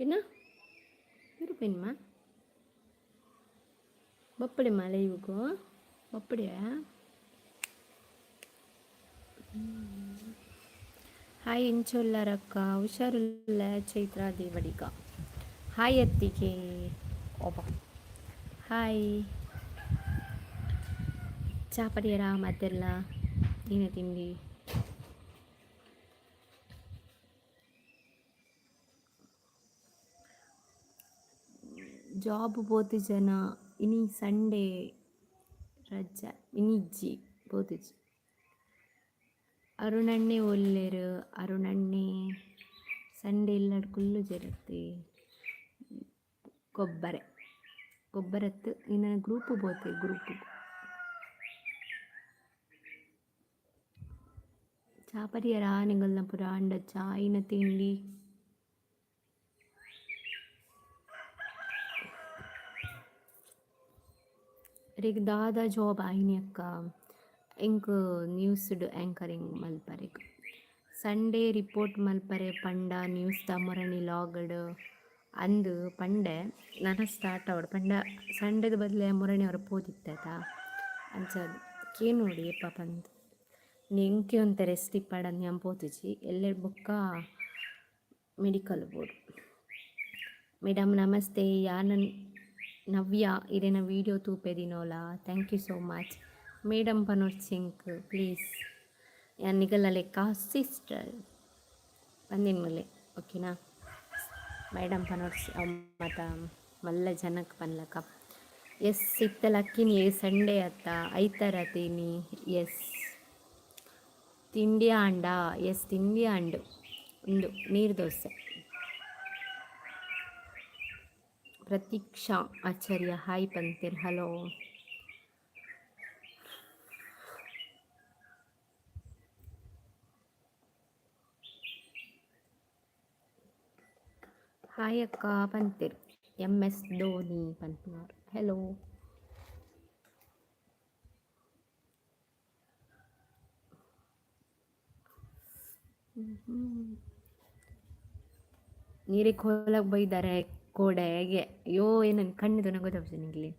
என்ன இருப்பேன்மா ಬಪ್ಪಡೆಮ್ಮ ಲೈವ್ಗೂ ಬಪ್ಪಡೆಯಾ ಹಾಯ್ ಇಂಚೊಲ್ಲರಕ್ಕ ಹುಷಾರಿಲ್ಲ ಚೈತ್ರಾ ದೇವಡಿಗ ಹಾಯ್ ಅತ್ತಿಗೆ ಒಬ್ಬ ಹಾಯ್ ಚಾ ಪಡಿಯರ ಮತ್ತೆಲ್ಲ ಏನೇ ತಿಂಡಿ ಜಾಬ್ ಬೋತು ಜನ ಇನಿ ಸಂಡೇ ರಜೆ ಇನಿಜ್ಜಿ ಬೋತುಜಿ ಅರುಣಣ್ಣೆ ಒಲ್ಲೆರು ಅರುಣಣ್ಣೆ ಸಂಡೇ ಇಲ್ಲಡ್ ಕುಲ್ಲು ಜರತ್ತೆ ಗೊಬ್ಬರತ್ತು ಇನ್ನು ಗ್ರೂಪ್ ಬೋತೆ ಗ್ರೂಪ್ ಚಾಪರಿಯರ ನಿಂಗಲ್ನ ಪುರ ಅಂಡ ಚಾಯಿನ ತಿಂಡಿ ರೇಗ್ ದಾದ ಜಾಬ್ ಆಯ್ನಿ ಅಕ್ಕ ಎಂಕ್ ನ್ಯೂಸ್ಡ್ ಆ್ಯಂಕರಿಂಗ್ ಮಲ್ಪರೆಗ್ ಸಂಡೇ ರಿಪೋರ್ಟ್ ಮಲ್ಪರೆ ಪಂಡ ನ್ಯೂಸ್ ದ ಮೊರಣಿ ಲಾಗ್ಡ್ ಅಂದು ಪಂಡೆ ನನ್ನ ಸ್ಟಾರ್ಟ್ ಆವಡು ಪಂಡ ಸಂಡೇದ ಬದಲೇ ಮೊರಣಿ ಅವ್ರು ಪೋದಿತ್ತಾಯ್ತ ಅಂಚದು ಕೇ ನೋಡಿ ಎಪ್ಪ ಪಂದು ಎಂಕೆ ಒಂತೆ ರೆಸ್ಟ್ ಇಪ್ಪಡ ഞാൻ ಪೋತಿಜಿ ಎಲ್ಲೆಡ್ ಬೊಕ್ಕ ಮೆಡಿಕಲ್ ಬೋರ್ಡ್ ಮೇಡಮ್ ನಮಸ್ತೆ ಯಾನ ನವ್ಯ ಇರೇನ ವೀಡಿಯೋ ತೂಪೆದಿನೋಲ thank you so much madam ಪನೋರ್ಚಿಂಕ್ ಪ್ಲೀಸ್ ಯಾನ್ ನಿಗಲ ಲೆಕ್ಕ ಸಿಸ್ಟರ್ ಬಂದಿನ್ಮಲೆ ಓಕೆನಾ ಮೇಡಮ್ ಪನೋರ್ಚಿ ಮತ್ತ ಮಲ್ಲ ಜನಕ್ಕೆ ಪನ್ಲಕ ಎಸ್ ಸಿತ್ತಲಕ್ಕಿನಿ ಸಂಡೇ ಅತ್ತ ಐತರ ತೀನಿ ಎಸ್ ತಿಂಡಿ ಅಂಡ ಎಸ್ ತಿಂಡಿ ಅಂಡು ಉಂಡು ನೀರು ದೋಸೆ ಪ್ರತೀಕ್ಷಾ ಆಚಾರ್ಯ ಹಾಯ್ ಪಂತಿರ್ ಹಲೋ ಹಾಯ್ ಅಕ್ಕ ಪಂತಿರ್ MS ಧೋನಿ ಪಂತಿನವ್ರು ಹೆಲೋ ನೀರಿಗೆ ಹೋಲಕ್ಕೆ ಬೈದಾರೆ ಕೋಡೆಗೆ ಅಯ್ಯೋ ಏನನ್ನು ಕಣ್ಣಿದು ನಂಗೆ ಗೊತ್ತಾಗ್ತದೆ ನಿಂಗೆ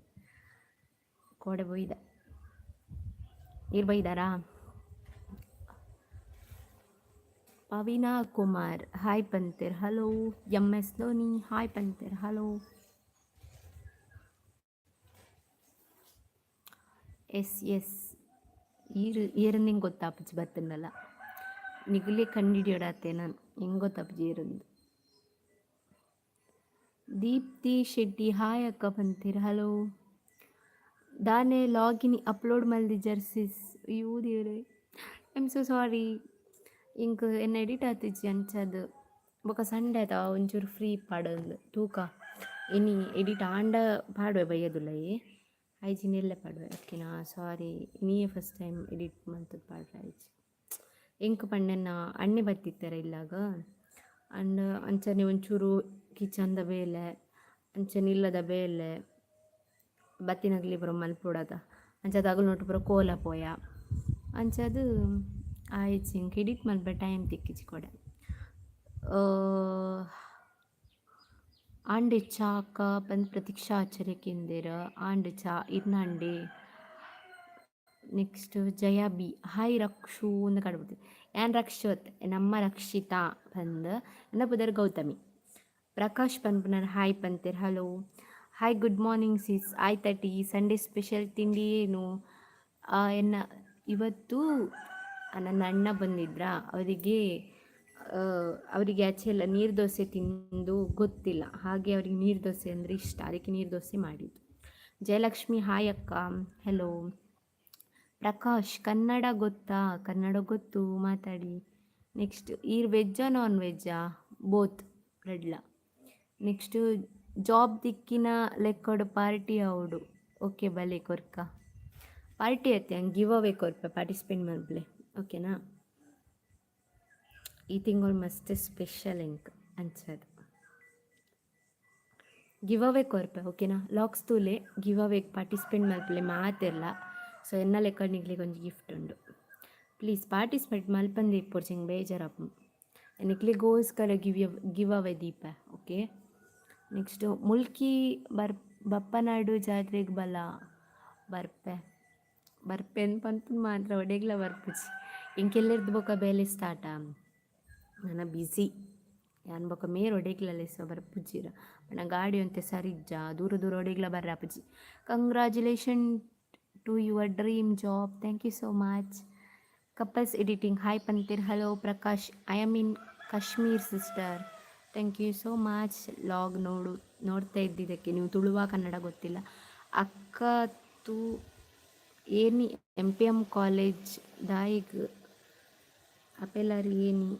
ಕೋಡೆ ಬೈದ ನೀರು ಬೈದಾರಾ ಪವಿನಾ ಕುಮಾರ್ ಹಾಯ್ ಪಂತಿರ್ ಹಲೋ MS ಧೋನಿ ಹಾಯ್ ಪಂತಿರ್ ಹಲೋ ಎಸ್ ಈರು ನಿಂಗೆ ಗೊತ್ತಾಪಚ್ಚಿ ಬತ್ತನಲ್ಲ ನಿಗಲೇ ಕಂಡಿಡಿಯೋಡಾತೆ ನಾನು ಹೆಂಗೆ ಗೊತ್ತಾಪಚ್ಚಿ ಈರಂದು ದೀಪ್ತಿ ಶೆಟ್ಟಿ ಹಾಯ್ ಅಕ್ಕ ಪಂತಿರ್ ಹಲೋ ದಾನೆ ಲಾಗಿನ್ ಅಪ್ಲೋಡ್ ಮಲ್ದಿ ಜರ್ಸಿಸ್ ಅಯ್ಯೋ ದೇವ್ರೆ ಐ ಆಮ್ ಸೊ ಸಾರಿ ಇಂಕ್ ಎನ್ನ ಎಡಿಟ್ ಆತಿಜ್ಜಿ ಅಂಚದು ಬೊಕ ಸಂಡೆ ಆಯ್ತಾ ಒಂಚೂರು ಫ್ರೀ ಪಾಡೋದು ತೂಕ ಇನಿ ಎಡಿಟ್ ಆಂಡ ಪಾಡುವೆ ಬೈಯದುಲ್ಲಯೇ ಐಜಿನ ಎಲ್ಲೇ ಪಾಡುವೆ ಓಕೆನಾ ಸಾರಿ ನೀಯೇ ಫಸ್ಟ್ ಟೈಮ್ ಎಡಿಟ್ ಮಾಡ್ತದ್ದು ಪಾಡ್ರೆ ಐಜಿ ಎಂಕ್ ಪಂಡೆನ ಅಣ್ಣೆ ಬತ್ತಿತ್ತಾರೆ ಇಲ್ಲಾಗ ಅಂಡ್ ಅಂಚನೆ ಒಂಚೂರು ಕಿಚನ್ದ ಬೇಲೆ ಅಂಚನೆ ಇಲ್ಲದ ಬೇಲೆ ಬತ್ತಿನಗಲಿ ಪುರ ಮಲ್ಪೊಡದ ಅಂಚದು ಅಗಲು ನೋಟು ಪುರ ಕೋಲ ಪೋಯ ಅಂಚದು ಆಯ್ತು ಇಂಕ ಎಡಿಟ್ ಮಲ್ಪೆ ಟೈಮ್ ತಿಕ್ಕಿಚಿ ಕೊಡೆ ಆಂಡೆ ಚಾಕ ಬಂದು ಪ್ರತೀಕ್ಷಾ ಆಚರ್ಯಕ್ಕಿಂದಿರ ಆಂಡೆ ಚಾ ಇರ್ನಂಡೆ next Jaya B hi Rakshu ಅಂತ ಕಾಡ್ಬೋದು ಯಾನ್ ರಕ್ಷೋತ್ ನಮ್ಮ ರಕ್ಷಿತಾ ಬಂದು ನನ್ನ ಪುದರ್ ಗೌತಮಿ ಪ್ರಕಾಶ್ ಪನ್ಪುನರ್ ಹಾಯ್ ಪಂತಿರ್ hello hi good morning sis ಆಯ್ತಟಿ ಸಂಡೇ ಸ್ಪೆಷಲ್ ತಿಂಡಿ ಏನು ಎನ್ನ ಇವತ್ತು ನನ್ನ ಅಣ್ಣ ಬಂದಿದ್ರಾ ಅವರಿಗೆ ಆಚೆ ಎಲ್ಲ ನೀರು ದೋಸೆ ತಿಂದು ಗೊತ್ತಿಲ್ಲ ಹಾಗೆ ಅವ್ರಿಗೆ ನೀರು ದೋಸೆ ಅಂದರೆ ಇಷ್ಟ ಅದಕ್ಕೆ ನೀರು ದೋಸೆ ಮಾಡಿದ್ದು ಜಯಲಕ್ಷ್ಮಿ ಹಾಯ್ ಅಕ್ಕ ಹೆಲೋ ಪ್ರಕಾಶ್ ಕನ್ನಡ ಗೊತ್ತಾ ಕನ್ನಡ ಗೊತ್ತು ಮಾತಾಡಿ ನೆಕ್ಸ್ಟ್ ವೆಜ್ಜಾ ನಾನ್ ವೆಜ್ಜಾ ಬೋತ್ ರೆಡ್ಲ ನೆಕ್ಸ್ಟು ಜಾಬ್ ದಿಕ್ಕಿನ ಲೆಕ್ಕೊಡು ಪಾರ್ಟಿ ಅವಡು ಓಕೆ ಬಲೆ ಕೊರ್ಕ ಪಾರ್ಟಿ ಐತೆ ಹಂಗೆ ಗಿವ್ ಅವೇ ಕೊರ್ಪೆ ಪಾರ್ಟಿಸಿಪೇಟ್ ಮಾಡ್ಬಲೆ ಓಕೆನಾ ಈ ತಿಂಗಳು ಮಸ್ತ್ ಸ್ಪೆಷಲ್ ಎಂಕ್ ಅಂಚದು ಗಿವ್ ಅವೇ ಕೊರ್ಪೆ ಓಕೆನಾ ಲಾಕ್ಸ್ ತೂಲೆ ಗಿವ್ ಅವೇ ಪಾರ್ಟಿಸಿಪೇಟ್ ಮಲ್ಪಲೆ ಮಾತಿರಲ್ಲ ಸೊ ಎನ್ನ ಲೆಕ್ಕ ನಿಗ್ಲಿಗೆ ಒಂದು ಗಿಫ್ಟ್ ಉಂಡು ಪ್ಲೀಸ್ ಪಾರ್ಟಿಸಿಪೇಟ್ ಮಲ್ಪಂದು ಇಪ್ಪೊಡು ಚೆಂಗೆ ಬೇಜಾರಪ್ಪ ನಿಕ್ಲಿಗೋಸ್ಕರ give away Deepa okay next Mulki Bappanadu ಜಾತ್ರೆಗೆ ಬರ್ಪೆ ಅನ್ಪಂತು ಮಾತ್ರ ಒಡೆಗ್ಲ ಬರ್ಪುಜಿ ಇಂಕೆಲ್ಲರ್ದು ಬೊಕ ಬೇಲೆ ಸ್ಟಾರ್ಟ ನನ್ನ ಬ್ಯುಸಿ ಯಾನ್ ಬೊಕ ಮೇರ್ ಒಡೆಗ್ಲಲೆಸ ಬರ್ಪುಜ್ಜಿರ ಪಂಡ ಗಾಡಿ ಒಂತೆ ಸರಿಜ್ಜ ದೂರ ದೂರ ಒಡೆಗ್ಲ ಬರ್ರಾಪುಜಿ. Congratulation to your dream job, thank you so much. Couples editing hi ಪಂತೀರ್, hello Prakash, I am in Kashmir sister, thank you so much. ಲಾಗ್ ನೋಡ್ತಾ ಇದ್ದಿದ್ದಕ್ಕೆ. ನೀವು ತುಳುವ ಕನ್ನಡ ಗೊತ್ತಿಲ್ಲ. ಅಕ್ಕ ತು ಏನಿ MPM ಕಾಲೇಜ್ ದಾಯಿಗ್ ಅಪೆಲ್ಲರ್ ಏನಿ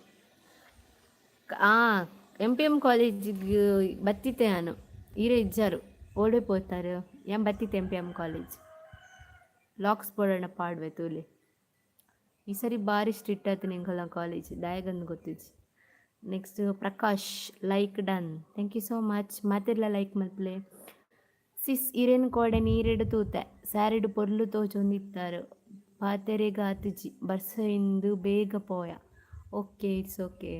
MPM ಕಾಲೇಜಿಗೆ ಬತ್ತಿತ್ತೆ ನಾನು ಈರೇ ಇಜ್ಜಾರು ಓಡೆ ಪೋತಾರೆ ಏನ್ ಬತ್ತಿತ್ತೆ MPM ಕಾಲೇಜ್ ಲಾಕ್ಸ್ ಪೋಡೋಣ ಪಾಡ್ವೆ ತೂಲಿ. ಈ ಸರಿ ಭಾರಿ ಸ್ಟ್ರಿಕ್ಟ್ ಆಯ್ತು ನಿಂಗಲ್ಲ ಕಾಲೇಜ್ ದಾಯಗಂದು ಗೊತ್ತಿಜ್ಜಿ. Next Prakash like done, thank you so much. ಮಾತಿರ್ಲ ಲೈಕ್ ಮಲ್ಪಲೆ ಸಿಸ್ ಇರೇನು ಕೋಡೆ ನೀರೆಡು ತೂತೆ ಸ್ಯಾರಿಡು ಪೊರ್ಲು ತೋಚೊಂದಿತ್ತಾರೆ ಪಾತೆರೆಗ ಆತುಜಿ ಬರ್ಸೆಂದು ಬೇಗ ಪೋಯ. Okay, it's okay.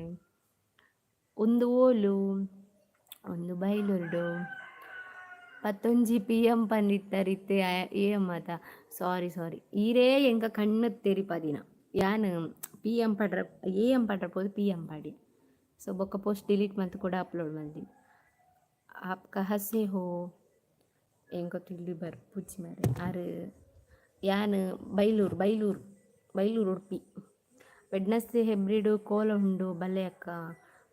ಒಂದು ಓಲು ಒಂದು ಬೈಲುರ್ಡು 11 PM ಪಂದಿತ್ತರಿತ್ತೆ AM ಅದ ಸಾರಿ ಈರೇ ಎಂಕ ಕಣ್ಣು ತೆರಿಪದಿನ ಯಾನ್ PM ಪಡ್ರ AM ಪಡ್ರ ಪೋದು PM ಪಾಡಿ. ಸೊ ಬೊಕ್ಕ ಪೋಸ್ಟ್ ಡಿಲೀಟ್ ಮಂತ್ ಕೂಡ ಅಪ್ಲೋಡ್ ಮಾಡ್ತೀನಿ. ಆಪ್ಕ ಹಸೆ ಹೋ ಎಂಕ ತಿಳಿ ಬರ್ಪುಜಿ ಮಾರೆ ಆರು ಯಾನ್ ಬೈಲೂರು ಉಡುಪಿ. ವೆಡ್ನಸ್ಡೇ ಹೆಬ್ರಿಡು ಕೋಲ ಉಂಡು ಬಲ್ಲೆ ಅಕ್ಕ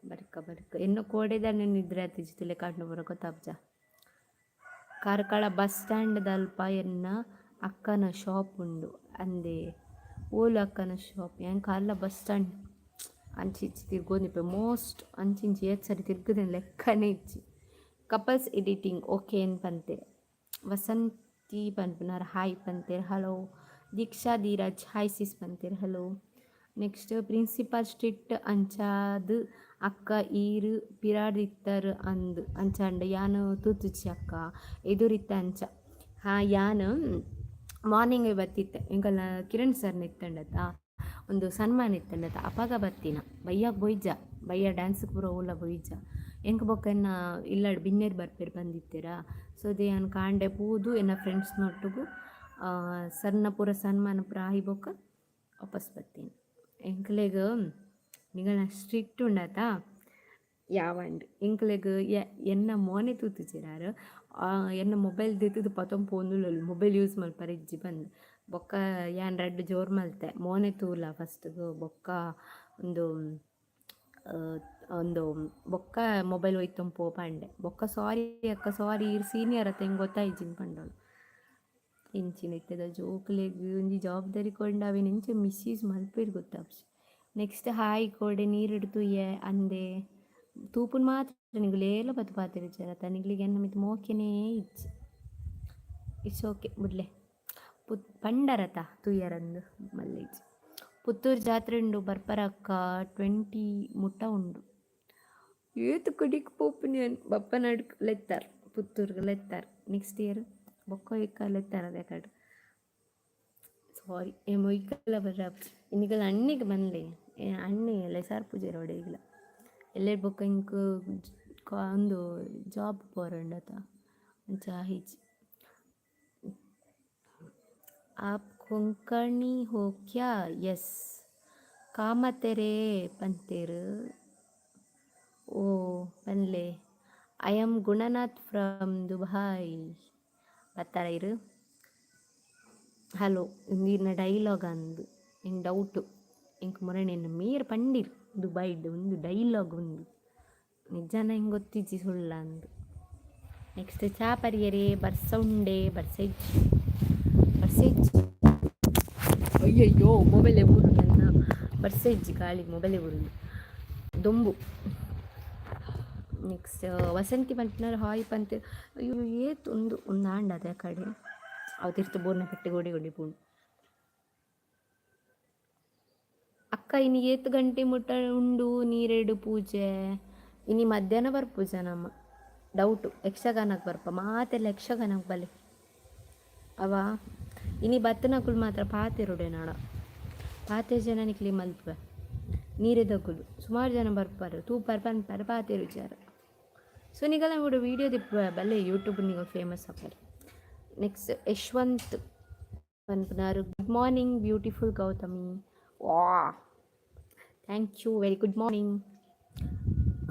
ಬರ್ಕ ಎನ್ನು ಕೋಡೆದಾನೆ ನಿದ್ರೆ ಆತಿಜ್ತಿಲೆ ಕಾಡ್ನು ಬರೋ ಗೊತ್ತಾಬ್ಜ. ಕಾರ್ಕಳ ಬಸ್ ಸ್ಟ್ಯಾಂಡ್ ದಲ್ಪ ಎನ್ನ ಅಕ್ಕನ ಶಾಪ್ ಉಂಡು ಅಂದೆ ಓಲು ಅಕ್ಕನ ಶಾಪ್ ಹೆಂಗೆ ಕಾಲ ಬಸ್ ಸ್ಟ್ಯಾಂಡ್ ಅಂಚಿಂಚಿ ತಿರ್ಗೋದಿಪ್ಪೆ ಮೋಸ್ಟ್ ಅಂಚಿಂಚಿ ಸರಿ ತಿರ್ಗದೇನು ಲೆಕ್ಕನೇ ಇಚ್ಚಿ. ಕಪಲ್ಸ್ ಎಡಿಟಿಂಗ್ ಓಕೆ ಏನು ಪಂತೇರೆ. ವಸಂತಿ ಪನ್ಪುನಾರ ಹಾಯ್ ಪಂತೇರೆ, hello. Deeksha Dheeraj hi sis ಪಂತೇರೆ, ಹಲೋ. ನೆಕ್ಸ್ಟ್ ಪ್ರಿನ್ಸಿಪಾಲ್ ಸ್ಟ್ರಿಕ್ಟ್ ಅಂಚಾದು ಅಕ್ಕ ಈರು ಪಿರಾಡಿತ್ತರ್ ಅಂಚಾಂಡ ಯಾನು ತೂತುಚ್ಚಿ ಅಕ್ಕ ಎದುರಿತ್ತ ಅಂಚ. ಯಾನು ಮಾರ್ನಿಂಗ್ ಬತ್ತಿತ್ತೆ ಎಂಕಲ್ನ ಕಿರಣ್ ಸರ್ನ ಇತ್ತಂಡತ್ತ ಒಂದು ಸನ್ಮಾನ ಇತ್ತಂಡತ್ತ ಅಪಾಗ ಬತ್ತಿನ ಬಯ್ಯಾಗ ಬೊಯ್ಜ ಬಯ್ಯ ಡ್ಯಾನ್ಸ್ಗೆ ಪೂರ ಓಲ ಬೊಯ್ಜ ಎಂಕ ಬೊಕ್ಕ ಎನ್ನ ಇಲ್ಲಾಡು ಬಿನ್ನೇರು ಬರ್ಪೇರು ಬಂದಿತ್ತೀರಾ. ಸೊ ಅದೇ ನಾನು ಕಾಂಡೆ ಪೂದು ಎನ್ನ ಫ್ರೆಂಡ್ಸ್ನೊಟ್ಟಿಗೂ ಸರ್ನ ಪೂರ ಸನ್ಮಾನ ಪೂರ ಆಯಿ ಬೊಕ್ಕ ವಾಪಸ್ ಬರ್ತೀನಿ. ಎಂಕ್ಲೆಗ್ ನಿಗಳನ್ನ ಸ್ಟ್ರಿಕ್ಟ್ ಉಂಡತಾ ಯಾವಂಡ್ ಎಂಕ್ಲೆಗ್ ಎನ್ನ ಮೋನೆ ತೂತುಚಿರಾರು ಎನ್ನ ಮೊಬೈಲ್ ದಿತ್ತದು ಪತೊಂದು ಪೋಂದುಲಲ್ಲಿ ಮೊಬೈಲ್ ಯೂಸ್ ಮಲ್ಪರೆ ಇಜ್ಜಿ ಬಂದು ಬೊಕ್ಕ ಯಾನ್ ರಡ್ಡು ಜೋರು ಮಲ್ತೆ ಮೋನೆ ತೂಲ ಫಸ್ಟ್ಗೆ ಬೊಕ್ಕ ಒಂದು ಬೊಕ್ಕ ಮೊಬೈಲ್ ಒಯ್ತೊಂದು ಪೋಪಂಡೆ ಬೊಕ್ಕ ಸಾರಿ ಅಕ್ಕ ಸಾರಿ ಸೀನಿಯರ್ ಅತ್ತ ಹೆಂಗೆ ಗೊತ್ತಾಯ್ಜಿನ್ ಪಂಡೋಳು ಇಂಚಿನ ಇತ್ತದ ಜೋಕ್ಲೆಗ್ ಒಂಜಿ ಜವಾಬ್ದಾರಿ ಕೊಂಡಾವೆ ನೆಂಚ ಮಿಸ್ಯೂಸ್ ಮಲ್ಪೇರು ಗೊತ್ತಾಪ್ಸಿ. ನೆಕ್ಸ್ಟ್ ಹಾಯ್ ಕೋಡೆ ನೀರಿಡ್ತು ಅಂದೆ ತೂಪುನ್ ಮಾತ್ರ ನಿಗುಲೇಲ ಬತ್ತು ಪಾತಿರುಚಾರತ್ತ ನಿಗ್ಲಿಗೆ ಎನ್ನ ಮಿತ್ ಮೋಕೆನೇ ಇಚ್ಚಿ. ಇಟ್ಸ್ ಓಕೆ ಬಿಡ್ಲೆ ಪಂಡರತ ತೂಯರಂದು ಮಲ್ಲೇಜ್. ಪುತ್ತೂರು ಜಾತ್ರೆ ಉಂಡು ಬರ್ಪರಕ್ಕ 20 ಮುಟ್ಟ ಉಂಡು ಏತು ಕಡಿಕ್ ಪೋಪುನಿ ಬಪ್ಪ ನಡ್ಕ ಲೆತ್ತಾರ ಪುತ್ತೂರ್ಗೆ ಲೆತ್ತಾರ ನೆಕ್ಸ್ಟ್ ಇಯರ್ ಬೊಕ್ಕ ಇಕ್ಕ ಲೆತ್ತಾರ ಅದೇ ಕಡೆ ಸಾರಿ ಮೊಯ್ಕಲ್ಲ ಬರ್ರ ಇನ್ನಿಗಲ್ಲ ಅಣ್ಣಿಗೆ ಬಂದೆ ಅಣ್ಣೆ ಲೆಸಾರ್ ಪೂಜೆ ರೋಡಿಗಿಲ್ಲ ಎಲ್ಲೇ ಬೊಕ್ಕ ಇಂಕ ಒಂದು ಜಾಬ್ ಪೋರಂಡತ ಅಂಚ ಹಿಚ್. आप ಕೊಂಕಣಿ हो क्या? यस ಕಾಮತೆರೆ ಪಂತೇರು ಓ ಪನ್ಲೆ I am Gunanath from Dubai ಬತ್ತಾರ ಇರು. ಹಲೋ ಇಂದಿನ ಡೈಲಾಗ್ ಅಂದು ಹಿಂಗೆ ಡೌಟು ಇಂಕ ಮೊರಣಿನ ಮೇರ್ ಪಂಡಿರು ದುಬೈಡ್ ಒಂದು ಡೈಲಾಗ್ ಒಂದು ನಿಜಾನ ಹಿಂಗೆ ಗೊತ್ತಿಜ್ಜಿ ಸುಳ್ಳ ಅಂದು. ನೆಕ್ಸ್ಟ್ ಚಾಪರಿಯರೇ ಬರ್ಸೌಂಡೆ ಬರ್ಸೆಜ್ಜಿ ಅಯ್ಯಯ್ಯೋ ಮೊಬೈಲೇ ಬುರುಂಡು ಬರ್ಸೆಜ್ಜಿ ಗಾಳಿ ಮೊಬೈಲೇ ಬುರುಂಡು ದೊಂಬು. ನೆಕ್ಸ್ಟ್ ವಸಂತಿ ಪಂಪಿನಾರು ಹಾಯ್ ಪಂತ ಅಯ್ಯೋ ಏತು ಒಂದು ಆಂಡ ಅದೇ ಕಡೆ ಅವತಿರ್ತು ಬೋರ್ನ ಕಟ್ಟೆ ಗೋಡಿ ಪೂಣು ಅಕ್ಕ ಇನ್ನು 7 ಗಂಟೆ ಮುಟ್ಟ ಉಂಡು ನೀರೆಡು ಪೂಜೆ ಇನ್ನು ಮಧ್ಯಾಹ್ನ ಬರ್ಪೂಜೆ ನಮ್ಮ ಡೌಟು ಯಕ್ಷಗಾನಕ್ಕೆ ಬರ್ಪ ಮಾತೆಲ್ಲ ಯಕ್ಷಗಾನಕ್ಕೆ ಬಲೆ ಅವ ಇನ್ನು ಬತ್ತನಕುಳು ಮಾತ್ರ ಪಾತೆರುಡೆ ನಾಡ ಪಾತೆ ಜನ ನಿಕ್ಲಿ ಮಲ್ಪೆ ನೀರೇ ತಗುಲು ಸುಮಾರು ಜನ ಬರ್ಪಾರು ತೂಪಾರು ಪನ್ಪಾರು ಪಾತೆ ರುಚಾರ ಸೊ ನಿಗಲ ಕೂಡ ವೀಡಿಯೋ ದಿಪ್ಪ ಬಲ್ಲೆ ಯೂಟ್ಯೂಬ್ ನಿಗ ಫೇಮಸ್ ಆಗ್ತಾರೆ. ನೆಕ್ಸ್ಟ್ ಯಶ್ವಂತ್ ಪನ್ಪುನಾರು ಗುಡ್ ಮಾರ್ನಿಂಗ್ ಬ್ಯೂಟಿಫುಲ್ ಗೌತಮಿ. ವಾ thank you very good morning.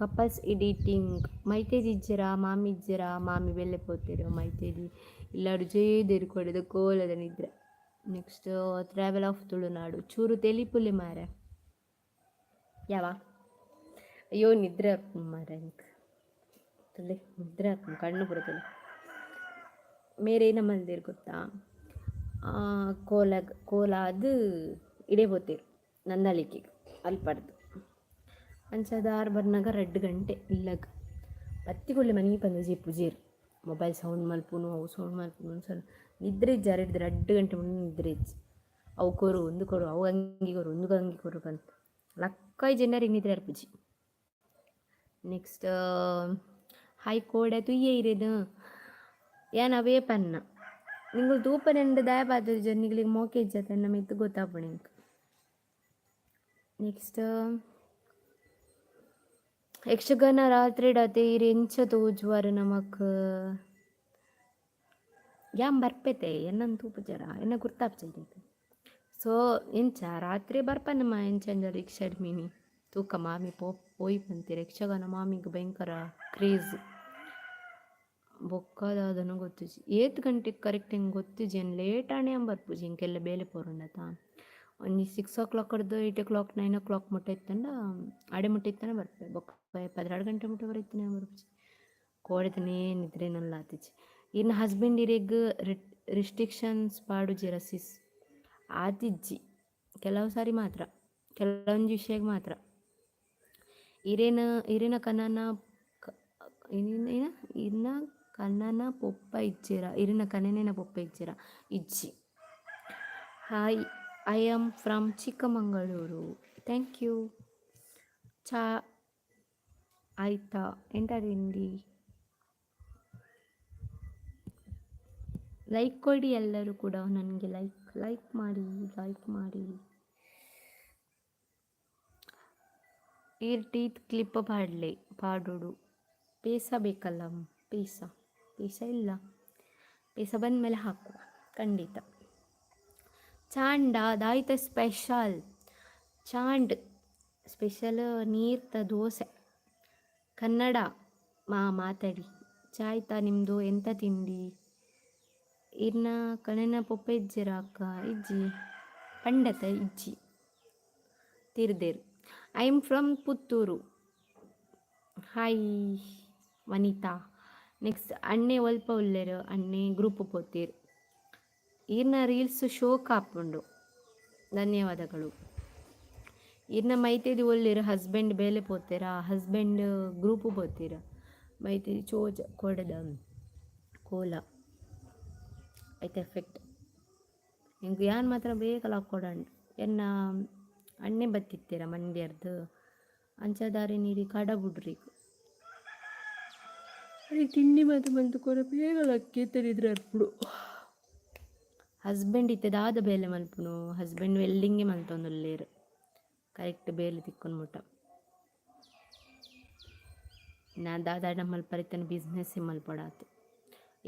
Couples editing ಮೈತೇದಿ ಇಜ್ಜರ ಮಾಮಿ ಇಜ್ಜರ ಮಾಮಿ ಬೆಲ್ಲೆ ಪೋತಿರು ಮೈತೇದಿ ಇಲ್ಲಾಡು ಜೇದೇರು ಕೊಡೋದು ಕೋಲದ ನಿದ್ರೆ. ನೆಕ್ಸ್ಟ್ ಟ್ರಾವೆಲ್ ಆಫ್ ತುಳುನಾಡು ಚೂರು ತೆಲಿಪುಲಿ ಮಾರೆ ಯಾವ ಅಯ್ಯೋ ನಿದ್ರೆ ಹಾಕು ಮಾರೆ ತಲೆ ನಿದ್ರೆ ಹಾಕು ಕಣ್ಣು ಬರೋದಿಲ್ಲ. ಮೇರೇನ ಮಲ್ದಿರು ಗೊತ್ತಾ, ಕೋಲ ಅದು ಇಡೇ ಪೋತಿರು ನಂದಳಿಕೆ ಅಲ್ಲಿ ಪಡ್ದು ಅಂಚದಾರು ಬರ್ನಾಗ 2 ಗಂಟೆ ಇಲ್ಲಗ ಬತ್ತಿಗೊಳ್ಳೆ ಮನೆಗೆ ಬಂದ ಪೂಜೇರು ಮೊಬೈಲ್ ಸೌಂಡ್ ಮಲ್ಪುನು ಅವು ಸೌಂಡ್ ಮಲ್ಪುನು ಸ್ವಲ್ಪ ನಿದ್ರೆ ಇಜ್ಜ 2 ಗಂಟೆ ಮುಂದೆ ನಿದ್ರೆ ಇಜ್ಜಿ ಅವು ಕೊರು ಒಂದು ಕೊರು ಅವು ಅಂಗಿ ಕೊರು ಒಂದು ಅಂಗಿ ಕೊರು ಬಂತ ಲಕ್ಕಾಯಿ ಜನರಿಗೆ ನಿದ್ರೆ ಅರ್ಪಿಜಿ. ನೆಕ್ಸ್ಟ್ ಹೈಕೋಡೆ ತುಯ್ಯೇ ಇರೇದು ಏನ್ ಅವೇ ಪನ್ನ നിങ്ങൾ തൂപ്പൻ രണ്ട് ദയ പാത്തു നിങ്ങൾ മോക്കെ ഇജ്ജത്തെ നമ്മ ഇത് ಗೊತ್ತಾಪಣೆ. ನೆಕ್ಸ್ಟ್ ಯಕ್ಷಗಾನ ರಾತ್ರಿ ಡಾತೆ ಎಂಚ ತೋಜುವಾರು ನಮಕ್ ಯಾಂ ಬರ್ಪೆತೆ ಎನ್ನನ್ ತೂಪು ಜರ ಎನ್ನ ಗುರ್ತಾಪ್ಚೈತೆ. ಸೊ ಎಂಚ ರಾತ್ರಿ ಬರ್ಪನಮ್ಮ ಎಂಚಂದ ರಿಕ್ಷಾ ಮೀನಿ ತೂಕ ಮಾಮಿ ಪೋಯಿ ಬಂತೀರಿ ಯಕ್ಷಗಾನ ಮಾಮಿಗೆ ಭಯಂಕರ ಕ್ರೇಜ್ ಬೊಕ್ಕದಾದನು ಗೊತ್ತಿಜಿ 8 ಗಂಟೆಗೆ ಕರೆಕ್ಟ್ ಹೆಂಗೆ ಗೊತ್ತಿಜಿ ಏನು ಲೇಟ್ ಆಣೆ ಬರ್ಪುಜಿ ಹಿಂಗೆಲ್ಲ ಬೇಲೆ ಪೋರಂಡತ ಒಂದು 6 o'clock 8 o'clock 9 o'clock ಮುಟ್ಟ ಇತ್ತಂಡ ಆಡೆ ಮುಟ್ಟ ಇತ್ತಾನೆ ಬರ್ಪೆ ಬೊಕ್ಕ 12 ಗಂಟೆ ಮುಟ್ಟ ಬರೀತಾನೆ ಬರ್ಪುಜಿ ಕೋಡೆತನೇ ನಿದ್ರೆ ನಲ್ಲ ಆತಿಜಿ. ಇನ್ನು ಹಸ್ಬೆಂಡ್ ಇರೆಗ್ ರಿಸ್ಟ್ರಿಕ್ಷನ್ಸ್ ಪಾಡುಜಿ ರಸಿಸ್ ಆತಿಜ್ಜಿ ಕೆಲವು ಸಾರಿ ಮಾತ್ರ ಕೆಲವೊಂದು ವಿಷಯಕ್ಕೆ ಮಾತ್ರ ಇರೇನ ಕನನ ಇನ್ನ ಕನ್ನನ ಪೊಪ್ಪ ಇಜ್ಜಿರ ಇರಿನ ಕನನೇನ ಪೊಪ್ಪ ಇಜ್ಜಿರ ಇಜ್ಜಿ. Hi I am from Chikkamagaluru thank you. ಚಾ ಆಯ್ತಾ ಎಂತ ತಿಂಡಿ? ಲೈಕ್ ಕೊಡಿ ಎಲ್ಲರೂ ಕೂಡ ನನಗೆ ಲೈಕ್ ಮಾಡಿ. ಈ ಟೀತ್ ಕ್ಲಿಪ್ ಪಾಡೋಡು ಪೇಸ ಬೇಕಲ್ಲ ಪೇಸ ಇಲ್ಲ ಪೇಸ ಬಂದಮೇಲೆ ಹಾಕು ಖಂಡಿತ. ಚಾಂಡ ದಾಯ್ತ ಸ್ಪೆಷಲ್ ನೀರ್ತ ದೋಸೆ ಕನ್ನಡ ಮಾತಾಡಿ. ಚಾಯ್ತಾ ನಿಮ್ಮದು ಎಂತ ತಿಂಡಿ? ಇರ್ನ ಕಣನ ಪೊಪ್ಪ ಇಜ್ಜಿರ ಅಕ್ಕ ಇಜ್ಜಿ ಪಂಡತ ಇಜ್ಜಿ ತಿರ್ದೇರು. I am from Puttur. Hi Vanitha. Next ಅಣ್ಣೆ ಒಲ್ಪ ಉಲ್ಲೇರು ಅಣ್ಣೆ ಗ್ರೂಪ್ ಪೋತೀರು ಈರ್ನ ರೀಲ್ಸ್ ಶೋ ಕಾಪುಂಡು ಧನ್ಯವಾದಗಳು. ಈರ್ನ ಮೈತೇದಿ ಒಳ್ಳೆರು ಹಸ್ಬೆಂಡ್ ಬೇಲೆ ಪೋತೀರ ಹಸ್ಬೆಂಡ್ ಗ್ರೂಪ್ ಪೋತೀರ ಮೈತೇದಿ ಚೋಜ ಕೊಡದ ಕೋಲ ಐತೆ ಎಫೆಕ್ಟ್ ಹಿಂಗೆ ಯಾನ್ ಮಾತ್ರ ಬೇಕಲ್ಲ ಕೊಡಂಡು ಎನ್ನ ಅಣ್ಣೆ ಬತ್ತಿತ್ತೀರ ಮಂಡ್ಯರ್ದು ಅಂಚದಾರಿ ನೀರಿ ಕಡ ಬಿಡ್ರಿ ಅಲ್ಲಿ ತಿಂಡಿ ಬಂತು ಕೊರ ಬೇಗಲ್ಲ ಅಕ್ಕಿ ತರಿದ್ರೆ ಅರ್ಪುಡು. ಹಸ್ಬೆಂಡ್ ಇತ್ತದಾದ ಬೇಲೆ ಮಲ್ಪುನು ಹಸ್ಬೆಂಡ್ ವೆಲ್ಡಿಂಗೆ ಮಲ್ತೊಂದುಲ್ಲೇರು ಕರೆಕ್ಟ್ ಬೇಲೆ ತಿಕ್ಕೊಂಡು ಮುಟ್ಟ. ನಾ ದಾದಾಡ ಮಲ್ಪರಿತನ ಬಿಸ್ನೆಸ್ ಮಲ್ಪಡಾತು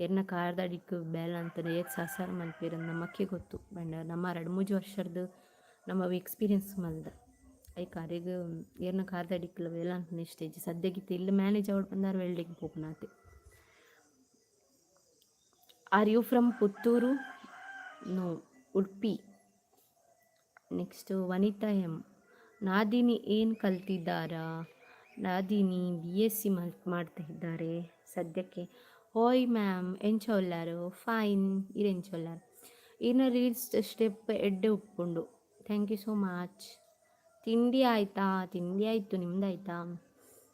ಎರ್ನ ಕಾರ್ದಾಡಿಕ್ ಬೇಲೆ ಅಂತಾನೆ ಸಾಸಾರ ಮಲ್ಪೇರ ನಮ್ಮಕ್ಕೆ ಗೊತ್ತು ಬಂಡ ನಮ್ಮ 2-3 ವರ್ಷದ್ದು ನಮ್ಮ ಎಕ್ಸ್ಪೀರಿಯನ್ಸ್ ಮಲ್ದ ಐ ಕಾರಿಗೆ ಏರ್ನ ಕಾರ್ದಾಡಿಕ್ಲ ಬೇಲ ಅಂತ ಸ್ಟೇಜ್ ಸದ್ಯಗಿತ್ತು ಇಲ್ಲಿ ಮ್ಯಾನೇಜ್ ಅವ್ರು ಬಂದಾರು ವೆಲ್ಡಿಂಗ್ ಹೋಗ್ನಾತೆ. Are you from Puttur? No Udupi. Next Vanitha M. ನಾದಿನಿ ಏನು ಕಲ್ತಿದ್ದಾರಾ? ನಾದಿನಿ BSc ಮಾಡ್ತಾ ಇದ್ದಾರೆ ಸದ್ಯಕ್ಕೆ. ಹೋಯ್ ಮ್ಯಾಮ್ ಎಂಚೊಲ್ಲಾರು? ಫೈನ್ ಇರೆಂಚೊಲ್ಲಾರು. ಇನ್ನು ರೀಲ್ಸ್ ಸ್ಟೆಪ್ ಎಡ್ಡೆ ಉಪ್ಪುಂಡು. Thank you so much. ತಿಂಡಿ ಆಯ್ತಾ? ತಿಂಡಿ ಆಯಿತು, ನಿಮ್ದಾಯ್ತಾ?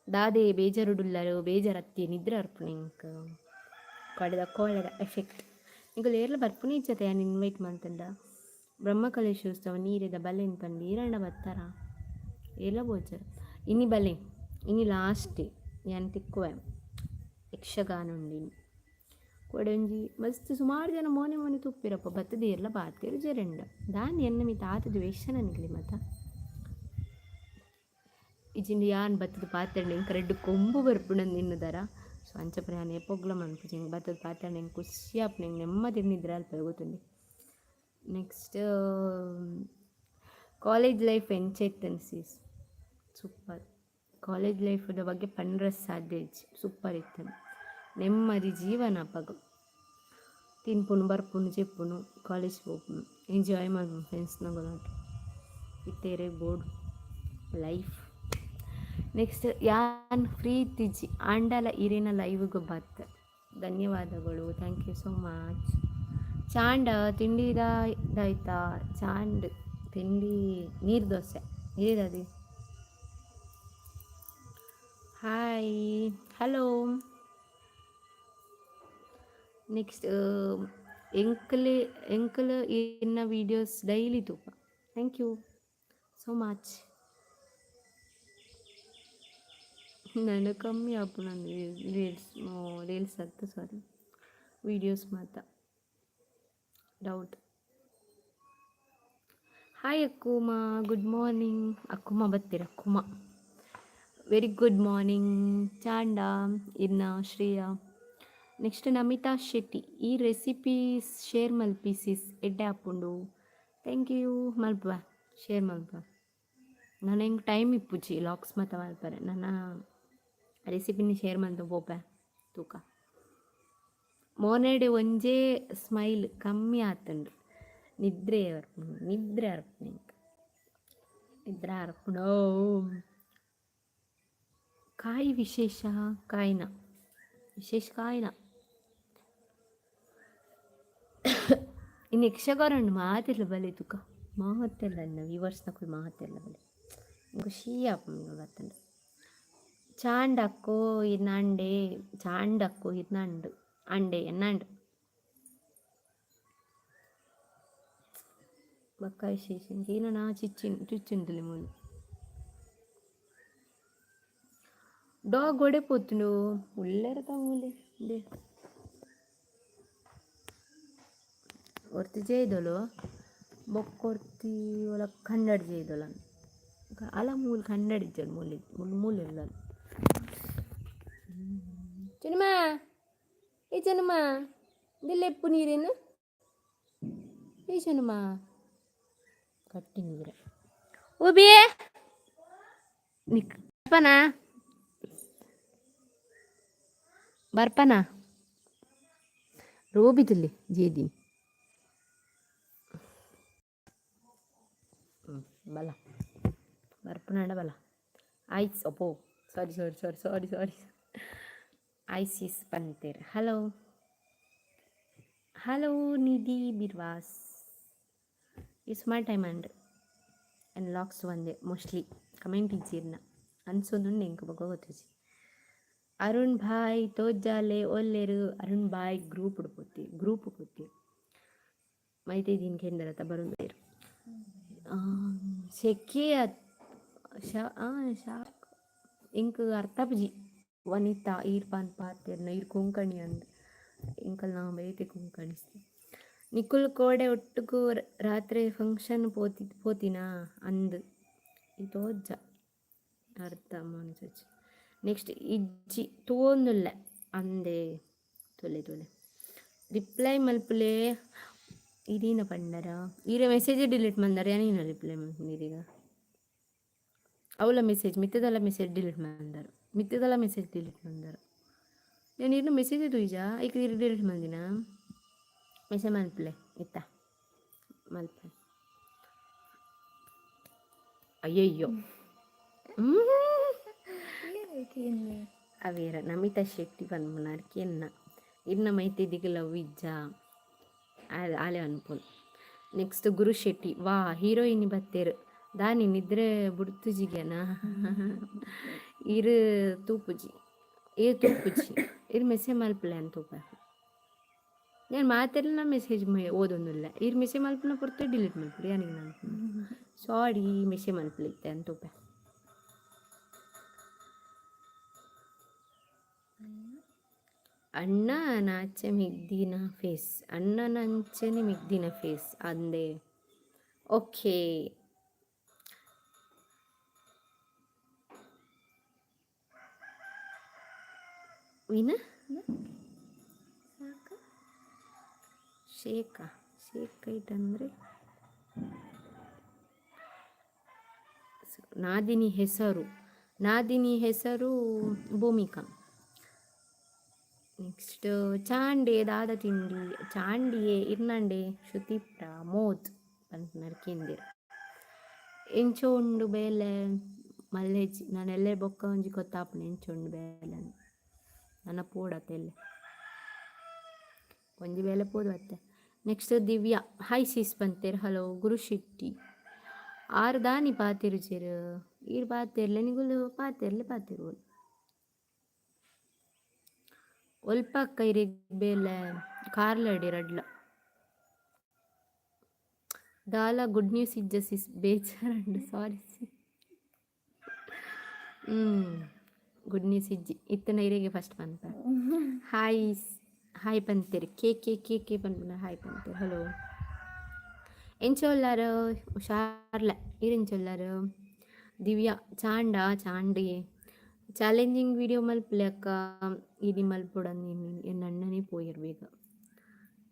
ದಾದೆ ಬೇಜಾರುಡುಲ್ಲರು ಬೇಜಾರತ್ತಿ ನಿದ್ರೆ ಅರ್ಪಣೆ ಇಂಕ ಕೋಳದ ಎಫೆಕ್ಟ್ ಈಗ ಲೇರ್ಲ ಬರ್ಪುನಿ ಇಜ್ಜತೆ ಯಾನು ಇನ್ವೈಟ್ ಮಾಡ್ತಂಡ ಬ್ರಹ್ಮಕಲೇಶೋತ್ಸವ ನೀರಿದ ಬಲೆ ಅನ್ಪಂಡು ಈರಂಡ ಬರ್ತಾರ ಎಲ್ಲ ಬೋಚರ್ ಇನಿ ಬಲೆ ಇನಿ ಲಾಸ್ಟ್ ಯಾನು ತಿಕ್ಕುವೆ ಯಕ್ಷಗಾನ ಉಂಡಿನಿ ಕೊಡಂಜಿ ಮಸ್ತ್ ಸುಮಾರು ಜನ ಮೋನೆ ತುಪ್ಪಿರಪ್ಪ ಬತ್ತದ ಎಲ್ಲ ಬಾರ್ತಿರು ಜರಂಡ ದಾನಿ ಎನ್ನ ಮೀ ತಾತದ ವೇಷ ನನಗೆ ಮತ ಇಜಿಂದ ಯಾನ್ ಬತ್ತದ ಪಾತ್ರೆ ಇಂಕ 2 ಕೊಂಬು ಬರ್ಪುಣಂದು ಇನ್ನುದರ ಅಂಚಪ್ರೆ ನಾನು ಎಪ್ಪೊಗ್ಲ ಮನ್ಪುಜಿ ಹಿಂಗೆ ಬರ್ತದ ಪಾತ್ರ ನಂಗೆ ಖುಷಿ ಆಪ್ ನಂಗೆ ನೆಮ್ಮದಿ ನಿದ್ರೆ ಅಲ್ಪ ಗೊತ್ತುಂಡಿ. ನೆಕ್ಸ್ಟ್ ಕಾಲೇಜ್ ಲೈಫ್ ಎಂಚೈತ್ ಅನ್ಸೀಸ್ ಸೂಪರ್. ಕಾಲೇಜ್ ಲೈಫ್ದ ಬಗ್ಗೆ ಪಂಡ್ರೆ ಸಾಧ್ಯ ಸೂಪರ್ ಇತ್ತು. ನೆಮ್ಮದಿ ಜೀವನ ಪಗ ತಿನ್ಪುನು ಬರ್ಪುನು ಚೆಪ್ಪುನು ಕಾಲೇಜ್ ಹೋಗ್ಪುನು ಎಂಜಾಯ್ ಮಾಡ್ಪುನು ಫ್ರೆಂಡ್ಸ್ನಾಗ ಇತ್ತೇರೆ ಬೋರ್ಡ್ ಲೈಫ್. ನೆಕ್ಸ್ಟ್ ಯಾನ್ ಫ್ರೀ ಇತ್ತಿಜ್ಜಿ ಆಂಡಲ ಇರೇನ ಲೈವ್ಗೆ ಬತ್ತ. ಧನ್ಯವಾದಗಳು, ಥ್ಯಾಂಕ್ ಯು ಸೋ ಮಚ್. ಚಾಂಡ ತಿಂಡಿ ಇದಾಯ್ತಾ? ಚಾಂಡ್ ತಿಂಡಿ ನೀರು ದೋಸೆ ಇದೇದದು. Hi hello. ನೆಕ್ಸ್ಟ್ ಎಂಕಲ್ ಇನ್ನ ವೀಡಿಯೋಸ್ ಡೈಲಿ ತೂಪ. Thank you so much. ನಾನು ಕಮ್ಮಿ ಆಪು ನಾನು ರೀಲ್ಸ್ ಆಗ್ತ ಸಾರಿ ವೀಡಿಯೋಸ್ ಮಾತ್ರ ಡೌಟ್. ಹಾಯ್ ಅಕ್ಕುಮ, ಗುಡ್ ಮಾರ್ನಿಂಗ್. ಅಕ್ಕುಮ ಬತ್ತೀರ? ಅಕ್ಕುಮ ವೆರಿ ಗುಡ್ ಮಾರ್ನಿಂಗ್. ಚಾಂಡ ಇನ್ನ ಶ್ರೇಯಾ. ನೆಕ್ಸ್ಟ್ ನಮಿತಾ ಶೆಟ್ಟಿ. ಈ ರೆಸಿಪೀಸ್ ಶೇರ್ ಮಲ್ಪೀಸಿಸ್ ಎಡ್ಡೆ ಹಾಪುಂಡು. ಥ್ಯಾಂಕ್ ಯು ಮಲ್ಪ ಶೇರ್ ಮಲ್ಪ. ನಾನು ಹೆಂಗೆ ಟೈಮ್ ಇಪ್ಪುಜಿ ಲಾಕ್ಸ್ ಮಾತ ಮಲ್ಪರೆ ನನ್ನ ರೆಸಿಪಿನಿ ಶೇರ್ ಮಾಡ್ದು ಪೋಪೆ ತೂಕ. ಮೋನೆಡೆ ಒಂಜೇ ಸ್ಮೈಲ್ ಕಮ್ಮಿ ಆತುಂಡು. ನಿದ್ರೆ ಅರ್ಪುಂಡು ನಿದ್ರೆ ಅರ್ಪುಂಡು. ಕಾಯಿ ವಿಶೇಷ ಕಾಯಿನ ವಿಶೇಷ ಕಾಯಿನ ಇನ್ನು ಯಕ್ಷಗಾರಂಡು ಮಾತೆಲ್ಲ ಬಲೆ ತುಕ ಮಾತೆಲ್ಲ ವಿವರ್ಸ್ನಕ್ಕೂ ಮಾತೆಲ್ಲ ಬಲೆ ಖುಷಿ ಆಪುಂಡು ಬತ್ತಂಡು. ಚಾಂಡಕ್ಕೋ ಇನ್ನಂಡೆ ಚಾಂಡಕ್ಕೋ ಇನ್ನಂಡು ಅಂಡೆ ಎನ್ನಂಡು ಬಕ್ಕ ವಿಶೇಷ ಏನೋ ನಾ ಚುಚ್ಚುಂಟುಲಿ ಮೂಲು ಡಾಗ್ ಒಡೆ ಪೋತುಂಡು ಉಳ್ಳೇರತ ಮೂಲೆ ಒರ್ತಿ ಜೇದೊಲು ಬೊಕ್ಕೊರ್ತಿ ಒಲ ಕನ್ನಡ ಜೇದೊಲ ಅಲ ಮೂಲು ಕನ್ನಡ ಇಜ್ಜಲು ಮೂಲೆ ಇಲ್ಲ ಚೆನ್ನಮ್ಮ. ಏ ಚೆನ್ನಮ್ಮ ಇದೆಲ್ಲೆಪ್ಪು ನೀರೇನು? ಏ ಚೆನ್ನಮ್ಮ ಕಟ್ಟಿ ನೀರ ಓಬಿ ನಿಕ್ ಬರ್ಪನ ರೋಬಿದಲ್ಲಿ ಜೇದಿನಿ ಬಲ ಬರ್ಪನಾಡ ಬಲ ಐಸ್ ಅಪ್ಪೋ ಸಾರಿ ಐಸಿಸ್ ಪಂತೇರ್. ಹಲೋ ನಿಧಿ ಬಿರ್ವಾಸ್. ಈ ಸುಮಾರು ಟೈಮ್ ಅಂಡ್ ಲಾಕ್ಸ್ ಒಂದೇ ಮೋಸ್ಟ್ಲಿ ಕಮೆಂಟ್ ಇಜ್ಜಿರ್ನ ಅನ್ಸೋದುಂಡು ಎಂಕ ಬಗ್ಗ ಗೊತ್ತಿಜಿ. ಅರುಣ್ ಭಾಯ್ ತೋಜಾಲೆ ಒಲ್ಲೆರು ಅರುಣ್ ಭಾಯ್ ಗ್ರೂಪ್ ಕೊತ್ತಿ ಮೈತೆ ದೀನ್ ಕೆಂದರತ ಬರುಂದೇರು ಶೆಕೆ ಶಾಕ್ ಇಂಕ್ ಅರ್ಥಪಜಿ ವನಿತಾ ಈರ್ಪಾನ್ ಪಾತೆರ್ನ ಈರ್ ಕೊಂಕಣಿ ಅಂದ್ ಇಂಕಲ್ ನಾವು ಬೈತೆ ಕೊಂಕಣಿಸ್ತೀವಿ. ನಿಕುಲ್ ಕೋಡೆ ಒಟ್ಟುಗೂ ರಾತ್ರಿ ಫಂಕ್ಷನ್ ಪೋತಿನಾ ಅಂದ್ ತೋಜ ಅರ್ಥ ಮನ್ಸಚ್ಚಿ. ನೆಕ್ಸ್ಟ್ ಇಜ್ಜಿ ತೋಂದುಲ್ಲ ಅಂದೆ ತೊಲೆ ರಿಪ್ಲೈ ಮಲ್ಪುಲೆ ಇದೀನ ಪಂಡರ ಈರ ಮೆಸೇಜ್ ಡಿಲೀಟ್ ಮಂದಾರ ಏನೇನು ರಿಪ್ಲೈ ಮಂದಿರೀಗ ಅವಳ ಮೆಸೇಜ್ ಮಿತ್ತದಲ್ಲ ಮೆಸೇಜ್ ಡಿಲೀಟ್ ಮಂದಾರು నేను ఇನ್ನು ಮೆಸೇಜ್ ತುಯ್ಜಾ ಈಗ ಡಿಲೀಟ್ ಮಂದಿನ ಮೆಸೇಜ್ ಮಲ್ಪಲೆ ಇತ್ತ ಮಲ್ಪ ಅಯ್ಯಯ್ಯೋ ಅವೇರ ನಮಿತಾ ಶೆಟ್ಟಿ ಪನ್ಪುನಾರ್ಕಿ ಇನ್ನ ಮೈತೆ ದಿಗಲ ವಿಜ್ಜ ಆಲೆ ಅನ್ಪುನ್. ನೆಕ್ಸ್ಟ್ ಗುರು ಶೆಟ್ಟಿ ವಾ ಹೀರೋಯಿನ್ ಬತ್ತೇರು ದಾನಿ ನಿದ್ರೆ ಬುಡ್ತುಜಿಗೆನ ಇರು ತೂಪುಜಿ ಇರು ಮೆಸೇಜ್ ಮಲ್ಪಲೆ ಅಂತ ತೂಪ నేను ಮಾತೆಲ್ಲ ಮೆಸೇಜ್ ಓದೊಂದಿಲ್ಲ ಇರು ಮೆಸೇಜ್ ಮಲ್ಪನ ಪುರ್ತೆ ಡಿಲೀಟ್ ಮಲ್ಪುರಿ ನನಗೆ ನಾನು ಸಾರಿ ಮೆಸೇಜ್ ಮಲ್ಪಲಿತ್ತೆ ಅಂತ ತೂಪ. ಅಣ್ಣ ನಾಚೆ ಮಿಗ್ದಿನ ಫೇಸ್ ಅಂದೆ ಓಕೆ. ವಿನ ಶೇಖ ಕೈಟ್ ಅಂದರೆ ನಾದಿನಿ ಹೆಸರು ಭೂಮಿಕಾ. ನೆಕ್ಸ್ಟ್ ಚಾಂಡೆ ದಾದ ತಿಂಡಿ ಚಾಂಡಿಯೇ ಇರ್ನಂಡೆ ಶ್ರುತಿ ಪ್ರಮೋದ್ ಅಂತ ನರ್ಕಿಂದಿರು. ಎಂಚೋ ಉಂಡು ಬೇಲೆ ಮಲ್ಲೆಜ್ಜಿ ನಾನೆಲ್ಲೇ ಬೊಕ್ಕ ಒಂಜಿ ಗೊತ್ತಾಪುಂಡು ಎಂಚೋ ಉಂಡು ಬೇಲೆ ನನ್ನ ಪೋಡತ್ತೆಲ್ಲ ಒಂಜಿ ಬೇಲೆ ಪೋದು ಅತ್ತೆ. ನೆಕ್ಸ್ಟ್ ದಿವ್ಯಾ ಹಾಯ್ ಸೀಸ್ ಬಂತೇರು ಹಲೋ ಗುರುಶೆಟ್ಟಿ ಆರು ದಾನಿ ಪಾತಿರುಚೇರು ಈರು ಪಾತಿರ್ಲೆ ನಿಗುಲು ಪಾತಿರ್ಬೋದು ಒಲ್ಪ ಕೈರಿಗೆ ಬೇಲೆ ಕಾರ್ಲಡಿ ರಡ್ಲ ದಾಲ ಗುಡ್ ನ್ಯೂಸ್ ಇಜ್ಜ ಸಿಸ್ ಬೇಜಾರಂಡು ಸಾರಿ ಗುಡ್ ನ್ಯೂಸ್ ಇಜ್ಜಿ ಇತ್ತನ ಇರೆಗೆ ಫಸ್ಟ್ ಪಂಪ ಹಾಯ್ ಪಂತೇರು ಕೆ ಪಂಪನ ಹಾಯ್ ಪಂತೇರು ಹಲೋ ಎಂಚೊಲ್ಲಾರು ಹುಷಾರ್ಲ ಇರೆಂಚೊಲ್ಲಾರು ದಿವ್ಯಾ ಚಾಂಡಿ ಚಾಲೆಂಜಿಂಗ್ ವಿಡಿಯೋ ಮಲ್ಪಲೆಕ್ಕ ಇಡಿ ಮಲ್ಪೊಡಂದು ಎನ್ನ ಅಣ್ಣನೇ ಪೋಯಿರ್ಬೇಕ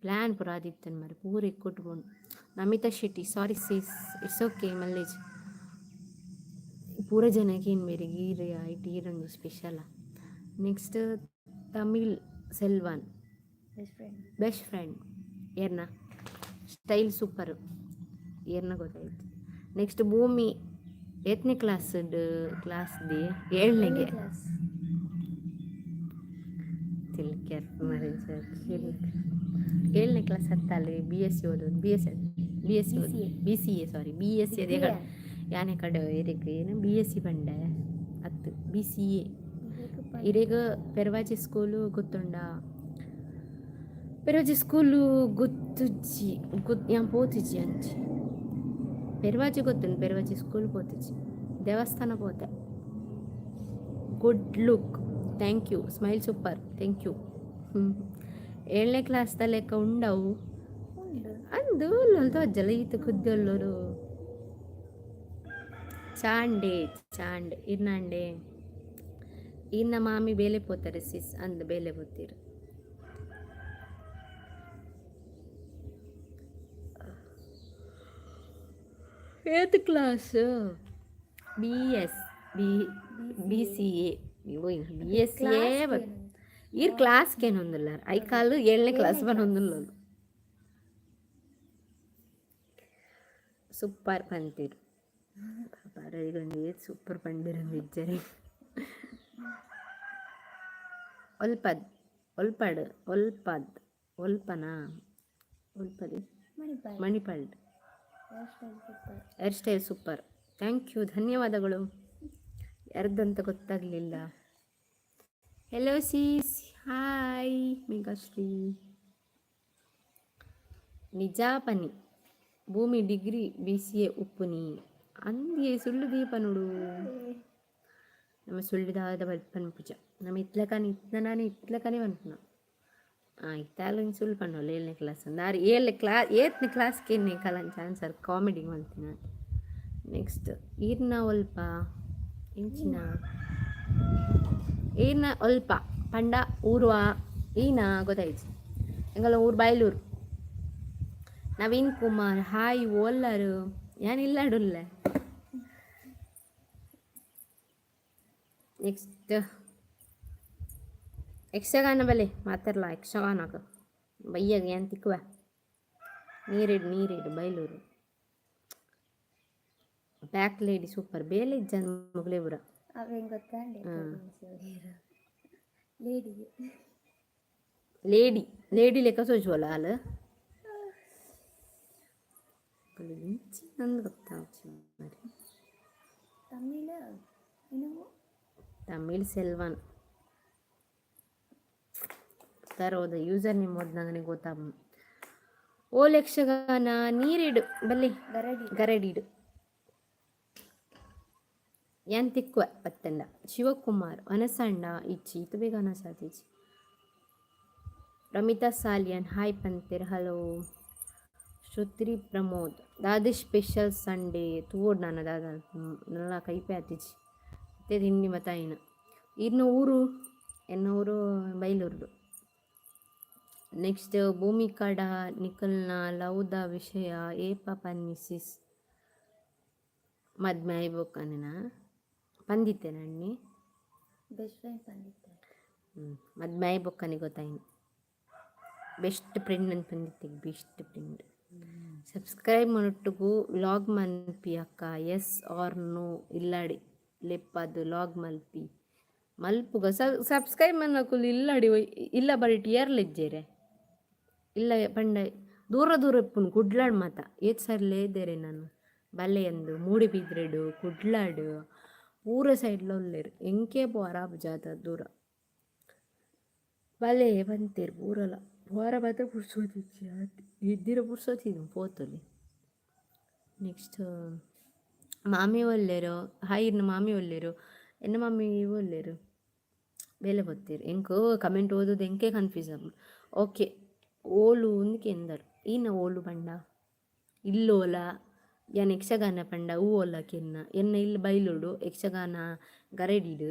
ಪ್ಲ್ಯಾನ್ ಪೂರ ಆದಿತ್ತನ್ ಮರೆ ಪೂರ ಇಕ್ಕೊಟ್ಕೊಂಡು. Namita Shetty sorry sis it's okay ಮಲ್ಲೇಜ್ ಪೂರ ಜನಕ್ಕೆ ಏನು ಬೇರೆ ಈರೊಂದು special. Next Tamil Selvan best friend ಏರ್ನ ಸ್ಟೈಲ್ ಸೂಪರ್ ಏರ್ನ ಗೊತ್ತಾಯ್ತು. ನೆಕ್ಸ್ಟ್ ಭೂಮಿ ಎತ್ತನೇ ಕ್ಲಾಸ್ದೇ 7ನೇಗೆ ಏಳನೇ ಕ್ಲಾಸ್ ಹತ್ತಲ್ಲಿ BSc ಓದೋದು BSc ಅದೇ ಯಾನೆ ಕಡೆ ಇರೆಗ್ ಏನು BSc ಬಂಡೆ ಹತ್ತು BCA ಇರೆಗ ಪೆರವಾಜಿ ಸ್ಕೂಲು ಗೊತ್ತುಂಡ ಪೆರವಾಜಿ ಸ್ಕೂಲು ಗೊತ್ತುಜ್ಜಿ ಯಾನ್ ಪೋತಿಜ್ಜಿ ಅಂಚಿ ಪೆರವಾಜಿ ಗೊತ್ತುಂಡು ಪೆರವಾಜಿ ಸ್ಕೂಲ್ ಪೋತಿಜ್ಜಿ ದೇವಸ್ಥಾನ ಪೋತೆ. Good look thank you smile super thank you. 7ನೇ ಕ್ಲಾಸ್ದ ಲೆಕ್ಕ ಉಂಡವು ಅಂದು ಅಲ್ದು ಅಜ್ಜಲ ಈತ ಕುದ್ದಲ್ಲರು ಚಾಂಡೆ ಇರ್ನಂಡೆ ಇನ್ನ ಮಾಮಿ ಬೇಲೆ ಪೋತಾರೆ ಸಿಸ್ ಅಂದ್ ಬೇಲೆ ಪೋತೀರು. ಏತ್ ಕ್ಲಾಸ್ BCA BSCA ಈರ್ ಕ್ಲಾಸ್ಗೇನು ಹೊಂದಿಲ್ಲ ಐಕಾಲು 7ನೇ ಕ್ಲಾಸ್ ಬಂದೊಂದಿಲ್ಲ ಸೂಪರ್ ಪಂತೀರು ಪಾಪರಗೊಂಡು ಸೂಪರ್ ಪಂಡಿರಂದು ಇಜ್ಜರಿ. ಮಣಿಪಾಲ್ಡ್ hair style super thank you ಧನ್ಯವಾದಗಳು. ಯಾರ್ದಂತ ಗೊತ್ತಾಗಲಿಲ್ಲ. ಹೆಲೋ ಸೀಸ್ ಹಾಯ್ ಮೇಘಶ್ರೀ ನಿಜಾಪನಿ ಭೂಮಿ ಡಿಗ್ರಿ BCA ಉಪ್ಪುನಿ ಅಂದಿಯೇ ಸುಳ್ಳು ದೀಪನುಡು ನಮ್ಮ ಸುಳ್ಳಿದಾದ ಪನ್ಪುಜ ನಮ್ಮ ಇತ್ಲಕನೇ ಪನ್ಪುನ ಇತ್ತಾಲ ಸುಳ್ಳು ಪಣ್ಣೋಲ್ಲ 7ನೇ ಕ್ಲಾಸ್ ಅಂದಾರು 8ನೇ ಕ್ಲಾಸ್ಗೆ ಎನ್ನೆ ಕಲಂಚ ಆನ್ಸರ್ ಕಾಮಿಡಿ ಮಾಡ್ತೀನಿ. ನೆಕ್ಸ್ಟ್ ಈರ್ನ ಒಲ್ಪ ಇಂಚಿನ ಈರ್ನ ಒಲ್ಪ ಪಂಡ ಊರುವ ಈನ ಗೊತ್ತಾಯ್ತು ಎಂಗಲ ಊರು ಬಯಲೂರು. ನವೀನ್ ಕುಮಾರ್ ಹಾಯ್ ಓಲ್ಲರು ಯಾನಿಲ್ಲಾಡುಲ್ಲ. ನೆಕ್ಸ್ಟ್ ಯಕ್ಷಗಾನ ಬಲೆ ಮಾತಾರಲ್ಲ ಯಕ್ಷಗಾನಕ್ಕೆ ಬಯ್ಯಾಗ ಏನು ತಿಕ್ಕುವ ನೀರಿಡು ಬಯಲೂರು ಬ್ಯಾಕ್ ಲೇಡಿ ಸೂಪರ್ ಬೇಲೆ ಜನ ಮುಗಲೇ ಬುರ ಲೇಡಿ ಲೆಕ್ಕ ಸೋಚುವಲ್ಲ ಅಲ್ಲ ನಂದು ಗೊತ್ತಾಗ್ತಿ ತಮಿಳ್ ಸೆಲ್ವನ್ ತರೋದ ಯೂಸರ್ ನೇಮ್ ಓದ್ ನನಗೆ ಗೊತ್ತಾಗ ಓ ಯಕ್ಷಗಾನ ನೀರಿಡು ಬಲ್ಲಿ ಗರಡಿಡು ಏನ್ ತಿಕ್ಕುವ ಪತ್ತಂಡ ಶಿವಕುಮಾರ್ ಅನಸಣ್ಣ ಇಚ್ಚಿ ಇದು ಬೇಗ ಅನಸಾತಿಚ್ಚಿ. ರಮಿತಾ ಸಾಲಿಯನ್ ಹಾಯ್ ಪಂತೇರ್ ಹಲೋ. ಶ್ರುತಿ ಪ್ರಮೋದ್ ದಾದ ಸ್ಪೆಷಲ್ ಸಂಡೇ ತೂಡ್ ನಾನು ದಾದ ನಲ್ಲ ಕೈಪೆ ಆತಿಚ್ಚಿ ಮತ್ತೆ ತಿಂಡಿ ಮತ್ತಾಯಿನ ಇನ್ನು ಊರು ಎನ್ನೂರು ಬೈಲೂರು. ನೆಕ್ಸ್ಟ್ ಭೂಮಿಕಾಡ ನಿಖಲ್ನ ಲವ್ದ ವಿಷಯ ಏಪ ಪನ್ನಿಸಿಸ್ ಮದ್ಮೆ ಆಯ್ಬೋಕನ ಪಂದಿತ್ತೆ ನನ್ನಿ ಬೆಸ್ಟ್ ಫ್ರೆಂಡ್ ಬಂದಿದ್ದೆ. ಮದ್ಮೆ ಆಯ್ಬೋಕ್ಕನಿ ಗೊತ್ತಾಯ್ನು ಬೆಸ್ಟ್ ಫ್ರೆಂಡ್ ಅಂತ ಪಂದಿತ್ತೆ ಬೆಸ್ಟ್ ಫ್ರೆಂಡ್. ಸಬ್ಸ್ಕ್ರೈಬ್ ಮನೊಟ್ಟಿಗೂ ಲಾಗ್ ಮಲ್ಪಿ ಅಕ್ಕ ಎಸ್ ಆರ್ ನೋ ಇಲ್ಲಾಡಿ ಲೆಪ್ಪದು ಲಾಗ್ ಮಲ್ಪಿ ಮಲ್ಪುಗ ಸಬ್ಸ್ಕ್ರೈಬ್ ಮನ್ನಕುಲು ಇಲ್ಲಾಡಿ ಇಲ್ಲ ಬರಿಟ್ ಏರ್ಲಿಜ್ಜೇರೆ ಇಲ್ಲ ಪಂಡ ದೂರ ದೂರ ಇಪ್ಪುನು ಕುಡ್ಲಾಡ್ ಮಾತ ಏತ್ ಸರ್ಲೇ ಇದ್ದೇರೆ ನಾನು ಬಲ್ಲೆಯಂದು ಮೂಡಿಬಿದ್ರೆಡು ಕುಡ್ಲಾಡು ಪೂರ ಸೈಡ್ಲ ಉಲ್ಲೇರು ಎಂಕೆ ಪೋರಾಬ್ ಜಾತ ದೂರ ಬಲೆ ಬಂತೇರು ಪೂರಲ ಪೋರ ಬತ್ತ ಪುರ್ಸೋತಿಚ್ಚಿ ಇದ್ದಿರ ಪುರ್ಸೋತಿದ್ದು ಪೋತಲಿ. ನೆಕ್ಸ್ಟ್ ಮಾಮಿ ಒಲ್ಲೇರು ಹಾಯಿರ್ನ ಮಾಮಿ ಒಲ್ಲೇರು ಎನ್ನ ಮಮ್ಮಿ ಒಲ್ಲೇರು ಬೇಲೆ ಗೊತ್ತೀರು ಎಂಕೋ ಕಮೆಂಟ್ ಓದೋದು ಎಂಕೆ ಕನ್ಫ್ಯೂಸ್ ಆಗ ಓಕೆ ಓಲು ಉಂದಿಕೆ ಎಂದರು ಈನ ಓಲು ಪಂಡ ಇಲ್ಲೋಲ ಯಾನ್ ಯಕ್ಷಗಾನ ಪಂಡ ಹೂ ಓಲಕ್ಕೆ ಎನ್ನ ಇಲ್ಲಿ ಬೈಲುಡು ಯಕ್ಷಗಾನ ಗರೆಡಿಡು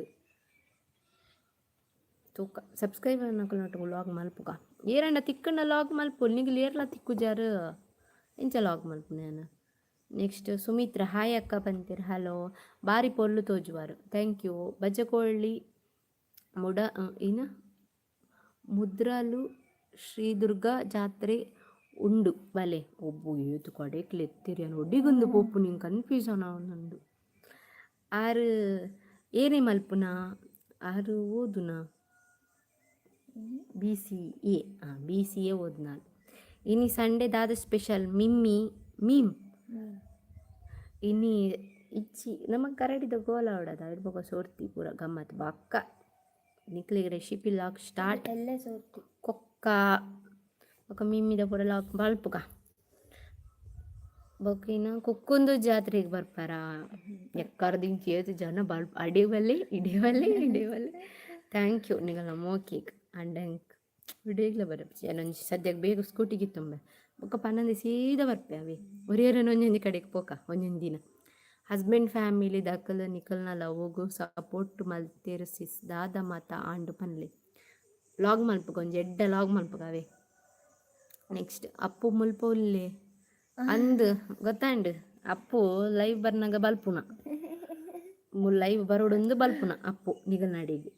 ತೂಕ ಸಬ್ಸ್ಕ್ರೈಬ್ ಅನ್ನೋಕೆ ಲಾಗ್ ಮಲ್ಪುಗ ಏರಂಡ ತಿಕ್ಕಣ್ಣ ಲಾಗ್ ಮಲ್ಪು ನಿಗಲು ಏರ್ಲ ತಿಕ್ಕು ಜಾರು ಎಂಚ ಲಾಗ್ ಮಲ್ಪು ನಾನು. ನೆಕ್ಸ್ಟ್ ಸುಮಿತ್ರ ಹಾಯ್ ಅಕ್ಕ ಬಂತೀರ ಹಲೋ ಬಾರಿ ಪೊಲ್ಲು ತೋಜುವಾರು ಥ್ಯಾಂಕ್ ಯು. ಬಜಕೋಳ್ಳಿ ಮುಡ ಏನು ಮುದ್ರಾಲು ಶ್ರೀದುರ್ಗ ಜಾತ್ರೆ ಉಂಡು ಬಲೆ ಒಬ್ಬು ಏತು ಕಡೆಕ್ಲೆ ಎತ್ತಿರಿ ಅನ್ನು ಒಡಿಗೊಂದು ಪೋಪು ನಿಂಗೆ ಕನ್ಫ್ಯೂಷನ್ ನಂದು ಆರು ಏನೇ ಮಲ್ಪುನಾ ಆರು ಓದುನಾ BCA BCA ಓದ್ ನಾನು ಇನಿ ಸಂಡೇ ದಾದ ಸ್ಪೆಷಲ್ ಮಿಮ್ಮಿ ಮೀಮ್ ಇನಿ ಇಚ್ಚಿ ನಮಗೆ ಕರಡಿದ ಗೋಲ ಹೊಡೋದ ಇಡ್ಬೇಕು ಸೋರ್ತಿ ಪೂರ ಗಮ್ಮತ್ ಬಕ್ಕ ನಿಕ್ಲಿಗೆ ರೆಸಿಪಿ ಲಾಕ್ ಸ್ಟಾರ್ಟ್ ಎಲ್ಲ ಸೋರ್ತಿ ಕೊಕ್ಕ ఒక ಮಿಮ್ಮಿದ ಪೂರ ಲಾಕ್ ಬಲ್ಪುಗ ಬೊಕ್ಕಿನ ಕುಕ್ಕುಂದು ಜಾತ್ರೆಗೆ ಬರ್ಪಾರ ಎಕ್ಕರ್ದಿಂಚಿ ಏತು ಜನ ಬಲ್ಪ್ ಅಡಿವಲ್ಲಿ ಇಡಿವಲ್ಲಿ ಥ್ಯಾಂಕ್ ಯು ನಿಗಲ ಮೋಕಿಗೆ ಅಂಡಂಕ್ ವಿಡಿಯೋಗ್ಲ ಬರಪ್ಪ ಏನೊಂದು ಸದ್ಯಕ್ಕೆ ಬೇಗ ಸ್ಕೂಟಿಗೆ ತುಂಬೆ ಬೊಕ್ಕ ಪನ್ನೊಂದು ಸೀದಾ ಬರ್ಪೆ ಅವೇ ಒರಿಯರನ್ನು ಒಂದೊಂದು ಕಡೆಗೆ ಪೋಕ ಒಂದೊಂದು ದಿನ ಹಸ್ಬೆಂಡ್ ಫ್ಯಾಮಿಲಿ ದಕ್ಕಲ ನಿಕಲ್ನ ಲವ್ಗೂ ಸಪೋರ್ಟ್ ಮಲ್ತೇರು ಸಿಸ್ ದಾದ ಮಾತ ಆಂಡು ಪನ್ಲೆ ಲಾಗ್ ಮಲ್ಪುಗ ಒಂದು ಎಡ್ಡ ಲಾಗ್ ಮಲ್ಪುಗವೇ. ನೆಕ್ಸ್ಟ್ ಅಪ್ಪು ಮುಲ್ಪೊಲ್ಲೆ ಅಂದು ಗೊತ್ತಾಂಡು ಅಪ್ಪು ಲೈವ್ ಬರ್ನಾಗ ಬಲ್ಪುನ ಲೈವ್ ಬರೋಡೊಂದು ಬಲ್ಪುನ ಅಪ್ಪು ನಿಗಲ್ನಾಡಿಗೆ.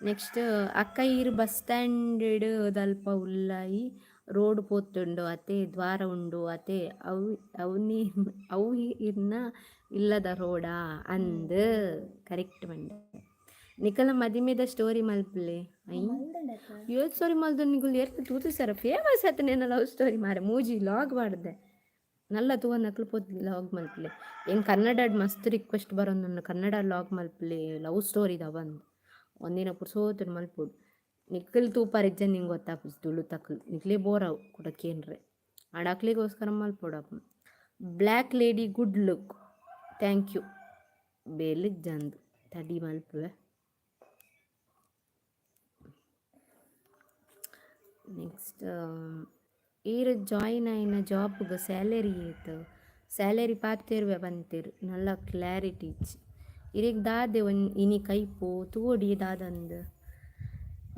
ನೆಕ್ಸ್ಟ್ ಅಕ್ಕ ಈರು ಬಸ್ ಸ್ಟ್ಯಾಂಡ್ ದಲ್ಪ ಉಲ್ಲಾಯಿ ರೋಡ್ ಪೋತುಂಡು ಅತೆ ದ್ವಾರ ಉಂಡು ಅತೆ ಅವು ಇರ್ನ ಇಲ್ಲದ ರೋಡಾ ಅಂದು ಕರೆಕ್ಟ್ ಬಂಡೆ ನಿಕಲ ಮದಿಮೆದ ಸ್ಟೋರಿ ಮಲ್ಪಲೆ ಏಳು ಸ್ಟೋರಿ ಮಲ್ದು ನಿಗುಲ್ ಎರ್ತು ತೂತು ಸರ ಫೇಮಸ್ ಆಯ್ತು ನೇನ ಲವ್ ಸ್ಟೋರಿ ಮಾರೆ ಮೂಜಿ ಲಾಗ್ ಮಾಡಿದೆ ನಲ್ಲ ತೂವ ನಕಲು ಪೋತಿ ಲಾಗ್ ಮಲ್ಪಲೆ ಹೆಂಗೆ ಕನ್ನಡ ಮಸ್ತ್ ರಿಕ್ವೆಸ್ಟ್ ಬರೋದು ನನ್ನ ಕನ್ನಡ ಲಾಗ್ ಮಲ್ಪಲೆ ಲವ್ ಸ್ಟೋರಿದ ಬಂದು ಒಂದಿನ ಪುರ್ಸೋತು ಮಲ್ಪುಡು ನಿಕ್ಕಲ್ ತೂಪಾರಿಜ್ಜ ನಿಂಗೆ ಗೊತ್ತಾಪುಜಿ ತುಳು ತಕ್ಕಲು ನಿಕ್ಲೇ ಬೋರಾವು ಕುಡಕ್ಕೇನ್ರೆ ಆಡಾಕ್ಲಿಗೋಸ್ಕರ ಮಲ್ಪೋಡಪ್ಪ. Black lady good look thank you ಬೇಲಿಜ್ಜಂದು ತಡಿ ಮಲ್ಪುವೆ. ನೆಕ್ಸ್ಟ್ ಈರು ಜಾಯಿನ್ ಆಯ್ನ ಜಾಬ್ಗೆ ಸ್ಯಾಲರಿ ಏತು ಸ್ಯಾಲರಿ ಪಾತೇರುವೆ ಬಂತೇರು ನಲ್ಲ ಕ್ಲಾರಿಟಿ ಇಚ್ಚಿ ಇರಿಗೆ ದಾದೆ ಇನಿ ಕೈಪು ತೂಡಿ ದಾದಂದು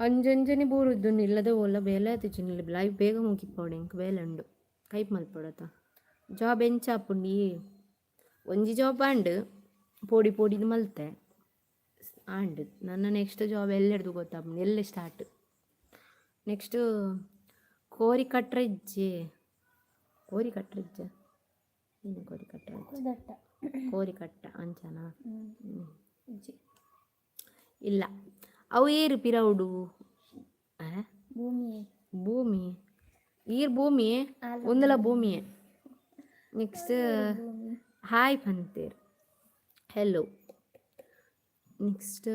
ಅಂಜಂಜನೆ ಬೋರುದ್ದು ಇಲ್ಲದೆ ಒಲ್ಲ ಬೇಲೆ ಆತಿಚ್ಚು ನಿಲ್ಲ ಲೈಫ್ ಬೇಗ ಮುಗಿಪೋಡು ಇಂಕ ಬೇಲೆ ಉಂಡು ಕೈಪ್ ಮಲ್ಪೋಡತ್ತ ಜಾಬ್ ಎಂಚಾಪುಂಡಿ ಒಂಜಿ ಜಾಬ್ ಆಂಡು ಪೋಡಿ ಪೋಡಿದು ಮಲ್ತೆ ಆಂಡು ನನ್ನ ನೆಕ್ಸ್ಟ್ ಜಾಬ್ ಎಲ್ಲೆಡ್ದು ಗೊತ್ತಾಪುಂಡು ಎಲ್ಲೇ ಸ್ಟಾರ್ಟ್. ನೆಕ್ಸ್ಟು ಕೋರಿ ಕಟ್ರಜ್ಜೆ ಏನು ಕೋರಿ ಕಟ್ಟ ಅಂಚನ ಇಲ್ಲ ಅವು ಏರು ಪಿರೌಡು ಭೂಮಿ ಈರ್ ಭೂಮಿ ಒಂದಲ ಭೂಮಿಯೇ. ನೆಕ್ಸ್ಟ್ ಹಾಯ್ ಪಂತೇರು ಹೆಲೋ. ನೆಕ್ಸ್ಟ್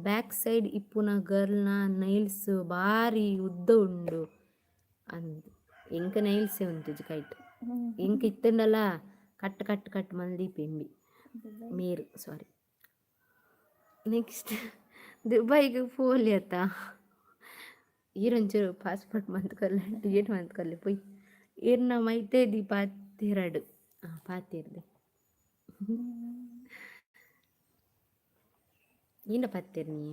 ಬ್ಯಾಕ್ ಸೈಡ್ ಇಪ್ಪುನ ಗರ್ಲ್ನ ನೈಲ್ಸ್ ಭಾರಿ ಉದ್ದ ಉಂಡು ಅಂದು ಎಂಕ ನೈಲ್ಸೇ ಉಂಟು ಕೈಟ್ ಎಂಕ ಇತ್ತಂಡಲ್ಲ ಕಟ್ ಮಲ್ದಿ ಪೆಂಬಿ ಮೇರು ಸಾರಿ. ನೆಕ್ಸ್ಟ್ ದುಬೈಗೆ ಪೋಲಿ ಅತ್ತ ಈರೊಂಚೂರು ಪಾಸ್ಪೋರ್ಟ್ ಮಂತ್ಕೊಲ್ಲ ಟಿಕೆಟ್ ಮಂತ್ಕೊಲ್ಲ ಪೊಯ್ ಈರ್ನ ಮೈತೇದಿ ಪಾತಿರಡು ಪಾತಿರ್ದೆ ಈಂಡ ಪತ್ತೇರು ನೀ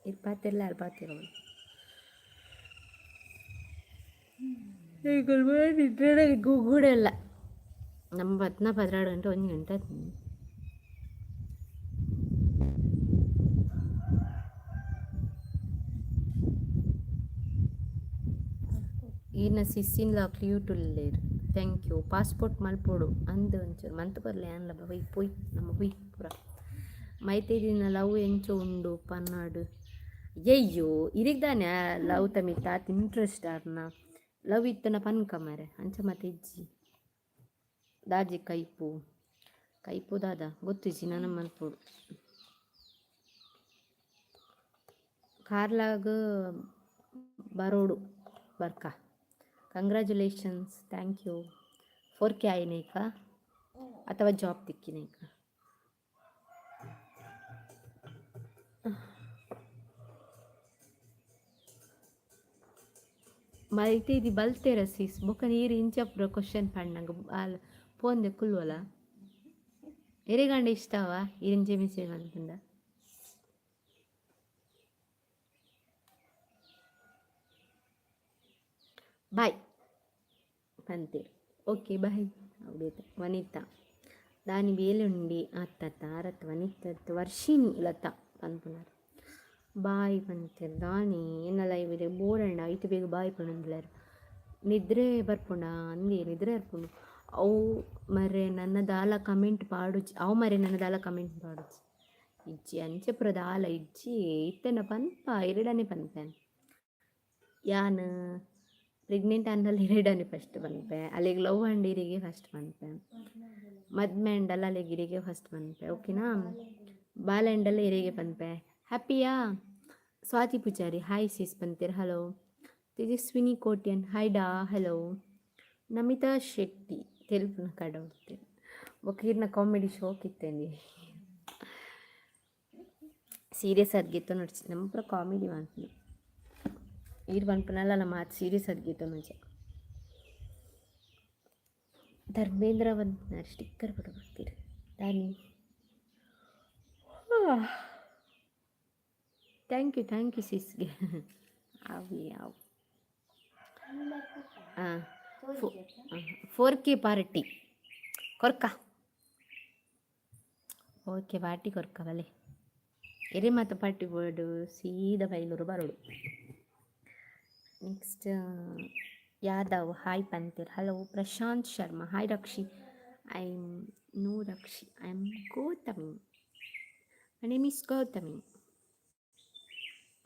ಇದು ಪಾತಿರಲ್ಲ ಅಲ್ಲಿ ಪಾತಿರೋ ನಿದ್ರೆ ಗೂಗೂಡೆ ಇಲ್ಲ ನಮ್ಮ 12 ಗಂಟೆ 1 ಗಂಟೆ ಆಯ್ತು. ಈನ ಸಿಸ್ಸಿನ್ಲ ಕ್ಲಿಯೂಟುಲ್ಲೇರು ಥ್ಯಾಂಕ್ ಯು ಪಾಸ್ಪೋರ್ಟ್ ಮಲ್ಪೋಡು ಅಂದು ಒಂಚೂರು ಮಂತ್ ಬರಲಿ ಅನ್ಲ ಬೈ ಪೊಯ್ ನಮ್ಮ ಪೊಯ್ ಪೂರ ಮೈತೇದಿನ ಲವ್ ಎಂಚ ಉಂಡು ಪನ್ನಾಡು ಅಯ್ಯೋ ಇರಿಗ್ದಾನೆ ಲವ್ ತಮಿತ ಆತ ಇಂಟ್ರೆಸ್ಟ್ ಆರ್ನ ಲವ್ ಇತ್ತನ ಪನ್ಕ ಮರೆ ಅಂಚ ಮತ್ತೆ ಇಜ್ಜಿ ದಾಜಿ ಕೈಪು ದಾದ ಗೊತ್ತಿಜ್ಜಿ ನನ್ನ ಮಲ್ಪೋಡು ಕಾರ್ಲಾಗ ಬರೋಡು ಬರ್ಕ ಕಂಗ್ರ್ಯಾಚುಲೇಷನ್ಸ್ ಥ್ಯಾಂಕ್ ಯು 4K ಆಯ್ನೇಕ ಅಥವಾ ಜಾಬ್ ತಿಕ್ಕಿನೇಕ ಮೈತೆ ಇದು ಬಲ್ತೇರ ಸೀಸ್ ಬೊಕ್ಕ ನೀರು ಇಂಚಪ್ರ ಕ್ವಶನ್ ಪಣ್ಣಂಗ ಅಲ್ಲಿ ಫೋನ್ದೆ ಕುಲ್ವಲ್ಲ ಎರೆಗಂಡ ಇಷ್ಟವ ಇರಿಂಚೆ ಮೆಸೇಜ್ ಅಂತಂದ ಬಾಯ್ పంతేరు ఓకే బాయ్ అవుడైతే వనిత దాని వేలుండి అత్తత్త అరత్ వనితత్ వర్షిని లత పనుకున్నారు బాయ్ పంతేరు దాని ఎన్నల ఇవి ಬೋರ್ಡ್ ಐತು ಬೇಗ ಬಾಯ್ ಪಣಂದ್ಲಾರು ನಿದ್ರೆ ಬರ್ಪುಂಡ ಅಂದಿ ನಿದ್ರೆ ಬರ್ಪುಂಡು ಅವು ಮರೆ ನನ್ನ ದಾಲ ಕಮೆಂಟ್ ಪಾಡುಜಿ ಅವು ಮರೆ ನನ್ನ ದಾಲ ಕಮೆಂಟ್ ಪಾಡುಜಿ ಇಜ್ಜಿ ಅಂಚೆಪುರ ದಾಲ ಇಜ್ಜಿ ಇತ್ತನ ಪನ್ಪ ಎರಡನೇ ಪನ್ಪೇನ್ ಯಾನ್ ಪ್ರೆಗ್ನೆಂಟ್ ಅನ್ನಲ್ಲಿ ಎರಡನೇ ಫಸ್ಟ್ ಪನ್ಪೆ ಅಲ್ಲಿಗೆ ಲವ್ ಅಂಡೀರಿಗೆ ಫಸ್ಟ್ ಪನ್ಪೆ ಮದ್ಮೆ ಅಂಡಲ್ಲ ಅಲ್ಲಿಗೆ ಇರಿಗೆ ಫಸ್ಟ್ ಪನ್ಪೆ ಓಕೆನಾ ಬಾಲೆಂಡಲ್ಲ ಇರಿಗೆ ಪನ್ಪೆ ಹ್ಯಾಪಿಯಾ ಸ್ವಾತಿ ಪೂಜಾರಿ ಹಾಯ್ ಸಿಸ್ ಪಂತೀರ್ ಹಲೋ ತೇಜಸ್ವಿನಿ ಕೋಟ್ಯನ್ ಹಾಯ್ ಡಾ ಹಲೋ ನಮಿತಾ ಶೆಟ್ಟಿ ತೆಲುಗುನ ಕಡ ಹೋಗ್ತೇನೆ ಒಕ್ಕೀರ್ನ ಕಾಮಿಡಿ ಶೋಕ್ ಇತ್ತೇನೆ ಸೀರಿಯಸ್ ಆಗಿತ್ತು ನಡ್ಸಿ ನಮ್ಮ ಪುರ ಕಾಮಿಡಿ ಮಾಡ್ತೀನಿ ಈರು ಪನ್ಪನಲ್ಲ ಮಾತು ಸೀರಿಯಸ್ ಆಗಿತ್ತು ನಜ ಧರ್ಮೇಂದ್ರ ಒಂದು ಸ್ಟಿಕ್ಕರ್ ಬಿಡ್ತೀರಿ ದಾನಿ ಥ್ಯಾಂಕ್ ಯು ಸಿಸ್ಗೆ ಅವು ಯಾವ ಹಾಂ 4K ಪಾರ್ಟಿ ಕೊರ್ಕ ಓಕೆ ಪಾರ್ಟಿ ಕೊರ್ಕ ಬಲೆ ಎರೆ ಮಾತು ಪಾರ್ಟಿ ಬೋರ್ಡು ಸೀದಾ ಬೈಲೂರು ಬರೋಡು ನೆಕ್ಸ್ಟ್ ಯಾದವ್ ಹಾಯ್ ಪಂತೀರ್ hello Prashanth Sharma hi Rakshi I am Gautami my name is Gautami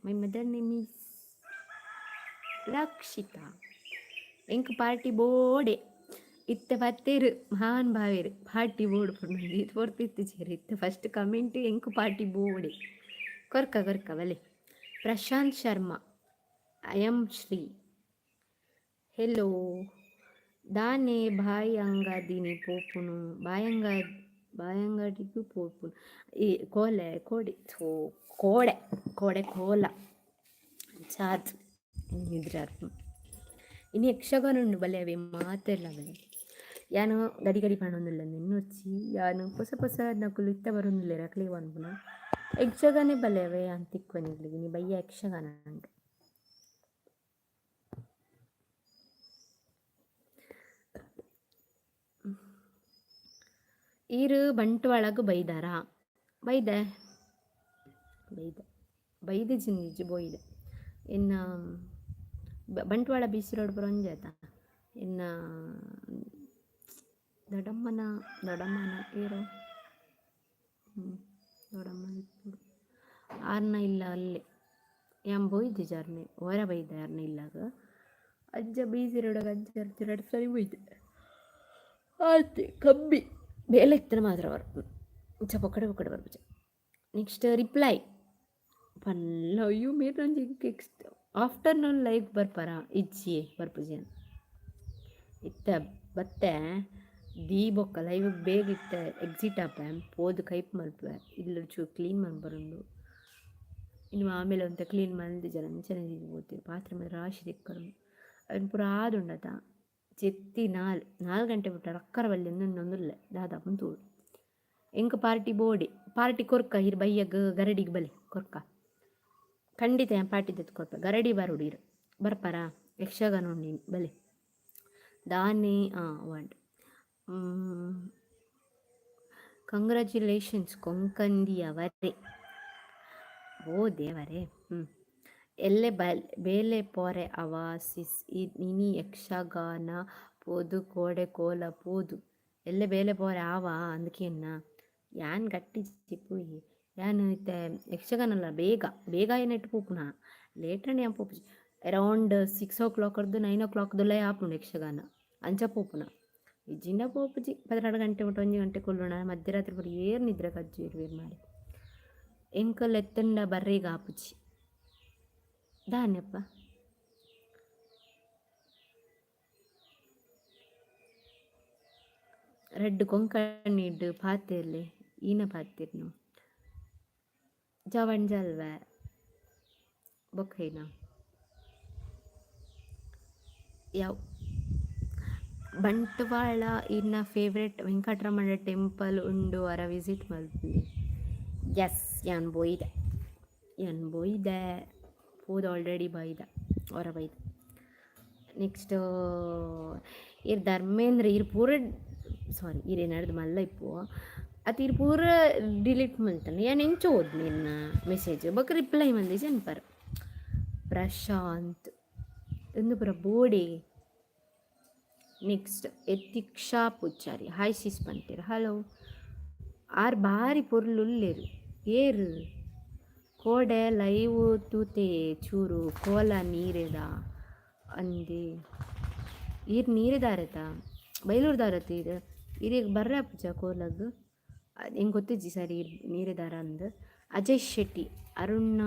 my mother name is Rakshita ಎಂಕ್ ಪಾರ್ಟಿ ಬೋಡೆ ಇತ್ತ ಬತ್ತೇರು ಮಹಾನ್ ಭಾವೇರು ಪಾರ್ಟಿ ಬೋರ್ಡ್ ಪುಣ್ಯ ಇದು ಹೊರ್ತಿತ್ತು ಚೇರಿ ಇತ್ತ ಫಸ್ಟ್ ಕಮೆಂಟ್ ಎಂಕ್ ಪಾರ್ಟಿ ಬೋಡೆ ಕೊರ್ಕ ಬಲೆ Prashanth Sharma I am Shri hello దానే బాయంగాదిని పోపును బాయంగాడికి పోపును ఈ ಕೋಡೆ ಕೋಲ ಚಾತ್ ನಿದ್ರಾರ್ಪು ಇನ್ನು ಯಕ್ಷಗಾನ ಉಂಡು ಬಲೆ ಅವೇ ಮಾತೆಲ್ಲ ಬಲೆ ಯಾನು ಗಡಿ ಪಣೊಂದುಲ್ಲ ನಿನ್ನೊಚ್ಚಿ ಯಾನು ಹೊಸ ನಕುಲು ಇತ್ತ ಬರೊಂದುಲ್ಲ ರಕ್ಲಿ ಅನ್ಪುನ ಯಕ್ಷಗಾನೇ ಬಲೆ ಅವೇ ಅಂತಿಕ್ವನಿರ್ಲಿ ನೀ ಬಯ್ಯ ಯಕ್ಷಗಾನ ಅಂಟು ಈರು ಬಂಟ್ವಾಳಗೆ ಬೈದೆ ಜಿಂದಿಜ್ಜಿ ಬೋಯ್ದೆ ಇನ್ನು ಬಂಟ್ವಾಳ ಬೀಚ್ ರೋಡ್ ಪುರಂಜಾತ ಇನ್ನು ದೊಡಮ್ಮನ ಏರೋ ದೊಡಮ್ಮನ ಇಪ್ಪುಡು ಆರ್ನ ಇಲ್ಲ ಅಲ್ಲೇ ಯಾಮ್ ಬೋಯ್ದೆ ಜರ್ನಿ ಹೊರ ಬೈದೆ ಆರ್ನ ಇಲ್ಲಾಗ ಅಜ್ಜ ಬೀಚ್ ರೋಡಾಗ ಅಜ್ಜ 2 ಸರಿ ಬೋಯ್ದೆ ಆಯ್ತು ಕಬ್ಬಿ ಬೇಲೆ ಇತ್ತನ ಮಾತ್ರ ಬರ್ಪು ಪೊಕ್ಕಡೆ ಬರ್ಪುಜ ನೆಕ್ಸ್ಟ್ ರಿಪ್ಲೈ ಪಲ್ಲ ಅಯ್ಯೋ ಮೇರ್ ನಂಜಿ ಆಫ್ಟರ್ನೂನ್ ಲೈವ್ ಬರ್ಪಾರ ಇಜ್ಜಿ ಬರ್ಪುಜಿ ಇತ್ತ ಬತ್ತೆ ದೀ ಬೊಕ್ಕ ಲೈವ್ ಬೇಗ ಇತ್ತ ಎಕ್ಸಿಟ್ ಆಪೆ ಪೋದು ಕೈಪ್ ಮಲ್ಪೆ ಇಲ್ಲ ಚೂ ಕ್ಲೀನ್ ಮಾಡ್ಬರಂಡು ಇನ್ನು ಆಮೇಲೆ ಅಂತ ಕ್ಲೀನ್ ಮಂದಿ ಜನ ಅಂಚನೆ ಹೋಗ್ತೀವಿ ಪಾತ್ರೆ ಮೇಲೆ ರಾಶಿ ತಿಕ್ಕರು ಅವನು ಪುರ ಆದುಂಡತ ಚೆತ್ತಿ 4 ಗಂಟೆ ಬಿಟ್ಟ ರಕ್ಕರ ಬಲ್ಲಿ ಒಂದೊಂದುಲ್ಲೆ ದಾದಾ ಮುಂತೂಡು ಎಂಕ ಪಾರ್ಟಿ ಬೋಡಿ ಪಾರ್ಟಿ ಕೊರ್ಕ ಹಿರ್ ಬಯ್ಯಗ ಗರಡಿಗೆ ಬಲೆ ಕೊರ್ಕ ಖಂಡಿತ ಪಾರ್ಟಿ ತೆತ್ಕೊಡ್ಪ ಗರಡಿ ಬರುಡೀರು ಬರ್ಪಾರ ಯಕ್ಷಗಾನ ಉಂಡಿ ಬಲೆ ದಾನೆ ಅವಾರ್ಡ್ ಕಂಗ್ರ್ಯಾಚುಲೇಷನ್ಸ್ ಕೊಂಕಂದಿ ಅವರೇ ಓ ದೇವರೇ ಎಲ್ಲೆ ಬೇಲೆ ಪೋರೆ ಅವಾಸಿಸ್ ಇನಿ ಯಕ್ಷಗಾನ ಪೋದು ಕೋಡೆ ಕೋಲ ಪೋದು ಎಲ್ಲೆ ಬೇಲೆ ಪೋರೆ ಆವ ಅಂದಕೇನ ಯಾನ್ ಗಟ್ಟಿ ಚಿಪ್ಪುಯಿ ಯಾನ್ ಇತ್ತೆ ಯಕ್ಷಗಾನಲ್ಲ ಬೇಗ ಬೇಗ ಏನಿಟ್ಟು ಪೂಪುನ ಲೇಟನೇ ಪೂಪು ಅರೌಂಡ್ 6 o'clock 9 o'clock ಆಪುಂಡು ಯಕ್ಷಗಾನ ಅಂಚ ಪೂಪುನ ಇಜ್ಜಿಂಡ ಪೋಪುಜಿ 12 ಗಂಟೆ ಮುಟ್ಟ 1 ಗಂಟೆ ಕೊಲ್ಲೋಣ ಮಧ್ಯರಾತ್ರಿ ಪುರಿ ಏರ್ ನಿದ್ರೆ ಕಜ್ಜಿ ಇರುವೇರು ಮಾಡಿ ಎಂಕಲ್ ಎತ್ತಂಡ ಬರ್ರೀಗ ಆಪುಜಿ ದಾನ್ಯಪ್ಪ ರೆಡ್ ಕೊಂಕಣಿ ಇಡ್ಡು ಪಾತಿರ್ಲಿ ಈನ ಪಾತಿರ್ನು ಜವಂಜಲ್ವ ಬೊಕ್ಕೈನ ಯಾವ ಬಂಟ್ವಾಳ ಇನ್ನ ಫೇವ್ರೆಟ್ ವೆಂಕಟರಮಣ ಟೆಂಪಲ್ ಉಂಡು ಅರ ವಿಸಿಟ್ ಮಲ್ಪುಲಿ ಎಸ್ ಯಾನ್ ಬೋಯ್ದೆ ಹೋದ ಆಲ್ರೆಡಿ ಬೈದ ಹೊರ ಬೈದ ನೆಕ್ಸ್ಟ್ ಇರ್ ಧರ್ಮೇಂದ್ರ ಇರ್ ಪೂರ ಸಾರಿ ಇರೇನಾಡ್ದು ಮಲ್ಲ ಇಪ್ಪು ಅದು ಇರ್ ಪೂರ ಡಿಲೀಟ್ ಮಲ್ತಾನೆ ಏನು ಎಂಚ ಓದ್ ನಿನ್ನ ಮೆಸೇಜ್ ಬೊಕ್ಕ ರಿಪ್ಲೈ ಮಂದಿ ಜನಪರ್ ಪ್ರಶಾಂತ್ ಎಂದು ಪುರ ಬೋಡೆ ನೆಕ್ಸ್ಟ್ ಎತ್ತಿಕ್ಷಾ ಪುಚ್ಚಾರಿ ಹಾಯ್ ಸಿಸ್ ಪಂಟೇರು ಹಲೋ ಆರ್ ಭಾರಿ ಪೊರ್ಲುಲ್ಲೇರು ಏರು ಕೋಡೆ ಲೈವ್ ತೂತೆ ಚೂರು ಕೋಲ ನೀರೆದ ಅಂದೆ ಈರ್ ನೀರಿದಾರತ ಬೈಲೂರ್ದಾರತ ಇದು ಇರೀಗ ಬರ್ರ ಪೂಜ ಕೋಲಗ್ ಹೆಂಗೆ ಗೊತ್ತಿಜ್ಜಿ ಸರಿ ನೀರಿದಾರ ಅಂದು ಅಜಯ್ ಶೆಟ್ಟಿ ಅರುಣ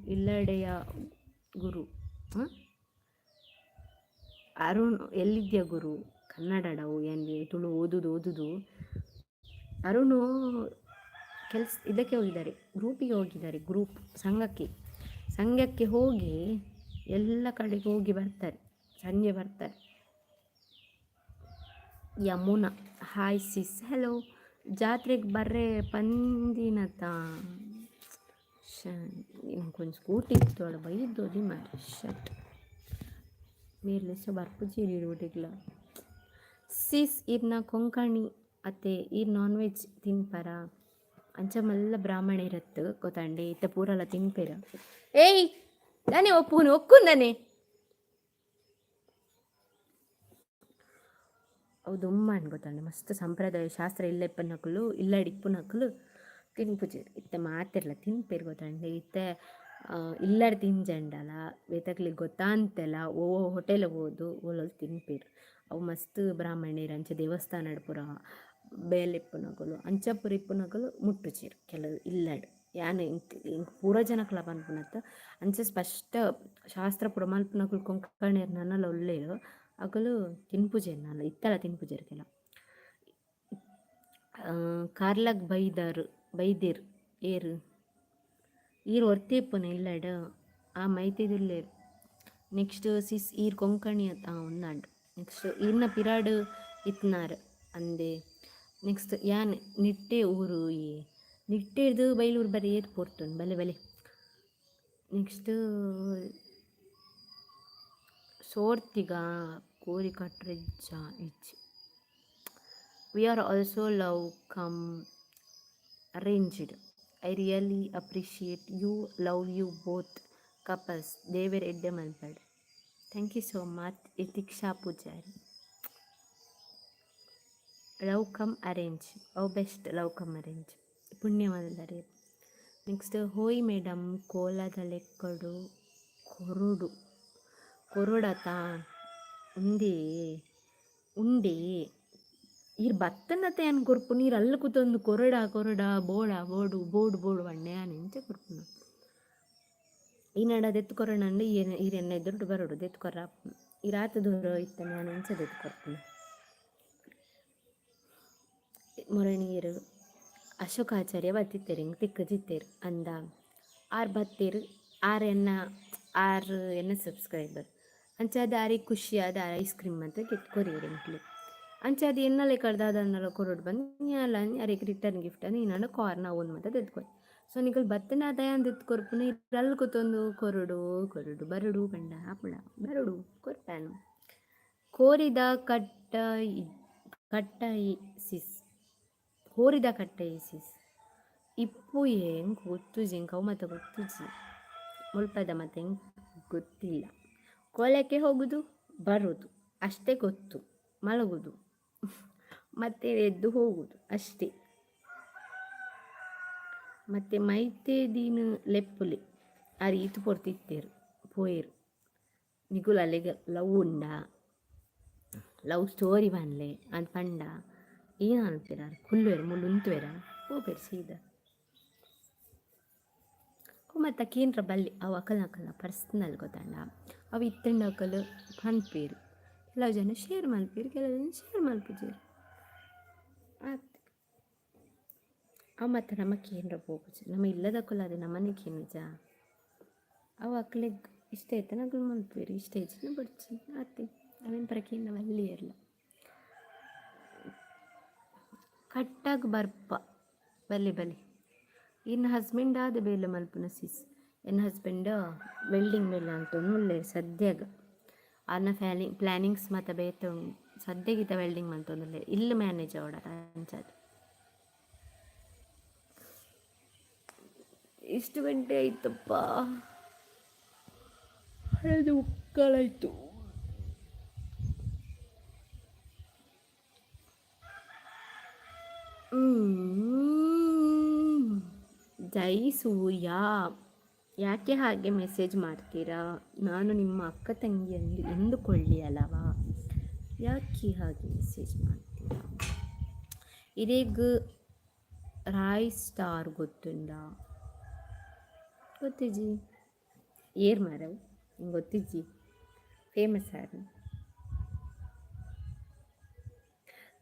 ಇಲ್ಲಡೆಯ ಗುರು ಅರುಣ್ ಎಲ್ಲಿದ್ಯಾ ಗುರು ಕನ್ನಡವು ಏನು ತುಳು ಓದುದು ಅರುಣು ಇದಕ್ಕೆ ಹೋಗಿದ್ದಾರೆ ಗ್ರೂಪಿಗೆ ಹೋಗಿದ್ದಾರೆ ಗ್ರೂಪ್ ಸಂಘಕ್ಕೆ ಹೋಗಿ ಎಲ್ಲ ಕಡೆಗೆ ಹೋಗಿ ಬರ್ತಾರೆ ಸಂಜೆ ಬರ್ತಾರೆ ಯಮುನಾ ಹಾಯ್ ಸಿಸ್ ಹೆಲೋ ಜಾತ್ರೆಗೆ ಬರ್ರೆ ಪಂದಿನತ ಕೊಂಚ ಸ್ಕೂಟಿ ಇತ್ತು ಅಳ ಬೈದೋದಿ ಮಾರಿ ಶಟ್ ಮೇರ್ಲೆಸ ಬರ್ಪುಜೀರಿ ರೋಡಿಗ್ಲ ಸಿಸ್ ಇರ್ನ ಕೊಂಕಣಿ ಅತ್ತೆ ಈರ್ ನಾನ್ ವೆಜ್ ತಿನ್ಪರ ಅಂಚ ಮಲ್ಲ ಬ್ರಾಹ್ಮಣ ಇರತ್ತು ಗೊತ್ತಂಡೆ ಇತ್ತ ಪೂರಲ್ಲ ತಿನ್ಪೇರ ಏಯ್ ನಾನೇ ಒಕ್ಕುಂದಾನೆ ಅವು ದೊಮ್ಮನ್ ಗೊತ್ತಂಡೆ ಮಸ್ತ್ ಸಂಪ್ರದಾಯ ಶಾಸ್ತ್ರ ಇಲ್ಲ ಇಪ್ಪನಕಲು ಇಲ್ಲ ಇಪ್ಪುನಕಲು ತಿನ್ಪುಜೇರು ಇತ್ತ ಮಾತಿರ್ಲ ತಿನ್ಪೇರು ಗೊತ್ತಂಡೆ ಇತ್ತ ಇಲ್ಲಡ್ ತಿಂಜಂಡಲ ಬೇತಕ್ಲಿಗೆ ಗೊತ್ತಾಂತೆಲ್ಲ ಓ ಹೋಟೆಲ್ ಹೋದು ಓಲಲ್ಲಿ ತಿನ್ಪೇರು ಅವು ಮಸ್ತ್ ಬ್ರಾಹ್ಮಣರು ಅಂಚೆ ದೇವಸ್ಥಾನ ಪುರ ಬೇಲಿಪ್ಪುನಕಲು ಅಂಚಪುರ ಇಪ್ಪುನಕಲು ಮುಟ್ಟುಚೇರು ಕೆಲವು ಇಲ್ಲಡ್ ಯಾನು ಇಂಕ್ ಪೂರ ಜನಕ್ಲ ಪನ್ಪುನತ್ತ ಅಂಚೆ ಸ್ಪಷ್ಟ ಶಾಸ್ತ್ರ ಪುರ ಮಲ್ಪುನಕಲು ಕೊಂಕಣಿಯರ್ ನನ್ನಲ್ಲ ಒಳ್ಳೆಯರು ಅಕಲು ತಿನ್ಪುಜೇರು ನಲ್ಲ ಇತ್ತಲ ತಿನ್ಪುಜೇರು ಕೆಲ ಕಾರ್ಲಗ್ ಬೈದೇರು ಏರು ಈರು ಒರ್ತಿಪ್ಪುನ ಇಲ್ಲಡ ಆ ಮೈತಿದುಲ್ಲೇರು ನೆಕ್ಸ್ಟ್ ಸಿಸ್ ಈರ್ ಕೊಂಕಣಿ ಉನ್ನಾಡು ನೆಕ್ಸ್ಟ್ ಈರ್ನ ಪಿರಾಡು ಇತ್ನಾರು ಅಂದೆ ನೆಕ್ಸ್ಟ್ ಯಾನ್ ನಿಟ್ಟೆ ಊರು ನಿಟ್ಟೆದು ಬೈಲೂರು ಬರೀ ಏತ್ ಪೋರ್ತುಂಡು ಬಲೆ ನೆಕ್ಸ್ಟ್ ಸೋರ್ತಿಗ ಕೋರಿ ಕಟ್ರೆಜ್ಜ ಇಜ್ಜಿ we are also love come arranged I really appreciate you love you both couples ದೇವರ್ ಎಡ್ಡೆ ಮಲ್ಪಡ್ thank you so much Yathiksha Poojary love come arrange best love come arrange ಪುಣ್ಯವಾದರೆ ನೆಕ್ಸ್ಟ್ ಹೋಯ್ ಮೇಡಮ್ ಕೋಲದ ಲೆಕ್ಕಡು ಕೊರುಡತ ಉಂಡೆ ಈರ್ ಬತ್ತನತೆ ಅನ್ ಕೊರ್ಪು ನೀರು ಅಲ್ಲಿ ಕೂತೊಂದು ಕೊರಡ ಬೋಡು ಬಣ್ಣೆ ನೆಂಚೆ ಕೊರ್ಪುನ ಈ ನಡದು ಎತ್ಕೊರೋಣಂಡು ಈರೆನ್ನ ಎದುರು ಬರೋಡು ಎತ್ಕೊರ ಈ ರಾತ ದೂರ ಇತ್ತ ನಾನು ನೆಂಚದು ಎತ್ಕೊರ್ಪುನ ಮೊರಣಿಯರು ಅಶೋಕಾಚಾರ್ಯ ಬತ್ತಿತ್ತೇರು ಹಿಂಗೆ ತಿಕ್ಕಜಿತ್ತೇರು ಅಂದ ಆರು ಬತ್ತೇರು ಆರು ಎನ್ನ ಸಬ್ಸ್ಕ್ರೈಬರ್ ಅಂಚಾದ ಆರಿಗೆ ಖುಷಿಯಾದ ಐಸ್ ಕ್ರೀಮ್ ಅಂತ ಕೆತ್ಕೊರಿಯರು ಎಂಕ್ಲು ಅಂಚಾದ ಎನ್ನಲೆ ಕಡ್ದಾದ ಅನ್ನಲ್ಲ ಕೊರೋಡು ಬಂದು ಯಾಲ ಅರಿಗೆ ರಿಟರ್ನ್ ಗಿಫ್ಟ್ ಅಂತ ನಾನು ಕಾರ್ನ ಓನ್ ಮತ್ತೆ ತೆತ್ಕೊಯ್ ಸೊ ನಿಕಲ್ ಬತ್ತನ ದಯಾಂದಿತ್ತು ಕೊರ್ಪುನ ಇರಲ್ ಕೂತೊಂದು ಕೊರಡು ಕೊರಡು ಬರಡು ಪಂಡ ಆಪುಳ ಬರಡು ಕೊರ್ಪಾನು ಕೋರಿದ ಕಟ್ಟೈಸಿಸ್ ಕೋರಿದ ಕಟ್ಟೈಸಿಸ್ ಇಪ್ಪು ಹೆಂಗೆ ಗೊತ್ತುಜಿ ಹೆಂಗೆ ಅವು ಮತ್ತೆ ಗೊತ್ತುಜಿ ಮುಳ್ಪದ ಮತ್ತೆ ಹೆಂಗೆ ಗೊತ್ತಿಲ್ಲ ಕೋಲಕ್ಕೆ ಹೋಗುದು ಬರೋದು ಅಷ್ಟೇ ಗೊತ್ತು ಮಲಗುದು ಮತ್ತೆ ಎದ್ದು ಹೋಗುದು ಅಷ್ಟೇ ಮತ್ತೆ ಮೈತೆ ದೀನು ಲೆಪ್ಪುಲಿ ಆ ರೀತಿ ಪೊರ್ತಿತ್ತೇರು ಪೋಯರು ನಿಗುಲ ಅಲ್ಲಿಗೆ ಲವ್ ಉಂಡ ಲವ್ ಸ್ಟೋರಿ ಬನ್ಲೆ ಅದು ಪಂಡ ಏನು ಅನ್ಪಿರ ಕುಲ್ವೇರು ಮುಳ್ಳು ಉಂತುವೆರ ಹೋಗ್ಬೇರು ಸೀದಾ ಮತ್ತು ಕೇಂದ್ರ ಬಲ್ಲಿ ಅವು ಅಕಲ್ನಕಲ್ನ ಪರ್ಸ್ನಲ್ ಗೊತ್ತಂಡ ಅವು ಇತ್ತಂಡ ಅಕಲು ಪನ್ಪೇರು ಕೆಲವು ಜನ ಶೇರ್ ಮಲ್ಪೇರು ಕೆಲವು ಜನ ಶೇರ್ ಮಲ್ಪುಜೇರು ಆಯ್ತು ಅವು ಮತ್ತು ನಮ್ಮ ಕೇಂದ್ರ ಹೋಗುಜು ನಮ್ಮ ಇಲ್ಲದಕ್ಕಲ್ಲ ಅದು ನಮ್ಮನೆ ಕೇನುಜ ಅವು ಅಕ್ಲಿಗೆ ಇಷ್ಟ ಐತೆ ನಗಲು ಮಲ್ಪೇರು ಇಷ್ಟ ಐತೆ ಬಿಡ್ಚಿ ಆತಿ ಅವೇನು ಪ್ರಕೇಂದ್ರ ಅಲ್ಲಿ ಇರಲ್ಲ ಕಟ್ಟಾಗಿ ಬರ್ಪ ಬಲ್ಲಿ ಬಲಿ ಇನ್ನು ಹಸ್ಬೆಂಡ್ ಆದ ಬೇಲೆ ಮಲ್ಪುನ ಸಿಸ್ ಎನ್ನ ಹಸ್ಬೆಂಡ್ ವೆಲ್ಡಿಂಗ್ ಮೇಲೆ ಅಂತ ಒಳ್ಳೆ ಸದ್ಯಾಗ ಅನ್ನ ಪ್ಲ್ಯಾನಿಂಗ್ಸ್ ಮತ್ತು ಬೇತ ಸದ್ಯಗಿತ ವೆಲ್ಡಿಂಗ್ ಮಲ್ತೊಂದುಲ್ಲೆ ಇಲ್ಲಿ ಮ್ಯಾನೇಜ್ ಅವಡ ಅಂಚದು ಇಷ್ಟು ಗಂಟೆ ಆಯ್ತಪ್ಪ ಹಳದು ಉಕ್ಕಳಾಯ್ತು ಜೈ ಸೂರ್ಯ ಯಾಕೆ ಹಾಗೆ ಮೆಸೇಜ್ ಮಾಡ್ತೀರಾ ನಾನು ನಿಮ್ಮ ಅಕ್ಕ ತಂಗಿ ಎಂದುಕೊಳ್ಳಿ ಅಲ್ಲವಾ ಯಾಕೆ ಹಾಗೆ ಮೆಸೇಜ್ ಮಾಡ್ತೀರಾ ಇದೇಗ ರಾಯ್ ಸ್ಟಾರ್ ಗೊತ್ತುಂಡ ಗೊತ್ತಿಜ್ಜಿ ಏರ್ ಮಾರವು ಹಿಂಗೆ ಗೊತ್ತಿಜ್ಜಿ ಫೇಮಸ್ ಆರು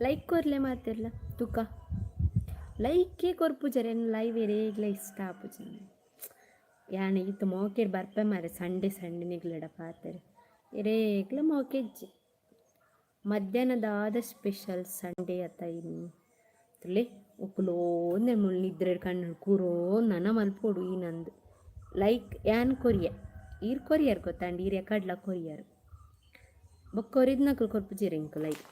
ಲೈಕ್ ಕೊರ್ಲೆ ಮಾತಿರಲ್ಲ ತುಕ ಲೈಕೇ ಕೊರ್ಪುಜರೆ ಲೈವ್ ಏರೇಗ್ಲ ಇಷ್ಟ ಆಪುಜ ಯಾನೆ ಇತ್ತು ಮೋಕೆರ್ ಬರ್ಪೆ ಮಾರೆ ಸಂಡೆ ನಿಗ್ಲಡ ಪಾತೆರೆ ಎರೇಗ್ಲ ಮೋಕೆಜ್ಜಿ ಮಧ್ಯಾಹ್ನದಾದ ಸ್ಪೆಷಲ್ ಸಂಡೇ ಅತ್ತ ಇನ್ನು ತುಲೆ ಉಕ್ಕುಲೋಂದೆ ಮುಳ್ಳಿದ್ರೆ ಕಣ್ಣು ಕೂರೋ ನನ ಮಲ್ಪೋಡು ಈ ನಂದು ಲೈಕ್ ಯಾನ್ ಕೊರಿಯ ಈರ್ ಕೊರಿಯರ್ ಗೊತ್ತಾಂಡಿ ಈರ್ ಕಡ್ಲ ಕೊರಿಯರ್ ಬೊಕ್ಕ ಕೊರಿದ್ ನಕಲು ಕೊರ್ಪುಜಿರಿ ಇಂಕ ಲೈಕ್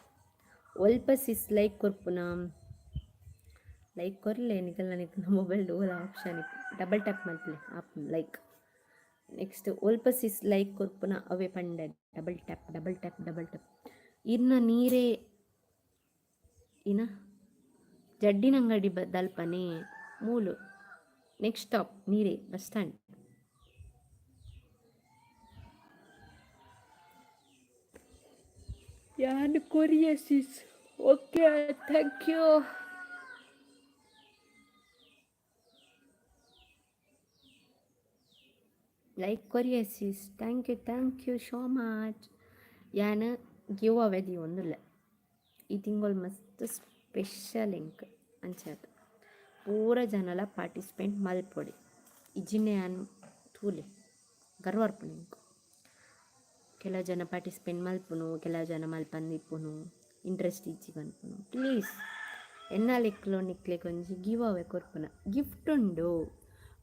ಒಲ್ಪ ಸಿಸ್ ಲೈಕ್ ಕೊರ್ಪುನ ಲೈಕ್ ಕೊರ್ಲೆ ನಿಕಲ್ ನನಗೆ ಮೊಬೈಲ್ ಡೋಲ್ ಆಪ್ಷನ್ ಡಬಲ್ ಟ್ಯಾಪ್ ಮಲ್ಪಲೆ ಆಪ್ ಲೈಕ್ ನೆಕ್ಸ್ಟ್ ಒಲ್ಪ ಸಿಸ್ ಲೈಕ್ ಕೊರ್ಪುನ ಅವೇ ಪಂಡ ಡಬಲ್ ಟ್ಯಾಪ್ ಇನ್ನ ನೀರೇ ಇನ್ನ ಜಡ್ಡಿನ ಅಂಗಡಿ ದಲ್ಪನೆ ಮೂಲು ನೆಕ್ಸ್ಟ್ ಸ್ಟಾಪ್ ನೀರೇ ಬಸ್ ಸ್ಟ್ಯಾಂಡ್ ಯಾನ್ ಕೊರಿಯ sis okay thank you like ಕೊರಿಯ sis thank you so much ಯಾನ ಗಿವ್ ಅವೇದಿ ಒಂದಿಲ್ಲ ಈ ತಿಂಗಳು ಮಸ್ತ್ ಸ್ಪೆಷಲ್ ಇಂಕ್ ಅಂಚದು ಪೂರ ಜನಲ ಪಾರ್ಟಿಸಿಪೇಟ್ ಮಲ್ಪೊಡಿ ಇಜಿನ್ನೆ ಯಾನ್ ತೂಲೆ ಗರ್ವರ್ಪುನು ಇಂಕು ಕೆಲವು ಜನ ಪಾರ್ಟಿಸಿಪೇಟ್ ಮಲ್ಪುನು ಕೆಲವು ಜನ ಮಲ್ಪಂದಿಪ್ಪುನು ಇಂಟ್ರೆಸ್ಟ್ ಇಜ್ಜಿಗೆ ಅನ್ಪುನು ಪ್ಲೀಸ್ ಎನ್ನ ಲೆಕ್ಕಲು ನಿಕ್ಲೆ ಕೊಂಚಿ ಗಿವ್ ಅವೇ ಕೊರ್ಪುನ ಗಿಫ್ಟ್ ಉಂಡು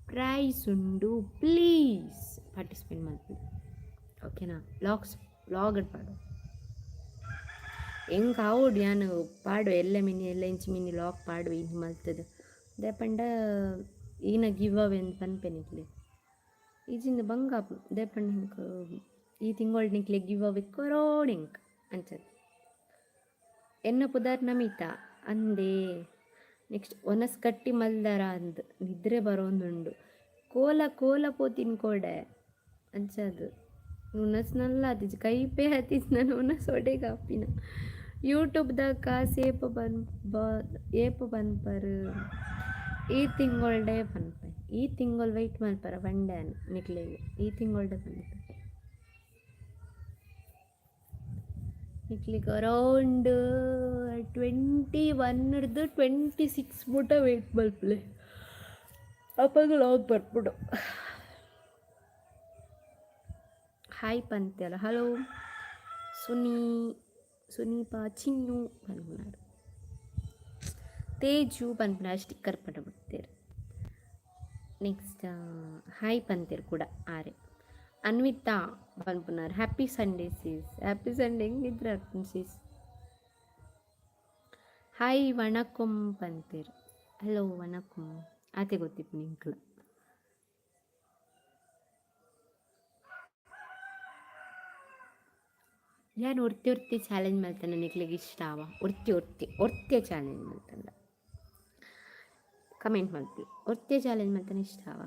ಪ್ರೈಸ್ ಉಂಡು ಪ್ಲೀಸ್ ಪಾರ್ಟಿಸಿಪೇಟ್ ಮಲ್ಪು ಓಕೆನಾ ವ್ಲಾಗ್ ಪಾಡು ಹೆಂಗೆ ಆವೋಡು ಯಾನು ಪಾಡು ಎಲ್ಲ ಇಂಚು ಮಿನಿ ಲಾಕ್ ಪಾಡು ಇನ್ನು ಮಲ್ತದು ದೇಪಂಡ ಈನ ಗಿವ್ ಅವೇ ಅಂತ ಪನ್ಪೆನಿಕ್ಲೆ ಈಜಿಂದ ಬಂಗಾಪು ದೇಪಂಡ ಹಿಂಗೆ ಈ ತಿಂಗಳು ನಿಕ್ಲೆ ಗಿವ್ ಅವೇ ಕೊರೋಡು ಹಿಂಗೆ ಅಂಚದು ಎನ್ನ ಪುದಾರ್ ನಮಿತಾ ಅಂದೇ ನೆಕ್ಸ್ಟ್ ಒನಸ್ ಕಟ್ಟಿ ಮಲ್ದಾರ ಅಂದ್ ನಿದ್ರೆ ಬರೋಂದುಂಡು ಕೋಲ ತಿನ್ಕೊಡೆ ಅಂಚದು ಉನಸ್ ನಲ್ಲ ಹತ್ತಿಜ್ ಕೈಪೇ ಹತ್ತಿಜ್ ನಾನು ಉನಸ್ ಒಡೆಗೆ ಹಾಪಿನ ಯೂಟ್ಯೂಬ್ದಾಗ ಏಪ ಬನ್ಪರ್ ಈ ತಿಂಗಳ್ಡೆ ಪನ್ಪೆ ಈ ತಿಂಗಳು ವೆಯ್ಟ್ ಮಲ್ಪರ ಬಂಡ್ಯಾನ್ ನಿಕ್ಲೆಗೆ ಈ ತಿಂಗಳ್ಡೆ ಪನ್ಪೆ ನಿಕ್ಲಿಗೆ ಅರೌಂಡ್ 26 ಮುಟ ವೆಯ್ಟ್ ಮಲ್ಪಲೆ ಅಪ್ಪಾಗ ಲಾಗ್ ಬರ್ಬಿಡು ಹಾಯ್ ಪಂತ್ಯಲ್ಲ ಹಲೋ ಸುನೀಪಾ ಚಿನ್ನು ಪನ್ಪುನಾರು ತೇಜು ಪನ್ಪುನಾರು ಸ್ಟಿಕ್ಕರ್ ಪಡ ಬಿಡ್ತೇರು ನೆಕ್ಸ್ಟ್ ಹಾಯ್ ಪಂತೀರ್ ಕೂಡ ಆರೆ ಅನ್ವಿತಾ ಪನ್ಪುನಾರ್ happy Sunday sis happy Sunday ಹೆಂಗಿದ್ರೆ ಸೀಸ್ ಹಾಯ್ ವಣಕಂ ಪಂತೀರ್ ಹಲೋ ವಣಕಂ ಆತೆ ಗೊತ್ತಿತ್ತು ನಿಂಕ್ಲು ഞാൻ ഒർത്തി ಚಾಲೆಂಜ್ ಮಾಡ್ತಾನೆ ನಿಕ್ಲಿಗೆ ಇಷ್ಟ ಆವ ಒರ್ತಿ ಚಾಲೆಂಜ್ ಮಾಡ್ತಾನೆ ಕಮೆಂಟ್ ಮಾಡ್ತೀವಿ ಒರ್ತಿ ಚಾಲೆಂಜ್ ಮಾಡ್ತಾನೆ ಇಷ್ಟ ಆವ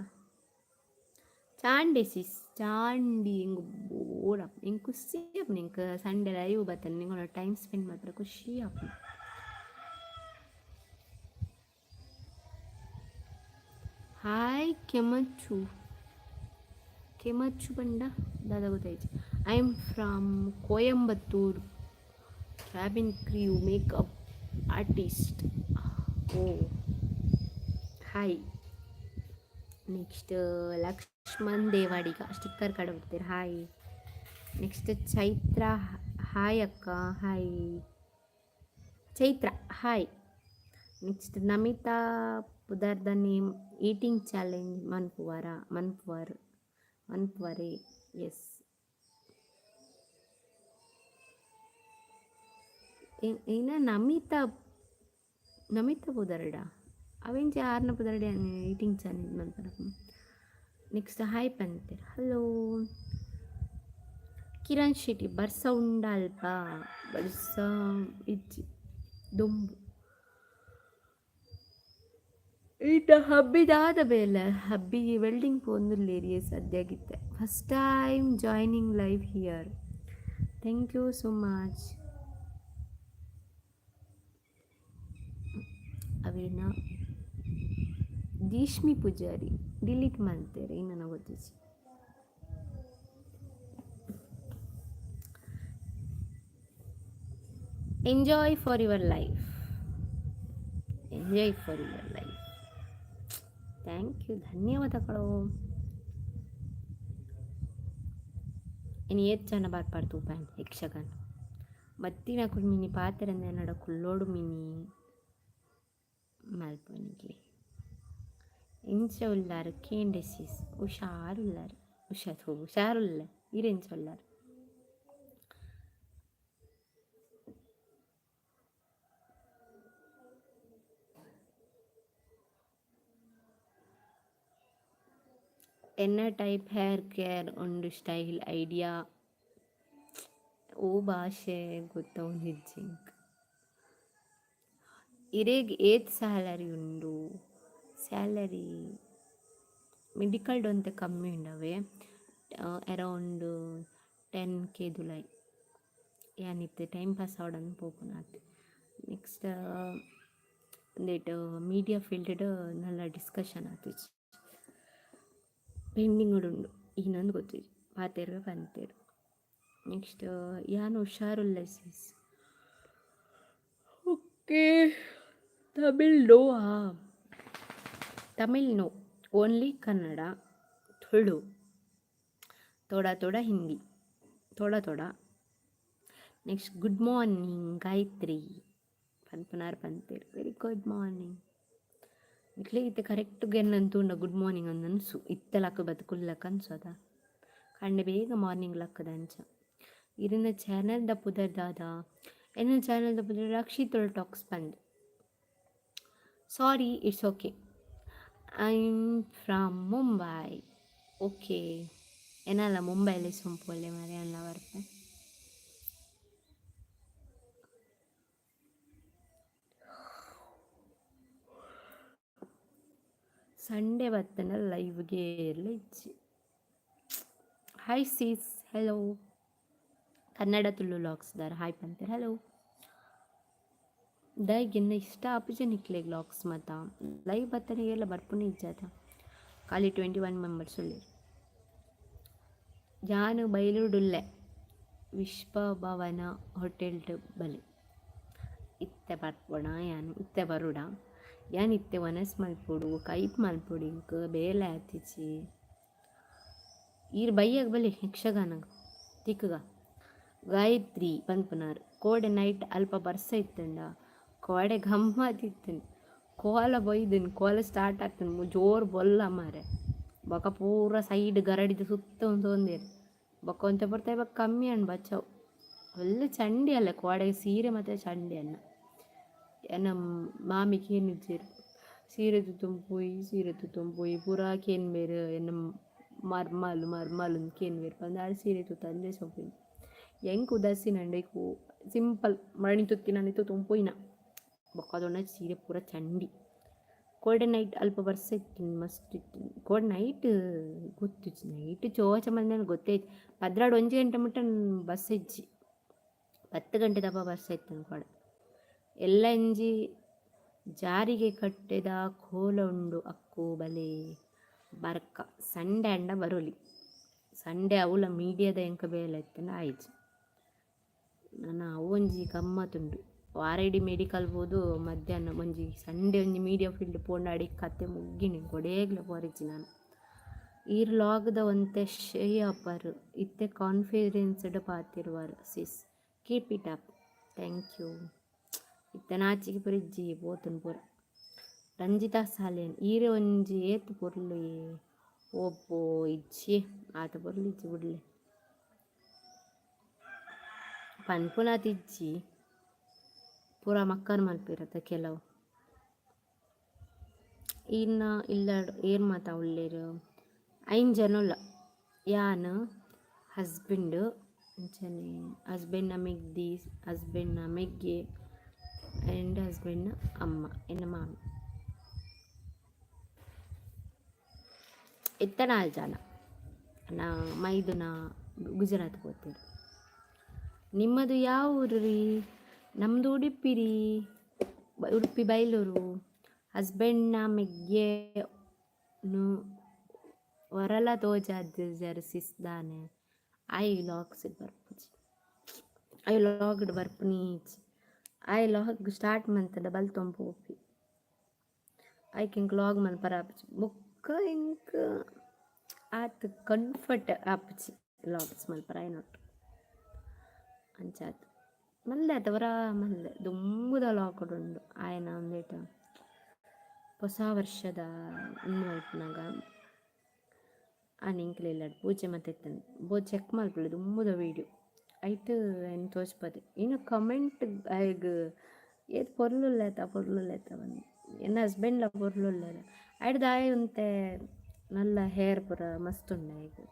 ಚಾಂಡೆ ಸಿಸ್ ಚಾಂಡಿ ಹಿಂಗೆ ಬೋರಪ್ಪ ಹಿಂಗೆ ಖುಷಿ ಅಪ್ಪ ನಿಂಗೆ ಸಂಡೇ ಲೈವ್ ಬರ್ತಾನೆ ನಿಂಗೆ ಟೈಮ್ ಸ್ಪೆಂಡ್ ಮಾಡ್ತಾರೆ ಖುಷಿ ಅಪ್ಪ ಹಾಯ್ ಕೆಮಚ್ಚು ಬಂಡ ದಾದಾ ಗೊತ್ತಾಯ್ತು I am from Coimbatore cabin crew makeup artist oh hi next Lakshman Devadiga sticker ಕಡೆ ಬಿಡ್ತೀರಿ ಹಾಯ್ ನೆಕ್ಸ್ಟ್ ಚೈತ್ರ ಹಾಯ್ ಅಕ್ಕ hi Chaitra hi next Namita ಪುದರ್ದ ನೇಮ್ ಈಟಿಂಗ್ ಚಾಲೆಂಜ್ ಮನ್ಪುವರೆ ಎಸ್ ಏನ ನಮಿತಾ ಪುದರ್ಡ ಅವೆಂಚೆ ಆರ್ನ ಪುದರ್ಡೆ ಈಟಿಂಗ್ ಚಾಲೆಂಜ್ ಮಾಡ್ತಾರೆ ನೆಕ್ಸ್ಟ್ ಹಾಯ್ ಪಂತೀರ್ ಹಲೋ ಕಿರಣ್ ಶೆಟ್ಟಿ ಬರ್ಸ ಉಂಡಲ್ಪ ಬರ್ಸ ಇಜ್ಜಿ ದೊಂಬು ಈಟ ಹಬ್ಬಿದಾದ ಬೇಲೆ ಹಬ್ಬಿಗೆ ವೆಲ್ಡಿಂಗ್ ಪೋಂದುಲ್ಲೇರಿಯೇ ಸದ್ಯಾಗಿತ್ತೆ first time joining live here thank you so much ಅವೇನ ದೀಶ್ಮಿ ಪೂಜಾರಿ ಡಿಲೀಟ್ ಮಾಡ್ತಾರೆ ನನಗೆ ಗೊತ್ತಿಸಿ enjoy for your life thank you ಧನ್ಯವಾದಗಳು ಇನ್ನು ಜನ ಬರ್ಪಾರ್ದು ಪ್ಯಾನ್ ಯಕ್ಷಗಾನ ಮತ್ತಿನ ಕುಳ್ಮಿನಿ ಪಾತ್ರಂದ ನಡ ಕುಳ್ಳೋಡು ಮಿನಿ ಮಲ್ಪನಿಗೆ ಇಂಚ ಉಲ್ಲಾರು ಕೇಂಡೆಸಿಸ್ ಹುಷಾರುಲ್ಲಾರು ಹುಷಾರುಲ್ಲ ಇರೆಂಚ ಉಲ್ಲಾರು ಎನ್ನ ಟೈಪ್ ಹೇರ್ ಕೇರ್ ಒಂದು ಸ್ಟೈಲ್ ಐಡಿಯಾ ಓ ಭಾಷೆ ಗೊತ್ತವನಿಜ್ಜಿಂಕ್ ಇರೇಗ್ ಏತ್ ಸ್ಯಾಲರಿ ಉಂಡು ಸ್ಯಾಲರಿ ಮೆಡಿಕಲ್ ಒಂತೆ ಕಮ್ಮಿ ಉಂಡವೆ ಅರೌಂಡ್ 10K ದುಲೈ ಯಾನಿತ್ತು ಟೈಮ್ ಪಾಸ್ ಆವಡನ್ನು ಪೋಪುನಾತ್ ನೆಕ್ಸ್ಟ್ ಒಂದೇಟ್ ಮೀಡಿಯಾ ಫೀಲ್ಡ್ ನಲ್ಲ ಡಿಸ್ಕಷನ್ ಆತಿಜಿ ಪೆಂಡಿಂಗ್ ಉಂಡು ಇನ್ನೊಂದು ಗೊತ್ತಿದೆ ಪಾತೇರು ಪಂತೇರು ನೆಕ್ಸ್ಟ್ ಯಾನು ಹುಷಾರುಲ್ಲ sis okay Tamil no only Kannada Tulu ಥೋಡಾ ಹಿಂದಿ ಥೋಡಾ ನೆಕ್ಸ್ಟ್ ಗುಡ್ ಮಾರ್ನಿಂಗ್ ಗಾಯತ್ರಿ ಪಂತೇರು ವೆರಿ ಗುಡ್ ಮಾರ್ನಿಂಗ್ ಇತ್ತೆ ಕರೆಕ್ಟ್ಗೆ ಏನಂತೂ ಗುಡ್ ಮಾರ್ನಿಂಗ್ ಅನ್ನನ್ಸು ಇತ್ತೆ ಲಕ್ಕ ಬದುಕುಲ್ಲಕ್ಕ ಅನ್ಸೋದ ಕಂಡೆ ಬೇಗ ಮಾರ್ನಿಂಗ್ ಲಕ್ಕದ ಅಂಚ ಇರಿನ ಚಾನಲ್ದ ಪುದರ್ದಾದ ಎನ್ನ ಚಾನಲ್ದ ಪುದರ್ ರಕ್ಷಿತುಲ್ ಟಾಕ್ಸ್ ಬಂದು sorry it's okay I am from Mumbai okay ಏನಲ್ಲ ಮುಂಬೈಲಿ ಸೊಂಪೊಲ್ಲೆ ಮರೆ ಅಲ್ಲ ಬರ್ತೆ ಸಂಡೇ ಬರ್ತನ ಲೈವ್ಗೆ ಎಲ್ಲ ಇಚ್ಚಿ hi sis hello Kannada Tulu ಲಾಕ್ಸ್ದಾರ ಹಾಯ್ ಪಂತೀರ್ ಹಲೋ ದೈಗಿನ್ನ ಇಷ್ಟ ಅಪಜ ನಿಕ್ಲೆ ಲಾಕ್ಸ್ ಮತ ಲೈವ್ ಬರ್ತಾನೆ ಎಲ್ಲ ಬರ್ಪುನೇ ಇಜ್ಜಾತ ಖಾಲಿ 21 ಮೆಂಬರ್ಸ್ ಉಳ್ಳಿ ಜಾನು ಬೈಲುಡುಲ್ಲೆ ವಿಶ್ವಭವನ ಹೋಟೆಲ್ ಬಲಿ ಇತ್ತೆ ಬರ್ಪೋಣ ಯಾನು ಇತ್ತೆ ಬರುಡ ಯಾನ್ ಇತ್ತೆ ವನಸ್ ಮಲ್ಪೊಡು ಕೈಪ್ ಮಲ್ಪೊಡು ಇಂಕ್ ಬೇಲೆ ಆತಿಚಿ ಈರ್ ಬೈಯಾಗ ಬಲಿ ಯಕ್ಷಗಾನಗ ತಿಕ್ಕಗ ಗಾಯತ್ರಿ ಪನ್ಪುನಾರ್ ಕೋಡೆ ನೈಟ್ ಅಲ್ಪ ಬರ್ಸ ಇತ್ತಂಡ ಕೋಡೆ ಗಮ್ಮತ್ತಿತ್ತಂಡು ಕೋಲ ಬೈದಿನಿ, ಕೋಲ ಸ್ಟಾರ್ಟ್ ಆಗ್ತದೆ ಜೋರು ಬೊಲ್ಲ ಮಾರೆ ಬೊಕ ಪೂರ ಸೈಡ್ ಗರಡಿದ ಸುತ್ತ ಒಂದು ತೊಂದೇರು ಬೊಕ್ಕ ಒಂತ ಬರ್ತಾಯಿ ಬೊಕ್ಕ ಕಮ್ಮಿ ಅಣ್ಣ ಬಚ್ಚಾವು ಒಳ್ಳೆ ಚಂಡಿ ಅಲ್ಲ ಕೋಡೆಗೆ ಸೀರೆ ಮತ್ತು ಚಂಡಿ ಅನ್ನ ಎನ್ನ ಮಾಮಿಗೆ ಏನಿಜ್ಜೇರು ಸೀರೆ ತುತ್ತೊಂಪೋಯಿ ಪೂರಾ ಕೇನ್ಬೇರು ಎನ್ನ ಮರ್ಮಲು ಕೇನ್ಬೇರು ಪಂದಾಡು ಸೀರೆ ತುತ್ತ ಅಂದೇ ಸೊಪ್ಪಿನ ಹೆಂಗೆ ಉದಾಸಿನಂಡೆ ಸಿಂಪಲ್ ಮರಣಿ ತುತ್ತಿನ ತುತ್ತೊಂಪೋಯಿನ ಬೊಕ್ಕ ಅದೊಂದು ಸೀರೆ ಪೂರ ಚಂಡಿ ಕೋಡೆ ನೈಟ್ ಅಲ್ಪ ವರ್ಷ ಇತ್ತು ಮಸ್ತ್ ಇತ್ತು ಕೋಡೆ ನೈಟ್ ಗೊತ್ತಿತ್ತು ನೈಟ್ ಚೋಚ ಮಂದಿ ಗೊತ್ತೈತಿ 11 ಗಂಟೆ ಮುಟ್ಟ ಬಸ್ ಇಜ್ಜಿ 10 ಗಂಟೆ ದಪ್ಪ ಬಸ್ ಇತ್ತು ಕೋಡೆ ಎಲ್ಲ ಎಂಜಿ ಜಾರಿಗೆ ಕಟ್ಟೆದ ಕೋಲ ಉಂಡು ಅಕ್ಕು ಬಲೆ ಬರ್ಕ ಸಂಡೆ ಅಂಡ ಬರೋಲಿ ಸಂಡೆ ಅವಳ ಮೀಡಿಯಾದ ಎಂಕ ಬೇಲೆ ಇತ್ತಂಡ ಆಯ್ತು ನಾನು ಅವೊಂಜಿ ಗಮ್ಮತ್ತುಂಡು ವಾರೈಡಿ ಮೆಡಿಕಲ್ ಬೋದು ಮಧ್ಯಾಹ್ನ ಒಂಜಿ ಸಂಡೆ ಒಂಜಿ ಮೀಡಿಯಾ ಫೀಲ್ಡ್ ಪೋಂಡಾಡಿ ಕತೆ ಮುಗ್ಗಿನಿ ಕೊಡೇಗ್ಲ ಪೋರಿಜ್ಜಿ ನಾನು ಈರ್ ಲಾಗ್ದ ಒಂತೆ ಶೇಯಪ್ಪರು ಇತ್ತೆ ಕಾನ್ಫಿಡೆನ್ಸ್ಡ್ ಪಾತಿರುವಾರು sis keep it up thank you ಇತ್ತೆ ನಾಚಿಗೆ ಪುರಿಜ್ಜಿ ಪೋತುನ್ ಪೂರ ರಂಜಿತಾ ಸಾಲೇನ್ ಈರೆ ಒಂಜಿ ಏತ್ ಪೊರ್ಲು ಓಪೋ ಇಜ್ಜಿ ಆತ ಪೊರ್ಲು ಇಜ್ಜಿ ಬಿಡ್ಲೆ ಪನ್ಪುನಾತ್ ಇಜ್ಜಿ ಪೂರ ಮಕ್ಕನ್ ಮಲ್ಪಿರತ್ತೆ ಕೆಲವು ಇನ್ನು ಇಲ್ಲ ಏನು ಮಾತಾ ಒಳ್ಳೇರು 5 ಜನಲ್ಲ ಯಾನು ಹಸ್ಬೆಂಡ್ ಹಸ್ಬೆಂಡ್ನ ಮೆಗ್ದಿ ಹಸ್ಬೆಂಡ್ನ ಮೆಗ್ಗೆ ಆ್ಯಂಡ್ ಹಸ್ಬೆಂಡ್ನ ಅಮ್ಮ ಎನ್ನ ಮಾಮಿ ಇತ್ತ 4 ಜನ ನಾ ಮೈದುನ ಗುಜರಾತ್ ಹೋಗ್ತೀರಿ ನಿಮ್ಮದು ಯಾವ ಊರು ರೀ ನಮ್ಮದು ಉಡುಪಿ ರೀ ಉಡುಪಿ ಬೈಲೂರು ಹಸ್ಬೆಂಡ್ನ ಮೆಗ್ಗೆನು ಹೊರಲ ತೋಜಾದ ಜರ್ಸಿಸ್ದಾನೆ ಐ ಲಾಗ್ಸ್ ಬರ್ಪುಜಿ ಐ ಲಾಗ್ಡ್ ಬರ್ಪುನೀಚ್ ಐ ಲಾಗ್ ಸ್ಟಾರ್ಟ್ ಮಂತದ ಬಲ್ ತೊಂಪೋಪಿ ಐಕ್ ಲಾಗ್ ಮನ್ ಪರಾಪುಜಿ ಬುಕ್ಕ ಇಂಕ್ ಆತ್ ಕಂಫರ್ಟ್ ಆಪುಜಿ ಲಾಗ್ಸ್ ಮಲ್ಪರ ಐನೊಟ್ಟು ಅಂಚಾತ್ ಮಲ್ಲೆ ಆತವರ ಮಲ್ಲೆ ದುಂಬುದ ಲಾಕುಡುಂಡು ಆಯನ ಒಂದೇಟ ಹೊಸ ವರ್ಷದ ಮಲ್ಪನಾಗ ಆನಿಂಕ್ಲೆಲ್ಲ ಪೂಜೆ ಮತ್ತೆ ಬೋ ಚೆಕ್ ಮಲ್ಪಲೆ ದುಂಬುದ ವೀಡಿಯೋ ಐಟ್ ಏನು ತೋಚ್ಪದೆ ಇನ್ನು ಕಮೆಂಟ್ ಆಯ್ಗ ಏತ್ ಪೊರ್ಲುಲ್ಲೇತ ಬಂದು ಎನ್ನ ಹಸ್ಬೆಂಡ್ಲ ಪೊರ್ಲುಲ್ಲೇರ ಐಟ್ ದಾಯ ಉಂತೆ ನಲ್ಲ ಹೇರ್ ಪುರ ಮಸ್ತ್ ಉಂಡೆ ಈಗ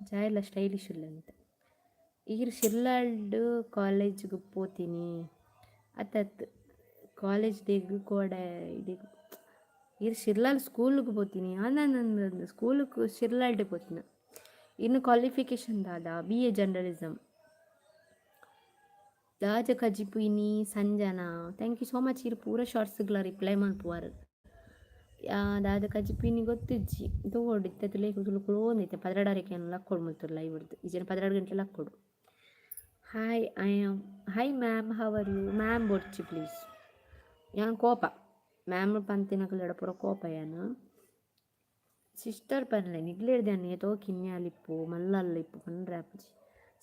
ಜಾಯೆಲ್ಲ ಸ್ಟೈಲಿಶ್ ಉಲ್ಲೆಂತೆ ಈಗ ಶಿರ್ಲಾಲ್ಡ್ ಕಾಲೇಜ್ಗೆ ಪೋತೀನಿ ಅತ್ತತ್ ಕಾಲೇಜ್ ಡೆಗ್ ಕೋಡೆ ಇಡಿಗ್ ಈಗ ಶಿರ್ಲಾಲ್ ಸ್ಕೂಲ್ಗೆ ಪೋತೀನಿ ನಂದು ಸ್ಕೂಲಿಗೆ ಶಿರ್ಲಾಲ್ಡೆ ಪೋತೀನಿ ಇನ್ನು ಕ್ವಾಲಿಫಿಕೇಷನ್ ದಾದ BA ಜರ್ನಲಿಸಮ್ ದಾಜ ಕಜಿಪುಯಿನಿ Sanjana thank you so much ಇರು ಪೂರ ಶಾರ್ಟ್ಸ್ಗಳ ರಿಪ್ಲೈ ಮಲ್ಪುವಾರು ದಾದ ಕಜಿಪುಯಿನಿ ಗೊತ್ತಿಜ್ಜಿ ತಗೋಡು ಇತ್ತತ್ತು ಲೇಖ ತುಳುಕುಳೋಂದೈತೆ 16 ಲಕ್ಕೊಡು ಮುಲ್ತರು ಲೈವ್ ಹಿಡ್ದು ಈಜನ 16 ಗಂಟೆ ಲಕ್ಕೊಡು hi ma'am how are you ma'am ಬೊಡ್ಚಿ ಪ್ಲೀಸ್ ಯಾನ್ ಕೋಪ ಮ್ಯಾಮ್ ಪಂತಿನಕಲ್ಲೆಡ ಪೂರ ಕೋಪ ಯಾನು ಸಿಸ್ಟರ್ ಪನ್ಲೆ ನಿಗ್ಲೇಡ್ದೆ ಅನ್ನ ಏತೋ ಕಿನ್ಯಾಲಿಪ್ಪು ಮಲ್ಲಲ್ಲಿಪ್ಪು ಪಂಡ್ರೆ ಆಪುಜಿ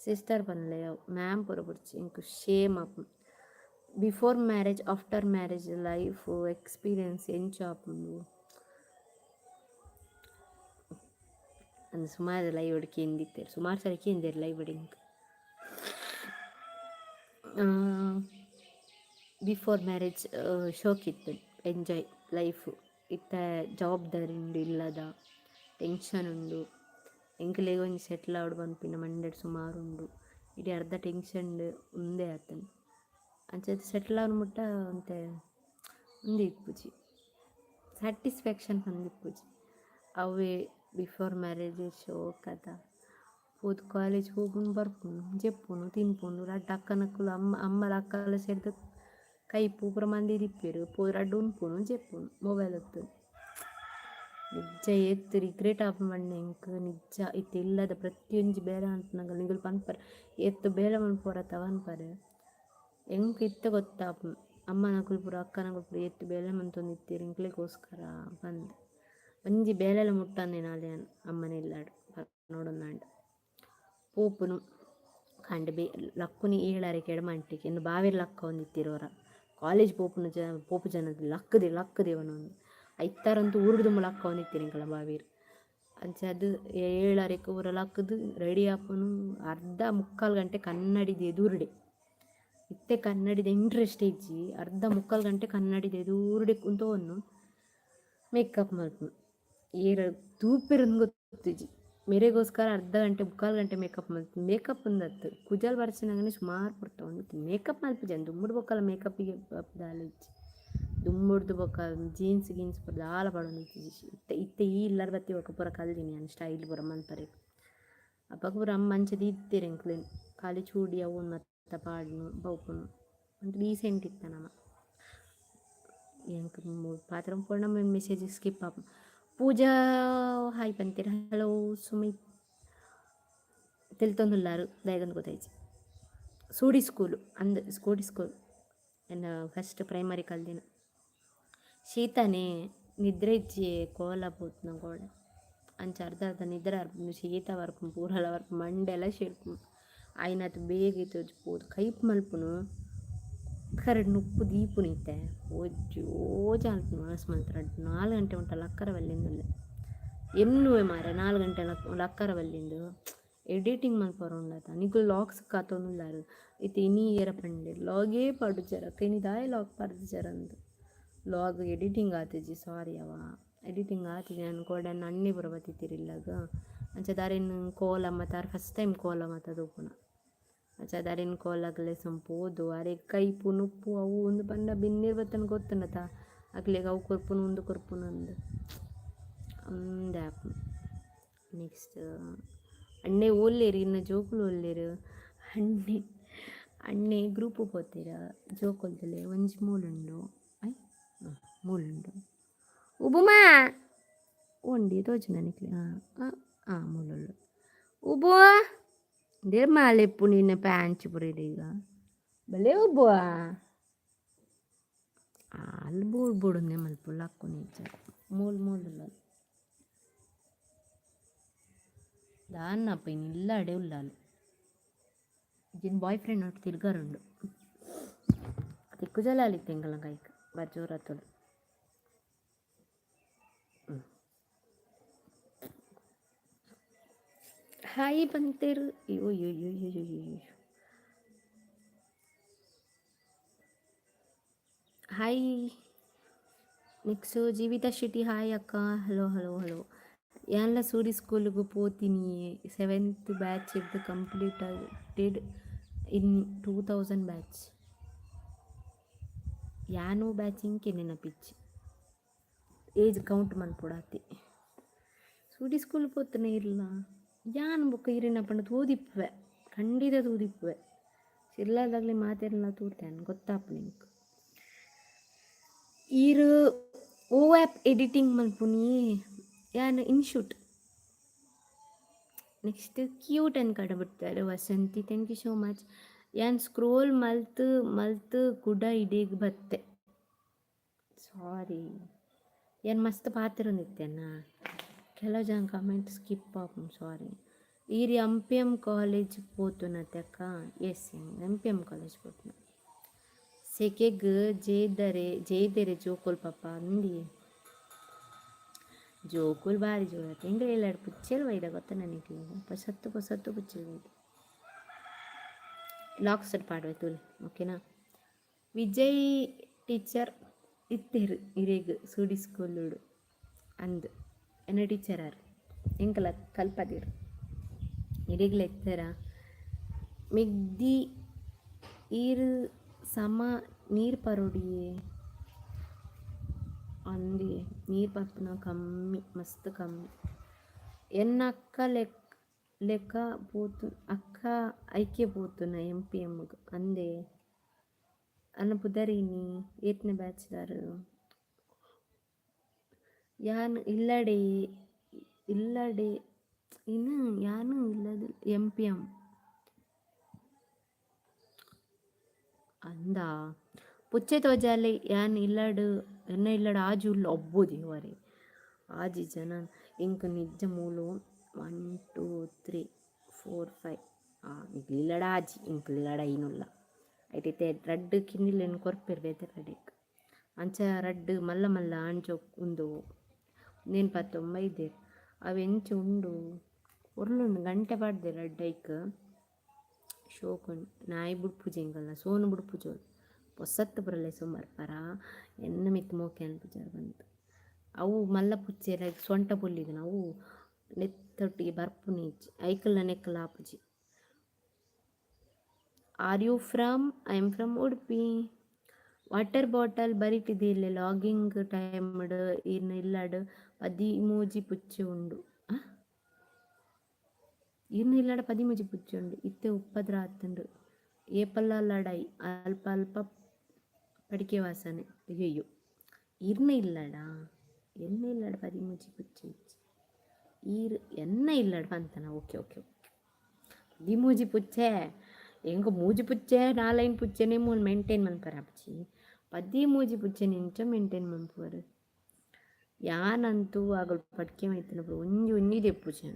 ಸಿಸ್ಟರ್ ಪನ್ಲೆ ಮ್ಯಾಮ್ ಪೂರ ಬೊಡ್ಚಿ ಇಂಕು ಶೇಮ್ ಅಪ್ before marriage after marriage life experience ಎಂಚ ಆಪುಂಡು ಅಂದು ಸುಮಾರು ಲೈವ್ ಹೊಡಿಕೆ ಎಂದಿತ್ತೇರು ಸುಮಾರು ಸರಿ ಕೇಂದೇರು ಲೈವ್ ಹೊಡಿಂಗ್ ಬಿಫೋರ್ ಮ್ಯಾರೇಜ್ ಶೋಕಿತ್ತು ಎಂಜಾಯ್ ಲೈಫು ಇತ್ತ ಜವಾಬ್ದಾರಿ ಉಂಡು ಇಲ್ಲದ ಟೆನ್ಷನ್ ಉಂಡು ಎಂಕ್ಲೆಗ್ ಒಂಜಿ ಸೆಟ್ಲ್ ಆವಡ್ ಪನ್ಪಿನ ಮಂಡೆಡ್ ಸುಮಾರು ಉಂಡು ಇಡೀ ಅರ್ಧ ಟೆನ್ಷನ್ ಉಂದೇ ಆತನು ಅಂಚೆ ಸೆಟ್ಲ್ ಆವಡ್ ಮುಟ್ಟ ಅಂತೆ ಉಂದು ಇಪ್ಪುಜಿ ಸ್ಯಾಟಿಸ್ಫ್ಯಾಕ್ಷನ್ ಬಂದಿಪ್ಪುಜಿ ಅವೇ ಬಿಫೋರ್ ಮ್ಯಾರೇಜ್ ಶೋಕದ ಹೋದ್ ಕಾಲೇಜ್ ಹೋಗುನು ಬರ್ಪುನು ಜೆಪ್ಪುನು ತಿನ್ಪುನು ರಡ್ಡ ಅಕ್ಕನಕ್ಕಲು ಅಮ್ಮಲ ಅಕ್ಕಲ ಸೇರಿದ ಕೈ ಪೂಪುರ ಮಂದಿ ದಿಪ್ಪೇರು ಪೋದು ರಡ್ಡು ಉಣ್ಪುನು ಜೆಪ್ಪುನು ಮೊಬೈಲ್ ಹೊತ್ತು ನಿಜ ಎತ್ತು ರಿಗ್ರೆಟ್ ಆಪ್ ಮಣ್ಣೆ ಎಂಕ್ ನಿಜ ಇತ್ತು ಇಲ್ಲದ ಪ್ರತಿಯೊಂಜಿ ಬೇಲೆ ಅನ್ಪನಾಗ ನಿಗುಲು ಪನ್ಪರ್ ಎತ್ತು ಬೇಲೆ ಮನ್ಪೋರತ್ತವ ಅನ್ಪರೆ ಎಂಕ್ ಇತ್ತು ಗೊತ್ತಾಪು ಅಮ್ಮನಕುಲು ಪೂರ ಅಕ್ಕನಕುಲು ಪೂರ ಎತ್ತು ಬೇಲೆ ಮನ್ತೊಂದಿತ್ತೀರು ಇಂಕ್ಲೆಗೋಸ್ಕರ ಬಂದು ಒಂಜಿ ಬೇಲೆಲ ಮುಟ್ಟಂದೆ ನಾಳೆ ಅಮ್ಮನಿಲ್ಲಾಡು ನೋಡೊಂದಾಂಡು ಪೂಪುನು ಕಂಡು ಲಕ್ಕುನಿ 7 ಕೆಡ ಮಂಟಿಗೆ ಇನ್ನು ಬಾವಿರ್ ಲಕ್ಕ ಒಂದಿತ್ತಿರೋರ ಕಾಲೇಜ್ ಪೋಪು ಜನದ ಲಕ್ಕದೇವನೊಂದು ಐತಾರಂತೂ ಊರ್ದು ಲಕ್ಕ ಒಂದಿತ್ತೀರಿಂಕಲ್ಲ ಬಾವೀರು ಅಂಚೆ ಅದು 7:30ಕ್ಕೆ ಊರಲಾಕದು ರೆಡಿ ಆಪನು ಅರ್ಧ ಮುಕ್ಕಾಲು ಗಂಟೆ ಕನ್ನಡಿದ ಎದುರುಡೆ ಇತ್ತೆ ಕನ್ನಡಿದ ಇಂಟ್ರೆಸ್ಟ್ ಇಜ್ಜಿ ಅರ್ಧ ಮುಕ್ಕಾಲು ಗಂಟೆ ಕನ್ನಡಿದ ಎದುರುಡೆ ಕುಂತವನ್ನು ಮೇಕಪ್ ಮಲ್ಪನು ಏರ ತೂಪಿರಂದು ಗೊತ್ತಿಜ್ಜಿ ಮೇರೆಗೋಸ್ಕರ ಅರ್ಧ ಗಂಟೆ ಮುಕ್ಕಾಲು ಗಂಟೆ ಮೇಕಪ್ ಮಲ್ತು ಮೇಕಪ್ ಅಂದತ್ತು ಕುಜಲ್ ಬರ್ಸಿನಾಗನೇ ಸುಮಾರು ಕೊಡ್ತಾ ಒಂದು ಮೇಕಪ್ ಮಲ್ಪಿಜನ್ ದುಮ್ಮುಡು ಬೊಕ್ಕಲ್ಲ ಮೇಕಪ್ಪಿಗೆ ದಾಲ ಇಜ್ಜಿ ದುಮ್ಮುಡ್ದು ಬೊಕ್ಕ ಜೀನ್ಸ್ ಗೀನ್ಸ್ ಪುರ ದಾಲ ಪಡೋನು ಇತ್ತೆ ಇತ್ತೆ ಈ ಇಲ್ಲರ ಬತ್ತಿ ಬೊಕ್ಕ ಪೂರ ಕಲ್ದಿನಿ ನಾನು ಸ್ಟೈಲ್ ಪೂರ ಮಲ್ಪರೆ ಅಪ್ಪಗ ಪೂರ ಅಮ್ಮ ಮಂಚದ ಇತ್ತೀರಿ ಎಂಕ್ಲೇನು ಖಾಲಿ ಚೂಡಿ ಅವು ಮತ್ತೆ ಪಾಡ್ನು ಬೌಪುನು ಅಂತ ರೀಸೆಂಟ್ ಇತ್ತ ನಮ್ಮ ಎಂಕ್ ಪಾತ್ರ ಪೂರ್ಣ ಮೆಸೇಜ್ ಸ್ಕಿಪ್ ಆಪ ಪೂಜಾ ಹಾಯ್ ಬಂತೀರ ಹಲೋ ಸುಮಿತ್ ತಿಳಿತೊಂದುಲ್ಲಾರು ದಯಗಂದು ಗೊತ್ತಾಯ್ತು ಸೂಡಿ ಸ್ಕೂಲು ಸ್ಕೂಡಿ ಸ್ಕೂಲ್ ಎನ್ನ ಫಸ್ಟ್ ಪ್ರೈಮರಿ ಕಲ್ದಿನ ಶೀತನೇ ನಿದ್ರೆ ಇಚ್ಚಿ ಕೋಲ ಪೋತ್ನ ಗೋಡೆ ಅಂಚ ಅರ್ಧ ನಿದ್ರೆ ಅರ್ಪು ಶೀತ ವರ್ಪು ಪೂರಲ ವರ್ಪು ಮಂಡೆಲ್ಲ ಶೇರ್ಪು ಆಯ್ನತ್ತು ಬೇಗ ಇತ್ತು ಪೋದು ಕೈಪ್ ಮಲ್ಪುನು ಕರಡು ನುಪ್ಪು ದೀಪು ನಿತ್ತೆ ಓಜೋಜ ಅಲ್ಪನು ಮನಸ್ಸು ಮಲ್ತರ 4 ಗಂಟೆ ಉಂಟಲ್ಲ ಅಕ್ಕರ ಬಲ್ಲಿಂದಲ್ಲೇ ಎನ್ನುವೆ ಮಾರ 4 ಗಂಟೆ ಅಕ್ಕರ ಬಲ್ಲಿಂದು ಎಡಿಟಿಂಗ್ ಮಲ್ಪರ ಉಂಡತ ನಿಗುಲು ಲಾಗ್ಸ್ ಕಾತೊಂದುಲ್ಲಾರು ಇತ್ತು ಇನಿ ಏರ ಪಂಡೆ ಲಾಗೇ ಪಾಡು ಜರ ಕೈನಿದಾಯ ಲಾಗ್ ಪಾಡ್ದು ಜರ ಅಂದು ಲಾಗ್ ಎಡಿಟಿಂಗ್ ಆತಿಜಿ ಸಾರಿ ಅವ ಎಡಿಟಿಂಗ್ ಆತಿಜಿ ನಾನು ಕೂಡ ಅಣ್ಣೆ ಪುರ ಬತ್ತಿತ್ತಿರಿಲ್ಲಾಗ ಅಂಚ ದಾರಿನ ಕೋಲ ಮತ್ತು ಫಸ್ಟ್ ಟೈಮ್ ಕೋಲ ಮತ್ತು ಪುನಃ ಅಂಚ ದಾರಿನ ಕೋಲಾಗಲೇ ಸಂಪೋದು ಅರೆ ಕೈಪು ನುಪ್ಪು ಅವು ಒಂದು ಬಂಡ ಬಿನ್ನಿರ್ ಬತ್ತನ ಗೊತ್ತನತ ಅಕ್ಲೆಗೆ ಅವು ಕೊರ್ಪುನು ಒಂದು ಕೊರ್ಪುನು ಅಂದು ಒಂದು ಆ್ಯಪ್ ನೆಕ್ಸ್ಟ್ ಅಣ್ಣೆ ಓಲ್ಲೇರು ಇನ್ನು ಜೋಕುಲು ಓಲ್ಲೇರು ಅಣ್ಣೆ ಗ್ರೂಪು ಪೋತೀರ ಜೋಕೊಲ್ದಲೆ ಒಂಜಿ ಮೂಲುಂಡು ಮೂಲುಂಡು ಉಬುಮಾ ಒಂಡಿ ತೋಜು ನನಗೆ ಮೂಲುಳ್ಳು ಉಬು ದೇರ್ ಮಾಲೆಪ್ಪು ನಿನ್ನ ಪ್ಯಾಂಚ್ ಬರೀರಿ ಈಗ ಬಲೆ ಉಬ್ಬು ಅಲ್ಲಿ ಬೂಡ್ನೆ ಮಲ್ಪುಳ್ಳು ಹಾಕು ನಿಜ ಮೂಲು ದಾನ್ನಪ್ಪ ಇನ್ನಿಲ್ಲ ಅಡೆ ಉಲ್ಲಾಲು ಜಿನ್ ಬಾಯ್ ಫ್ರೆಂಡ್ ಒಟ್ಟು ತಿರ್ಗಾರುಂಡು ತಿಕ್ಕು ಜಲ ಅಲಿತ್ತೆ ಎಂಗಲ್ಲ ಕೈಕ್ ಬರ್ಜೋರತ್ತಲು ಹಾಯ್ ಬಂತೇರು ಅಯ್ಯೋ hi next Jeevitha Shetty hi ಅಕ್ಕ ಹಲೋ ಎಲ್ಲ ಸೂಡಿ ಸ್ಕೂಲಿಗೂ ಪೋತೀನಿ 7th ಬ್ಯಾಚ್ ಇದ್ದು ಕಂಪ್ಲೀಟೆಡ್ ಇನ್ 2000 ಬ್ಯಾಚ್ ಯಾನೋ ಬ್ಯಾಚ್ ಇಂಕೆ ನೆನಪಿಚ್ಚಿ ಏಜ್ ಕೌಂಟ್ ಮಲ್ಪೊಡಾತಿ ಸೂಡಿ ಸ್ಕೂಲ್ ಪೋತನೇ ಇರಲ್ಲ ಯಾನ್ ಬೊಕ್ಕ ಇರಿನ ಪಂಡ ತೂದಿಪ್ಪುವೆ ಖಂಡಿತ ತೂದಿಪ್ಪುವೆ ಸಿರ್ಲಾದಾಗಲಿ ಮಾತೆಲ್ಲ ತೂತೇನೆ ಗೊತ್ತಾಪ ನಿಂಗೆ ಈರು ಓ ಆ್ಯಪ್ ಎಡಿಟಿಂಗ್ ಮಲ್ಪುನಿ ಯಾನ್ ಇನ್ಶೂಟ್ ನೆಕ್ಸ್ಟ್ ಕ್ಯೂಟ್ ಅನ್ ಕಡಬಿಡ್ತಾರೆ Vasanthi thank you so much ಯಾನ್ ಸ್ಕ್ರೋಲ್ ಮಲ್ತು ಕುಡ ಇಡೀಗ್ ಬತ್ತೆ ಸಾರಿ ಯಾನ್ ಮಸ್ತ್ ಪಾತಿರೊಂದಿತ್ತೇನ ಕೆಲವು ಜನ ಕಮೆಂಟ್ ಸ್ಕಿಪ್ ಆಪು ಸಾರಿ ಈರಿ MPM ಕಾಲೇಜ್ ಪೋತುನತ್ತಕ್ಕ ಎಸ್ MPM ಕಾಲೇಜ್ ಪೋತುನ ಸೆಕೆಗ್ ಜೇದೆರೆ ಜೋಕೋಲ್ ಪಾಪ ಅಂದಿ ಜೋಕೋಲ್ ಭಾರಿ ಜೋರತ್ತೆ ಹೆಂಗೆ ಎಲ್ಲಾಡು ಪುಚ್ಚಲ್ ವೈದ ಗೊತ್ತ ನನಗೆ ಸತ್ತು ಪುಚ್ಚಲ್ ವೈದ ಲಾಕ್ಸ್ ಪಾಡುವೆ ತೋಲಿ ಓಕೆನಾ ವಿಜಯ್ ಟೀಚರ್ ಇತ್ತೇರು ಇರೇಗ್ ಸೂಡಿ ಸ್ಕೂಲುಡು ಅಂದು ಎನ್ನ ಟೀಚರ್ ಆರು ಎಂಕಲ ಕಲ್ಪದಿರು ಇರೇಗ್ಲ ಎತ್ತರ ಮೆಗ್ದಿ ಈರು ಸಮ ನೀರು ಪರೋಡಿಯೇ ಅಂದಿ ನೀರು ಪರ್ಪುನ ಕಮ್ಮಿ ಮಸ್ತ್ ಕಮ್ಮಿ ಎನ್ನ ಅಕ್ಕ ಲೆಕ್ಕ ಪೋತು ಅಕ್ಕ ಐಕ್ಯ ಪೋತುನ MPMಗೆ ಅಂದೆ ಅನ್ನ ಪುದರಿನಿ 8ನೇ ಬ್ಯಾಚ್ದಾರು ಯಾನು ಇಲ್ಲಡೆ ಇನ್ನು ಯಾನು ಇಲ್ಲದ MPM ಅಂದ ಪುಚ್ಚೆ ತೋಜಾಲೆ ಯಾನ್ ಇಲ್ಲಡು ಆಜು ಉಳ್ಳು ಒಬ್ಬುದಿ ವರೆ ಆಜಿ ಜನ ಇಂಕ ನಿಜ ಮೂಲು 1 2 3 4 5 ಇಲ್ಲಡ ಆಜಿ ಇಂಕ್ಲಿಲ್ಲಡ ಐನುಲ್ಲ ಐಟೈತೆ ರಡ್ಡ್ ಕಿನ್ನಿಲೆನ್ ಕೊರ್ಪಿರ್ಬೇತೆ ಕಡೆಗ್ ಅಂಚ ರಡ್ಡ್ ಮಲ್ಲ ಮಲ್ಲ ಅಂಚ ಉಂದು ನೇನು ಪತ್ತೊಂದು ಬೈದೆರ್ ಅವು ಎಂಚ ಉಂಡು ಒರ್ಲುಂಡು ಗಂಟೆ ಪಾಡ್ದೆ ರಡ್ಡ್ ಐಕ್ ಶೋಕುಂಡು ನಾಯಿ ಬುಡ್ಪುಜೆ ಎಂಕಲ್ನ ಸೋನು ಬುಡ್ಪುಜೋಳು ಪೊಸತ್ತು ಬರಲೆ ಸುಮಾರು ಪರ ಎನ್ನ ಮಿತ್ತು ಮೋಕೆ ಅನ್ಪುಜಾರು ಬಂತು ಅವು ಮಲ್ಲ ಪುಚ್ಚೆರ ಸೊಂಟ ಪೊಲ್ಲಿಗನ ಅವು ನೆತ್ತೊಟ್ಟಿಗೆ ಬರ್ಪು ನೀಚಿ ಐಕಲ್ನ ನೆಕ್ಕಲ ಆಪುಜಿ. Are you from? I am from Udupi. Water bottle ಬರಿಟಿದೆ ಇಲ್ಲೇ ಲಾಗಿಂಗ್ ಟೈಮ್ಡ್ ಇನ್ನು ಇಲ್ಲಾಡು 13 ಪುಚ್ಚೆ ಉಂಡು. ಇನ್ನು ಇಲ್ಲಾಡ 13 ಪುಚ್ಚೆ ಉಂಡು ಇತ್ತೆ ಉಪ್ಪದ್ರ ಆತುಂಡು ಏಪಲ್ಲ ಲಡಾಯಿ ಅಲ್ಪ ಅಲ್ಪ ಪಡಿಕೆ ವಾಸನೆ ಅಯ್ಯಯ್ಯೋ ಇರ್ನ ಇಲ್ಲಡ ಎನ್ನ ಇಲ್ಲಾಡ 13 ಪುಚ್ಚೆ ಇಚ್ಚಿ ಎನ್ನ ಇಲ್ಲಾಡ ಪಂತನ ಓಕೆ ಓಕೆ ಓಕೆ 13 ಪುಚ್ಚೆ ಎಂಗ 3 ಪುಚ್ಚೆ 4 ಪುಚ್ಚೆನೆ ಮೂಲು ಮೇಂಟೈನ್ ಮನ್ಪರ ಅಪ್ಪಚಿ 13 ಪುಚ್ಚೆ ನಿಂಚ ಮೇಂಟೈನ್ ಮನ್ಪುವರು ಯಾನಂತೂ ಆಗಲು ಪಡ್ಕೆ ಮೈತನ ಒಂಜಿ ದೆಪ್ಪುಚೆ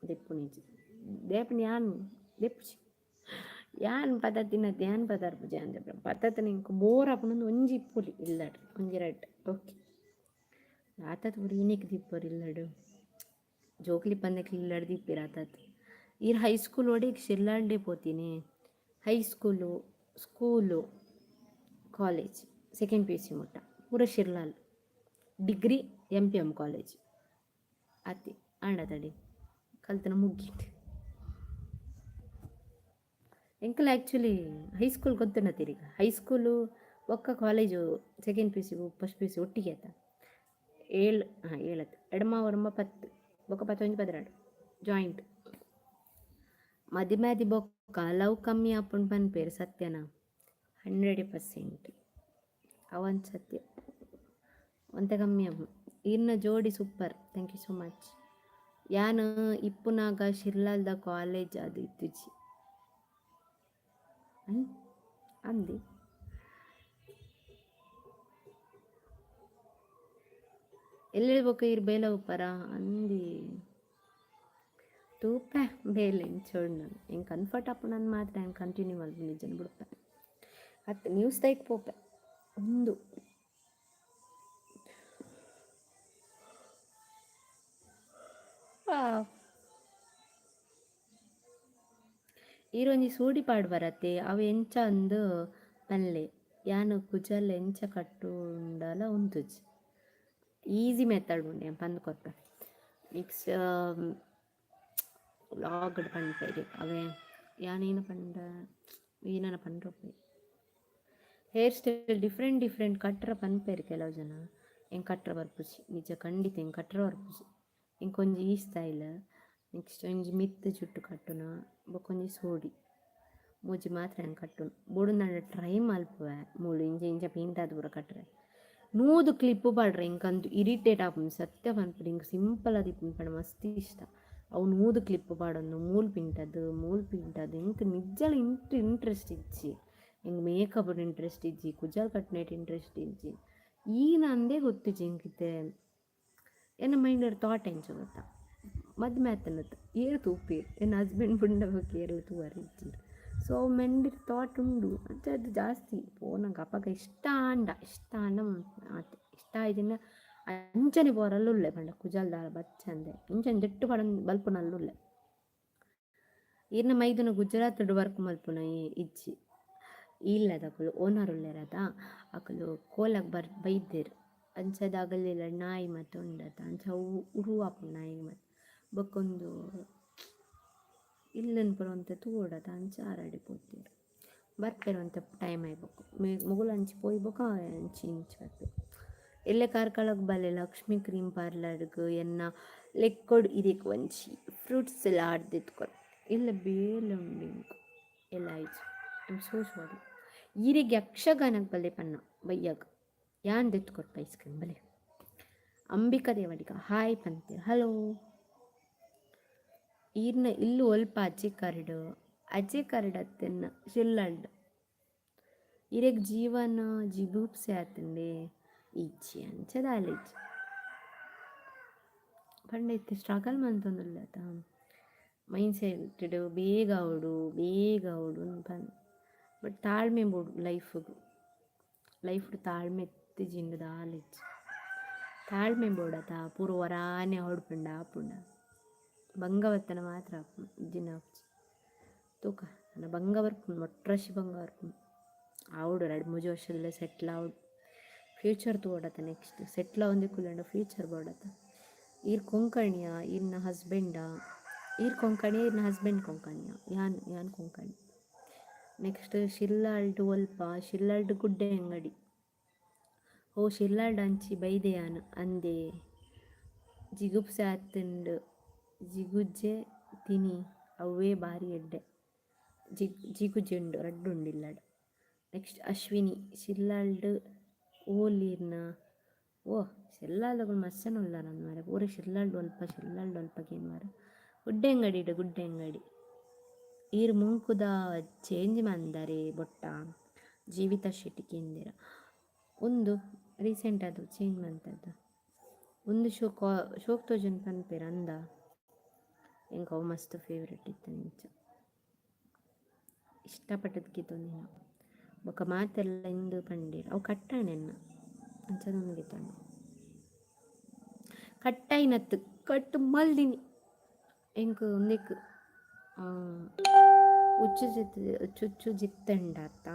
ದೆಪ್ಪು ನಿಜ ದೇಪನ ಯಾನು ದೆಪ್ಪುಚಿ ಯಾನ್ ಪದ ತಿನ್ನತ್ತೆ ಯಾನ್ ಪದಾರ್ ಪೂಜೆ ಅಂದೆ ಪತ್ತತ್ತ ನಿಂಕು ಬೋರ್ ಹಾಕೊಂಡು ಒಂಜಿ ಇಪ್ಪುಲಿ ಇಲ್ಲಡು ಒಂಜಿ ರಡ್ ಓಕೆ ಆತತ್ ಪೂರಿ ಇನ್ನಿಕ್ ದಿಪ್ಪರು ಇಲ್ಲಡು ಜೋಕ್ಲಿ ಪಂದಕ್ಕೆ ಇಲ್ಲಡು ದಿಪ್ಪಿರ ಆತತ್ ಈರ್ ಹೈಸ್ಕೂಲ್ ಒಡೆಗೆ ಶಿರ್ಲಾಡ್ಡೆ ಪೋತೀನಿ high school school college second PUC ಮುಟ್ಟ ಪೂರ ಶಿರ್ಲಾಲ್ ಡಿಗ್ರಿ MPM ಕಾಲೇಜ್ ಅತಿ ಆಂಡ ತಡಿ ಕಲ್ತನ ಮುಗಿಟ್ಟು ಎಂಕಲ್ ಆ್ಯಕ್ಚುಲಿ ಹೈಸ್ಕೂಲ್ ಗೊತ್ತುಂಡ ತಿರಿಗ ಹೈಸ್ಕೂಲು ಒಕ್ಕ college second PUC first PUC ಒಟ್ಟಿಗೆ ಆತ 7 ಎಡಮ ಒರಮ 10 ಬೊಕ್ಕ 11 12 ಜಾಯಿಂಟ್ ಮದಿ ಬೊಕ್ಕ ಲವ್ ಕಮ್ಮಿ ಆಪುಂಡು ಪನ್ಪೇರು ಸತ್ಯನ 100% ಅವನ್ ಸತ್ಯ ಒಂತ ಕಮ್ಮಿ ಅವು ಇನ್ನ ಜೋಡಿ super thank you so much ಯಾನು ಇಪ್ಪುನಾಗ ಶಿರ್ಲಾಲ್ದ ಕಾಲೇಜ್ ಅದು ಇತ್ತುಜಿ ಅಂದಿ ಎಲ್ಲೆಲ್ಲಿ ಬೊಕ್ಕ ಇರ್ ಬೇಲ ಉಪ್ಪರ ಅಂದಿ ತೂಪೆ ಬೇಲೆ ಇಂಚೋಡ್ ನಾನು ಹೆಂಗೆ ಕನ್ಫರ್ಟ್ ಆಪು ನಾನು ಮಾತ್ರ ಹೆಂಗೆ ಕಂಟಿನ್ಯೂ ಅಲ್ಲಿ ನಿಜನ ಬಿಡ್ಪೆ ಹತ್ತು ನ್ಯೂಸ್ ತೈಕ್ ಪೋಪೆ ಒಂದು ಈರೊಂಜಿ ಸೂಡಿ ಪಾಡು ಬರತ್ತೆ ಅವು ಎಂಚ ಅಂದು ಪಲ್ಲೆ ಯಾನು ಕುಜಲ್ ಎಂಚ ಕಟ್ಟುಂಡಲ ಉಂತುಜಿ ಈಸಿ ಮೆಥಡ್ ಉಂಡೆ ಪಂದು ಕೊರ್ಪೆ ನೆಕ್ಸ್ಟ್ ಲಾಗ್ಡ್ ಪಂಡ್ಪೇರಿ ಅವೇ ಯಾನೇನು ಪಂಡ ಏನನ ಪಂಡ್ರೊಪ್ಪೆ ಹೇರ್ ಸ್ಟೈಲ್ ಡಿಫ್ರೆಂಟ್ ಕಟ್ರ ಪನ್ಪೇರು ಕೆಲವು ಜನ ಹೆಂಗೆ ಕಟ್ರ ಬರ್ಪುಜಿ ನಿಜ ಖಂಡಿತ ಹೆಂಗೆ ಕಟ್ರ ಬರ್ಪುಜಿ ಇಂಕೊಂಜಿ ಈ ಸ್ಟೈಲ್ ನೆಕ್ಸ್ಟ್ ಒಂಜಿ ಮಿತ್ತು ಜುಟ್ಟು ಕಟ್ಟುನ ಬೊಕೊಂಜಿ ಸೋಡಿ ಮೂಜಿ ಮಾತ್ರ ಹೆಂಗೆ ಕಟ್ಟುನು ಬೋಡು ನಾನು ಟ್ರೈ ಮಲ್ಪುವೆ ಮೂಳು ಇಂಚ ಪೇಂಟಾದ ಪೂರ ಕಟ್ರೆ ನೂದು ಕ್ಲಿಪ್ಪು ಪಾಡ್ರೆ ಇಂಕಂತೂ ಇರಿಟೇಟ್ ಆಪುಂಡು ಸತ್ಯ ಪನ್ಪುಡು ಹಿಂಗೆ ಸಿಂಪಲ್ ಅದು ಪಂಡ ಮಸ್ತ್ ಇಷ್ಟ ಅವು ನೂದು ಕ್ಲಿಪ್ಪು ಪಾಡೊಂದು ಮೂಲು ಪಿಂಟದು ಇಂಕ ನಿಜಲ ಇಂಟ್ರೆಸ್ಟ್ ಇಜ್ಜಿ ಹಿಂಗೆ ಮೇಕಪ್ ಇಂಟ್ರೆಸ್ಟ್ ಇಜ್ಜಿ ಕುಜಲ್ ಕಟ್ನೇಟ್ ಇಂಟ್ರೆಸ್ಟ್ ಇಜ್ಜಿ ಈ ನಂದೇ ಗೊತ್ತಿಜ್ಜಿ ಹಿಂಗಿತ್ತೆ ಎನ್ನ ಮೈಂಡ್ ಥಾಟ್ ಎಂಚ ಗೊತ್ತಾ ಮದ್ಮೆ ಆತನತ್ತು ಏರು ತೂಪೇರು ಎನ್ನ ಹಸ್ಬೆಂಡ್ ಬುಂಡ ಬಗ್ಗೆ ಏರು ತೂವರಿ ಇಜ್ಜಿರು ಸೊ ಮೆಂಡಿರ್ ಥಾಟ್ ಉಂಡು ಅಂತ ಅದು ಜಾಸ್ತಿ ನಂಗೆ ಅಪ್ಪಗ ಇಷ್ಟ ಅಂಡ ಆತೆ ಇಷ್ಟ ಆಯ್ದಿನ ಅಂಚನೆ ಬೋರಲ್ಲುಲ್ಲೆ ಪಂಡ ಕುಜಲ್ದಾಳ ಬಚ್ಚಂದೆ ಇಂಚನೆ ಜಟ್ಟು ಪಡ ಬಲ್ಪುನಲ್ಲುಲ್ಲೆ ಈರ್ನ ಮೈದನ ಗುಜರಾತ್ ವರ್ಕ್ ಮಲ್ಪುನ ಇಜ್ಜಿ ಇಲ್ಲದ ಅಕಲು ಓನರ್ ಉಲ್ಲೆರದ ಅಕಲು ಕೋಲಾಗ ಬೈದೇರು ಅಂಚದ ಆಗಲಿಲ್ಲ ನಾಯಿ ಮತ್ತು ಉಂಡತ ಅಂಚ ಉರು ಆಪುಂಡು ನಾಯಿ ಮತ್ತು ಬೊಕ್ಕೊಂದು ಇಲ್ಲನ್ ಬರುವಂಥ ತೂಡದ ಅಂಚ ಆರಾಡಿ ಪೋತೀರು ಬರ್ಪೇರುವಂಥ ಟೈಮ್ ಆಯ್ಬೇಕು ಮುಗುಲು ಹಂಚಿ ಪೋಯ್ ಬೊಕ ಹಂಚಿ ಇಂಚು ಬರ್ಬೇಕು ಎಲ್ಲೆ ಕಾರ್ಕಳಕ್ಕೆ ಬಲ್ಲೆ ಲಕ್ಷ್ಮಿ ಕ್ರೀಮ್ ಪಾರ್ಲರ್ಗೆ ಎನ್ನ ಲೆಕ್ಕೊಡು ಇದಕ್ಕೆ ಒಂಚಿ ಫ್ರೂಟ್ಸ್ ಎಲ್ಲ ಆಡ್ದಿತ್ಕೊಡು ಇಲ್ಲ ಬೇಲೆ ಉಂಡು ಎಲ್ಲ ಆಯ್ತು ಐಮ್ ಸೋ ಸಾರಿ ಈರಿಗೆ ಯಕ್ಷಗಾನಕ್ಕೆ ಬಲ್ಲೆ ಪನ್ನ ಬಯ್ಯಾಗ ಯಾನ್ ದೆತ್ಕೊಟ್ಟು ಐಸ್ ಕ್ರೀಮ್ ಬಲೆ ಅಂಬಿಕಾ ದೇವಡಿಗ ಹಾಯ್ ಪಂತೆ ಹಲೋ ಈರ್ನ ಇಲ್ಲು ಒಲ್ಪ ಅಜ್ಜಿ ಕರಡು ಅತ್ತೆನ್ನ ಶಿಲ್ಲಂಡು ಇರೆಗ್ ಜೀವನ ಜಿಗೂಪ್ಸೆ ಆತಂಡೆ ಇಜ್ಜಿ ಅಂಚದ ಅಲೆಜ್ಜಿ ಪಂಡೈತೆ ಸ್ಟ್ರಗಲ್ ಮಂತೊಂದುಲ್ಲತ ಮೈಂಡ್ ಸೆಟ್ ಬೇಗ ಅವಡು ಪಂದ್ ಬಟ್ ತಾಳ್ಮೆ ಬೋಡು ಲೈಫ್ ತಾಳ್ಮೆ ಎತ್ತಿಜಿಂಡು ದಾಲೆಜ್ಜಿ ತಾಳ್ಮೆ ಬೋಡತ ಪೂರ ವರಾನೆ ಹೊಡ್ಪುಂಡ ಆಪುಂಡ ಬಂಗ ಮಾತ್ರ ಇಜ್ಜಿನ ತೂಕ ನನ್ನ ಬಂಗ ಬರ್ಪುಂಡು ಮೊಟ್ರಶಿ ಬಂಗ ಬರ್ಪುಂಡು ಆವಡು 2-3 ವರ್ಷದಲ್ಲೇ ಸೆಟ್ಲ್ ಆವಡು ಫ್ಯೂಚರ್ ತೋಡತ ನೆಕ್ಸ್ಟ್ ಸೆಟ್ಲ್ ಒಂದೇ ಕುಲ್ಲಂಡ ಫ್ಯೂಚರ್ ಬೋಡತ ಈರ್ ಕೊಂಕಣಿಯ ಇರ್ನ ಹಸ್ಬೆಂಡ ಈರ್ ಕೊಂಕಣಿಯ ಇರ್ನ ಹಸ್ಬೆಂಡ್ ಕೊಂಕಣಿಯ ಯಾನ್ ಕೊಂಕಣಿ ನೆಕ್ಸ್ಟ್ ಶಿಲ್ಲಾಲ್ಡು ಶಿಲ್ಲಾಲ್ಡು ಗುಡ್ಡೆ ಅಂಗಡಿ ಶಿಲ್ಲಾಲ್ಡು ಅಂಚಿ ಬೈದೆಯಾನು ಅಂದೆ ಜಿಗುಪ್ಸೆ ಆತುಂಡು ಜಿಗುಜ್ಜೆ ತಿನಿ ಅವೇ ಬಾರಿ ಎಡ್ಡೆ ಜಿಗುಜೆಂಡು ರಡ್ಡುಂಡಿಲ್ಲಡು ನೆಕ್ಸ್ಟ್ ಅಶ್ವಿನಿ ಶಿಲ್ಲಾಲ್ಡು ಓಲೀರ್ನ ಶಿಲ್ಲಾಲ್ಗಳು ಮಸ್ಸನ ಉಲ್ಲ ನನ್ನ ಮಾರ ಪೂರ ಶಿಲ್ಲಾಲ್ಡು ಅಲ್ಪಗೇನು ಮಾರ ಗುಡ್ಡೆ ಅಂಗಡಿ ಈರು ಮುಂಕುದ ಚೇಂಜ್ ಮಂದರೆ ಬೊಟ್ಟ ಜೀವಿತ ಶೆಟ್ಟಿ ಕೇಂದಿರ ಒಂದು ರೀಸೆಂಟ್ ಅದು ಚೇಂಜ್ ಮಂತದ್ದು ಒಂದು ಶೋಕ್ ತೋಜನ್ ಪನ್ಪೇರ ಅಂದ ಎಂಕ ಅವು ಮಸ್ತ್ ಫೇವ್ರೆಟ್ ಇತ್ತು ನಿಂಚ ಇಷ್ಟಪಟ್ಟದಕ್ಕೆ ತೊಂದಿನ ಬೊಕ್ಕ ಮಾತೆಲ್ಲ ಇಂದು ಪಂಡೀರ ಅವು ಕಟ್ಟಾಣೆನ್ನ ಅಂಚದೊಂದಿಗೆ ತಂದು ಕಟ್ಟಾಯಿನತ್ತು ಕಟ್ಟು ಮಲ್ದಿನಿ ಎಂಕ್ ಒಂದಿಕ್ ಚುಚ್ಚು ಜಿತ್ತಂಡಾತ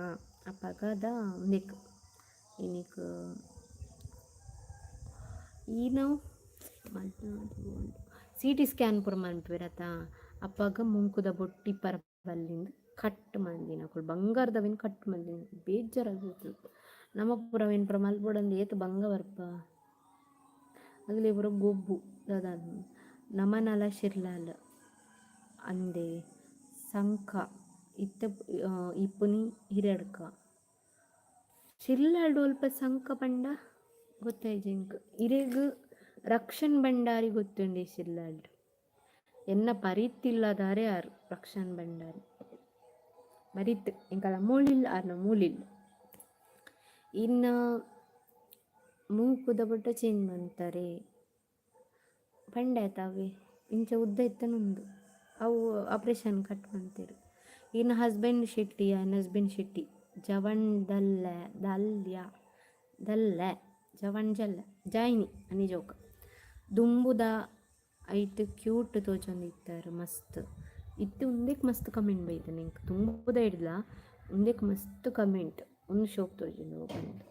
ಅಪ್ಪಗದ ಒಂದಿಕ್ ಇನಿಕ್ ಈನು CT ಸ್ಕ್ಯಾನ್ ಪೂರ ಮನ್ಪಿರತ್ತ ಅಪ್ಪಗ ಮುಂಕುದ ಬೊಟ್ಟಿ ಬಲ್ಲಿಂದ ಕಟ್ ಮಂದಿನ ಬಂಗಾರದವೇನು ಕಟ್ ಮಂದಿನ ಬೇಜಾರಾಗಿತ್ತು ನಮ್ಮ ಪುರವೇನು ಪುರ ಮಲ್ಪೊಡಂದು ಏತು ಬಂಗ ಬರ್ಪ ಆಗಲೇ ಪುರ ಗೊಬ್ಬು ಅದಾದ ನಮನಲ ಶಿರ್ಲಾಲ್ ಅಂದೆ ಸಂಕ ಇಪ್ಪುನಿ ಹಿರಡ್ಕ ಶಿರ್ಲಾಲ್ಡು ಅಲ್ಪ ಸಂಕ ಪಂಡ ಗೊತ್ತಾಯ್ಜಿಂಕ್ ಇರೆಗ್ ರಕ್ಷಣ್ ಭಂಡಾರಿ ಗೊತ್ತುಂಡೆ ಶಿರ್ಲಾಲ್ಡು ಎನ್ನ ಪರಿತ್ತಿಲ್ಲದಾರೆ ಆರು ರಕ್ಷಣ್ ಭಂಡಾರಿ ಬರೀತ್ ಎಂಕಲ ಮೂಲಿಲ್ಲ ಆರ್ನ ಮೂಲಿಲ್ಲ ಇನ್ನು ಮೂಕುದ ಬೊಟ್ಟ ಚೇಂಜ್ ಮಾಡ್ತಾರೆ ಪಂಡಾಯ್ತವೆ ಇಂಚ ಉದ್ದ ಇತ್ತನುಂದು ಅವು ಆಪ್ರೇಷನ್ ಕಟ್ ಮಾಡ್ತೀರು ಇನ್ನು ಹಸ್ಬೆಂಡ್ ಶೆಟ್ಟಿ ಜವನ್ ಜವನ್ ಜಲ್ಲ ಜಾಯ್ನಿ ನಿಜೋಕ ದುಂಬುದ ಐಟ್ ಕ್ಯೂಟ್ ತೋಚೊಂದಿತ್ತಾರೆ ಮಸ್ತ್ ಇತ್ತು ಉಂದೆಕ್ ಮಸ್ತ್ ಕಮೆಂಟ್ ಬೈತೆ ನಿಂಗೆ ತುಂಬುದ ಹಿಡ್ಲ ಉಂದೆಕ್ ಮಸ್ತ್ ಕಮೆಂಟ್ ಒಂದು ಶೋಕ್ ತೋಜುಂಡು ಬಂದು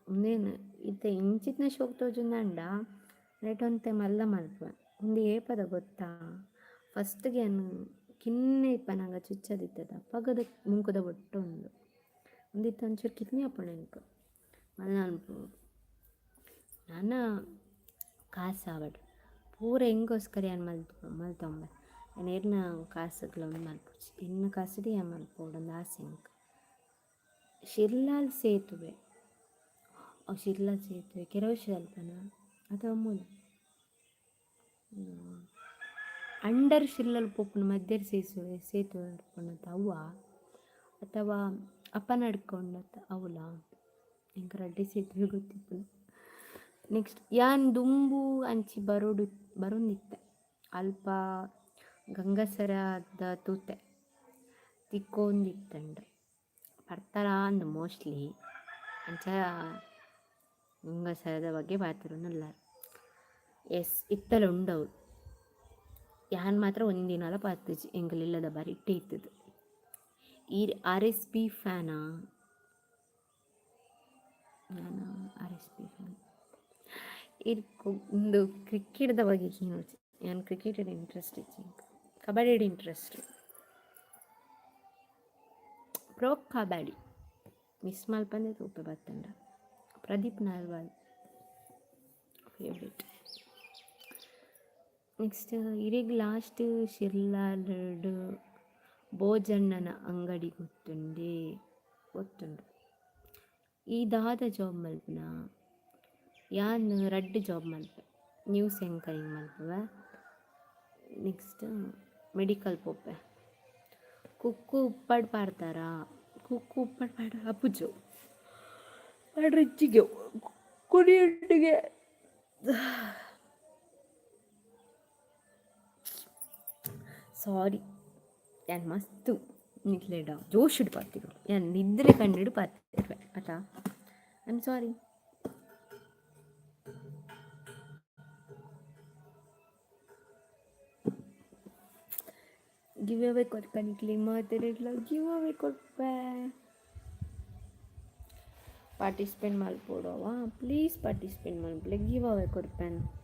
ಒಂದೇನು ಇತ್ತ ಇಂಚಿತ್ನ ಶೋಕ್ ತೋಜುಂದಂಡ ರೇಟ್ ಒಂತೆ ಮಲ್ಲ ಮಲ್ಪ ಒಂದು ಏಪದ ಗೊತ್ತಾ ಫಸ್ಟ್ಗೆ ಕಿನ್ನೆ ಇಪ್ಪನಾಗ ಚುಚ್ಚದಿತ್ತದ ಪಗದ ಮುಂಕುದ ಬೊಟ್ಟು ಒಂದಿತ್ತು ಒಂಚೂರು ಕಿತ್ನಿ ಅಪ್ಪಣ ಎಂಕು ಮಲ್ಲ ಅನ್ಪು ನಾನು ಕಾಸಾವಡು ಪೂರ ಹೆಂಗೋಸ್ಕರ ಏನು ಮಲ್ತೊಂಬ ನೇರ್ನ ಕಾಸುಗಳೊಂದು ಮಲ್ಪುಚ್ಚಿ ಇನ್ನು ಕಾಸಡಿ ಏನು ಮಲ್ಪೋಡೊಂದು ಆಸೆ ಎಂಕು ಶಿರ್ಲಾಲ್ ಸೇತುವೆ ಕೆರವಶಿ ಅಲ್ಪನ ಅಥವಾ ಮೂಲ ಅಂಡರ್ ಶಿರ್ಲಾಲ್ ಪೋಪುನ ಮಧ್ಯರ್ ಸೇತುವೆ ಅರ್ಪಣತ ಅವ್ವ ಅಥವಾ ಅಪ್ಪ ನಡ್ಕೊಂಡತ್ತ ಅವಲ ಎಂಕ ರಡ್ಡಿ ಸೇತುವೆ ಗೊತ್ತಿತ್ತು ನೆಕ್ಸ್ಟ್ ಯಾನ್ ದುಂಬು ಅಂಚಿ ಬರೋಂದಿತ್ತೆ ಅಲ್ಪ ಗಂಗಸರದ ತೂತೆ ತಿಕ್ಕೊಂದಿತ್ತಂಡು ಬರ್ತಾರ ಅಂದು ಮೋಸ್ಟ್ಲಿ ಅಂಚ ಗಂಗಸರದ ಬಗ್ಗೆ ಬಾತಿರೋನಲ್ಲ ಇತ್ತಲ ಉಂಡವು ಯಾನ್ ಮಾತ್ರ ಒಂದಿನಾಲ ಪಾತಿಜಿ ಎಂಗಲಿಲ್ಲದ ಬಾರಿ ಇಟ್ಟೆ ಇತ್ತದು ಈ RSP ಫ್ಯಾನಾ ನಾನು RSP ಫ್ಯಾನ್ ಒಂದು ಕ್ರಿಕೆಟ್ದ ಬಗ್ಗೆ ನೋಡ್ತಿ ನಾನು ಕ್ರಿಕೆಟೆಡ್ ಇಂಟ್ರೆಸ್ಟ್ ಇತ್ತು kabaddi interest pro kabaddi miss ಮಲ್ಪಂದೆ ತೂಪೆ ಬತ್ತಂಡ ಪ್ರದೀಪ್ ನಾಲ್ವಾಲ್ ಫೇವ್ರೇಟ್ ನೆಕ್ಸ್ಟ್ ಇರೆಗ್ ಲಾಸ್ಟ್ ಶಿರ್ಲಾಲ್ಡು ಭೋಜಣ್ಣನ ಅಂಗಡಿ ಗೊತ್ತುಂಡು ಈ ದಾದ ಜಾಬ್ ಮಲ್ಪನ ಯಾನ್ ರಡ್ಡು ಜಾಬ್ ಮಲ್ಪ ನ್ಯೂಸ್ ಆ್ಯಂಕರಿಂಗ್ ಮಲ್ಪುವ ನೆಕ್ಸ್ಟ್ ಮೆಡಿಕಲ್ ಪೋಪೆ ಕುಕ್ಕು ಉಪ್ಪಡ್ ಪಾಡ್ತಾರ ಅಪ್ಪುಜು ರಿಚ್ಚಿಗೆ ಕುಡಿಯುಟ್ಟಿಗೆ ಸಾರಿ ಯಾನ್ ಮಸ್ತು ನಿಕ್ಲೆಡ ಜೋಶಿಡ್ ಪಾತಿರು ಯಾನ್ ನಿದ್ರೆ ಕಂಡಿಡು ಪಾತಿರ್ವೆ ಆತಾ I am sorry. Give away ಕೊಡ್ಕಣಿಕ್ಲಿ ಮಾತಾಡಿಲ್ಲ ಗಿವ್ ಅವೇ ಕೊಡ್ಪೆ ಪಾರ್ಟಿಸಿಪೇಟ್ ಮಲ್ಪೋಡವ ಪ್ಲೀಸ್ ಪಾರ್ಟಿಸಿಪೇಟ್ ಮಲ್ಪಲೆ ಗಿವ್ ಅವೇ ಕೊಡ್ಪೇನು